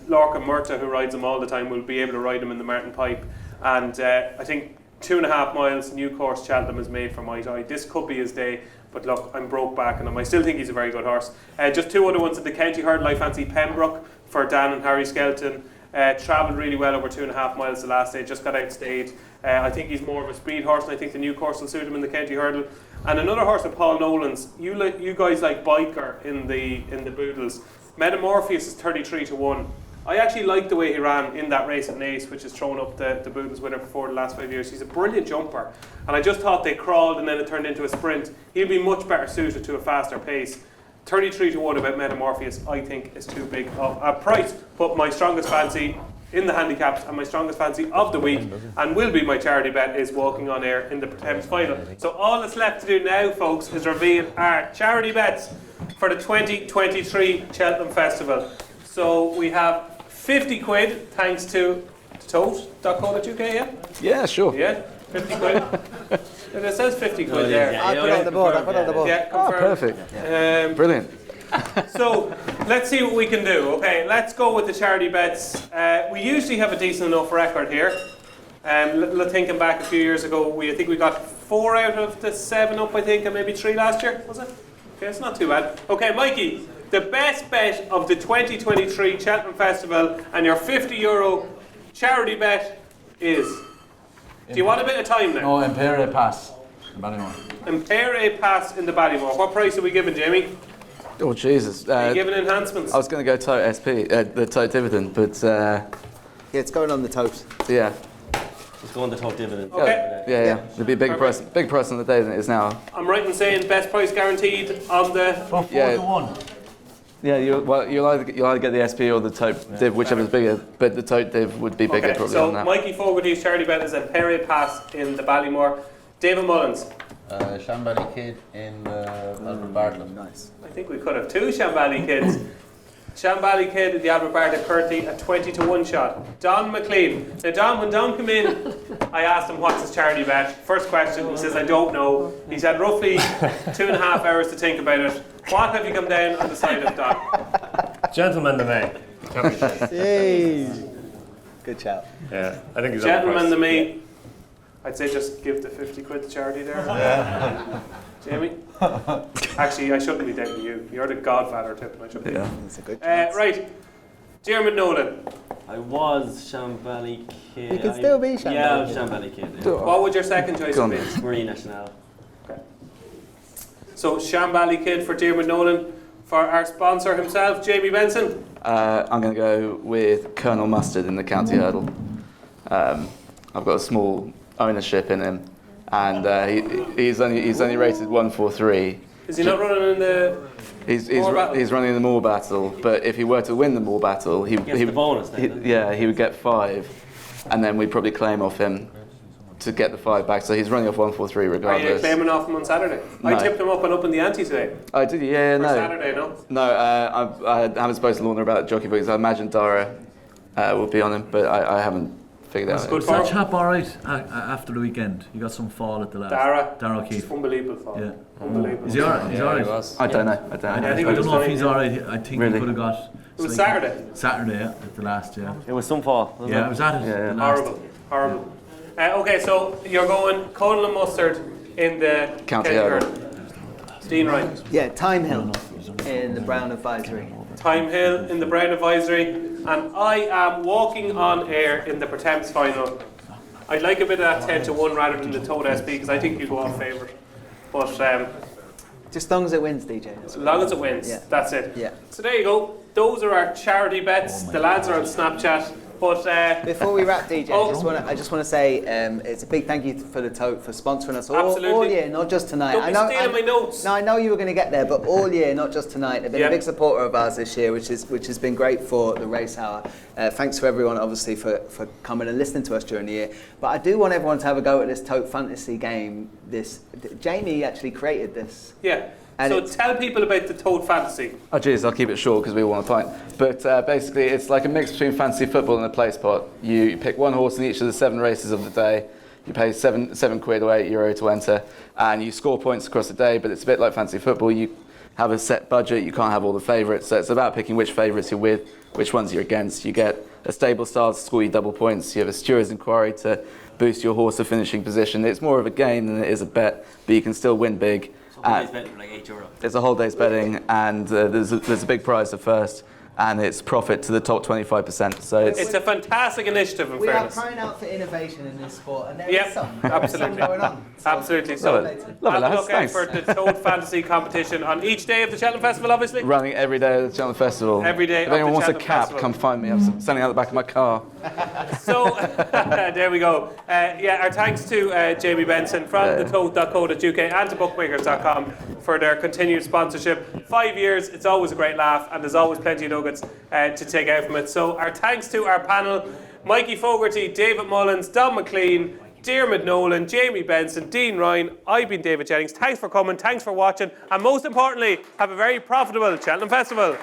Lorca Murta, who rides him all the time, will be able to ride him in the Martin Pipe, and I think 2.5 miles new course Cheltenham is made for Might Eye. This could be his day, but look, I'm broke back on him. I still think he's a very good horse. Just 2 other ones in the County Hurdle. I fancy Pembroke for Dan and Harry Skelton. Travelled really well over 2.5 miles the last day, just got outstayed. I think he's more of a speed horse, and I think the new course will suit him in the County Hurdle. And another horse of Paul Nolan's, you guys like Biker in the Boodles. Metamorphosis is 33-1. I actually like the way he ran in that race at Naas, which has thrown up the Boodles winner for the last 5 years. He's a brilliant jumper, and I just thought they crawled and then it turned into a sprint. He'll be much better suited to a faster pace. 33-1 about Metamorphosis, I think, is too big of a price. But my strongest fancy in the handicaps and my strongest fancy of the week, and will be my charity bet, is Walking on Air in the Thames final. So all that's left to do now, folks, is reveal our charity bets for the 2023 Cheltenham Festival. So we have 50 quid, thanks to tote.co.uk, yeah? Yeah, sure. Yeah, 50 quid. It says 50 quid there. I put it on the board. Yeah, Oh, confirmed. perfect. Brilliant. So let's see what we can do. Okay, let's go with the charity bets. We usually have a decent enough record here. Thinking back a few years ago, I think we got 4 out of the 7 up, I think, and maybe 3 last year, was it? Okay, it's not too bad. Okay, Mikey, the best bet of the 2023 Cheltenham Festival and your €50 charity bet is... Do you want a bit of time now? No, Imperial Pass in Ballymore. Imperial Pass in the Ballymore. What price are we giving, Jamie? Oh, Jesus. Are you giving enhancements? I was going to go Tote SP, the Tote Dividend, but Yeah, it's going on the tote. yeah. Let's go on the top dividend. Okay. Yeah. It'll be a big price on the day than it is now. I'm right in saying best price guaranteed on the... For 4-1. Yeah, you'll either get the SP or the Tote Div, whichever's bigger, but the Tote Div would be bigger probably so on that. Mikey Fogarty's charity bet is Imperial Pass in the Ballymore. David Mullins. Shambally Kid in Albert Bartlett. Nice. I think we could have 2 Shambally kids. Shambally Kid at the Albert Bartlett Curty, a 20-1 shot. Donn McClean. Now Don, when Don came in, I asked him what's his charity bet. First question, he says I don't know. He's had roughly 2.5 hours to think about it. What have you come down on the side of Don? Gentleman the May. Hey. Good shout. Yeah, I think he's Gentlemen, the me. I'd say just give the 50 quid to charity there. Yeah. Jamie? Actually, I shouldn't be doubting you. You're the godfather tip. I shouldn't. Yeah. That's a good chance. Right. Diarmuid Nolan. I was Shambally Kid. You can still be Shambally Yeah, I'm Kid. Shambally Kid. Yeah. What would your second choice Go on. be? Marine National. So Shambally Kid for Diarmuid Nolan. For our sponsor himself, Jamie Benson. I'm going to go with Colonel Mustard in the County Hurdle. I've got a small ownership in him, and he's only rated 143. Is he not running in the... He's Moor battle? he's running the Moor battle, but if he were to win the Moor battle, he Gets the bonus then, doesn't he? he would get 5, and then we'd probably claim off him to get the 5 back. So he's running off 143 Are you regardless. claiming off him on Saturday? I No. tipped him up and up in the ante today. I did, yeah, For no. Saturday, no? No, I haven't spoken to Lorna about jockey books. I imagine Dara will be on him, but I haven't figure that That's out. good Was that form. chap alright after the weekend? He got some fall at the last. Dara It's O'Keefe. unbelievable fall. Yeah. Unbelievable. Is he alright? He's Yeah, alright. he was. I don't know. I I, don't know. I think I it don't was know if fine, he's yeah. alright. I think Really? he could have got. It was like- Saturday. Saturday, yeah, at the last, yeah. It was some fall, wasn't Yeah, I it? was at it. Yeah, yeah. the last. Horrible. Okay, so you're going Colin and Mustard in the County Hurl. Dean Ryan. Yeah, Time Hill in the Brown Advisory. Time Hill in the Brown Advisory, and I am walking on air in the Pretemps final. I'd like a bit of that 10 to 1 rather than the Tote SP because I think you go off favourite. But Just as long as it wins, DJ. as long as it wins, Yeah. that's it. Yeah. So there you go. Those are our charity bets. The lads are on Snapchat. But Before we wrap, DJ, Oh. I just want to say it's a big thank you for the Tote for sponsoring us all Absolutely. year, not just tonight. don't be stealing my notes. No, I know you were going to get there, but all year, not just tonight. They've been Yeah. a big supporter of ours this year, which has been great for the Racehour. Thanks for everyone, obviously, for coming and listening to us during the year. But I do want everyone to have a go at this Tote Fantasy game. Jamie actually created this. yeah. And So it's- tell people about the Tote Fantasy. Oh geez, I'll keep it short because we all want a pint. But basically, it's like a mix between fantasy football and a place pot. You pick one horse in each of the 7 races of the day. You pay £7 or €8 to enter, and you score points across the day. But it's a bit like fantasy football. You have a set budget. You can't have all the favourites. So it's about picking which favourites you're with, which ones you're against. You get a stable start to score you double points. You have a steward's inquiry to boost your horse to finishing position. It's more of a game than it is a bet, but you can still win big. Somebody's betting for like €8. It's a whole day's betting, and there's a big prize for first, and it's profit to the top 25%. So It's a fantastic initiative, in We are fairness. crying out for innovation in this sport, and there Yep, is some. absolutely. Some going on. So Absolutely. So Love it. Love it, have a lads. look out Thanks. for the Tote Fantasy competition on each day of the Cheltenham Festival, obviously. running every day of the Cheltenham Festival. Every day If of anyone the wants a Cheltenham cap, Festival. come find me. I'm standing out the back of my car. So there we go. Our thanks to Jamie Benson from thetote.co.uk and to bookmakers.com for their continued sponsorship. 5 years, it's always a great laugh, and there's always plenty of nuggets to take out from it. So our thanks to our panel: Mikey Fogarty, David Mullins, Donn McClean, Diarmuid Nolan, Jamie Benson, Dean Ryan. I've been David Jennings. Thanks for coming, thanks for watching, and most importantly, have a very profitable Cheltenham Festival.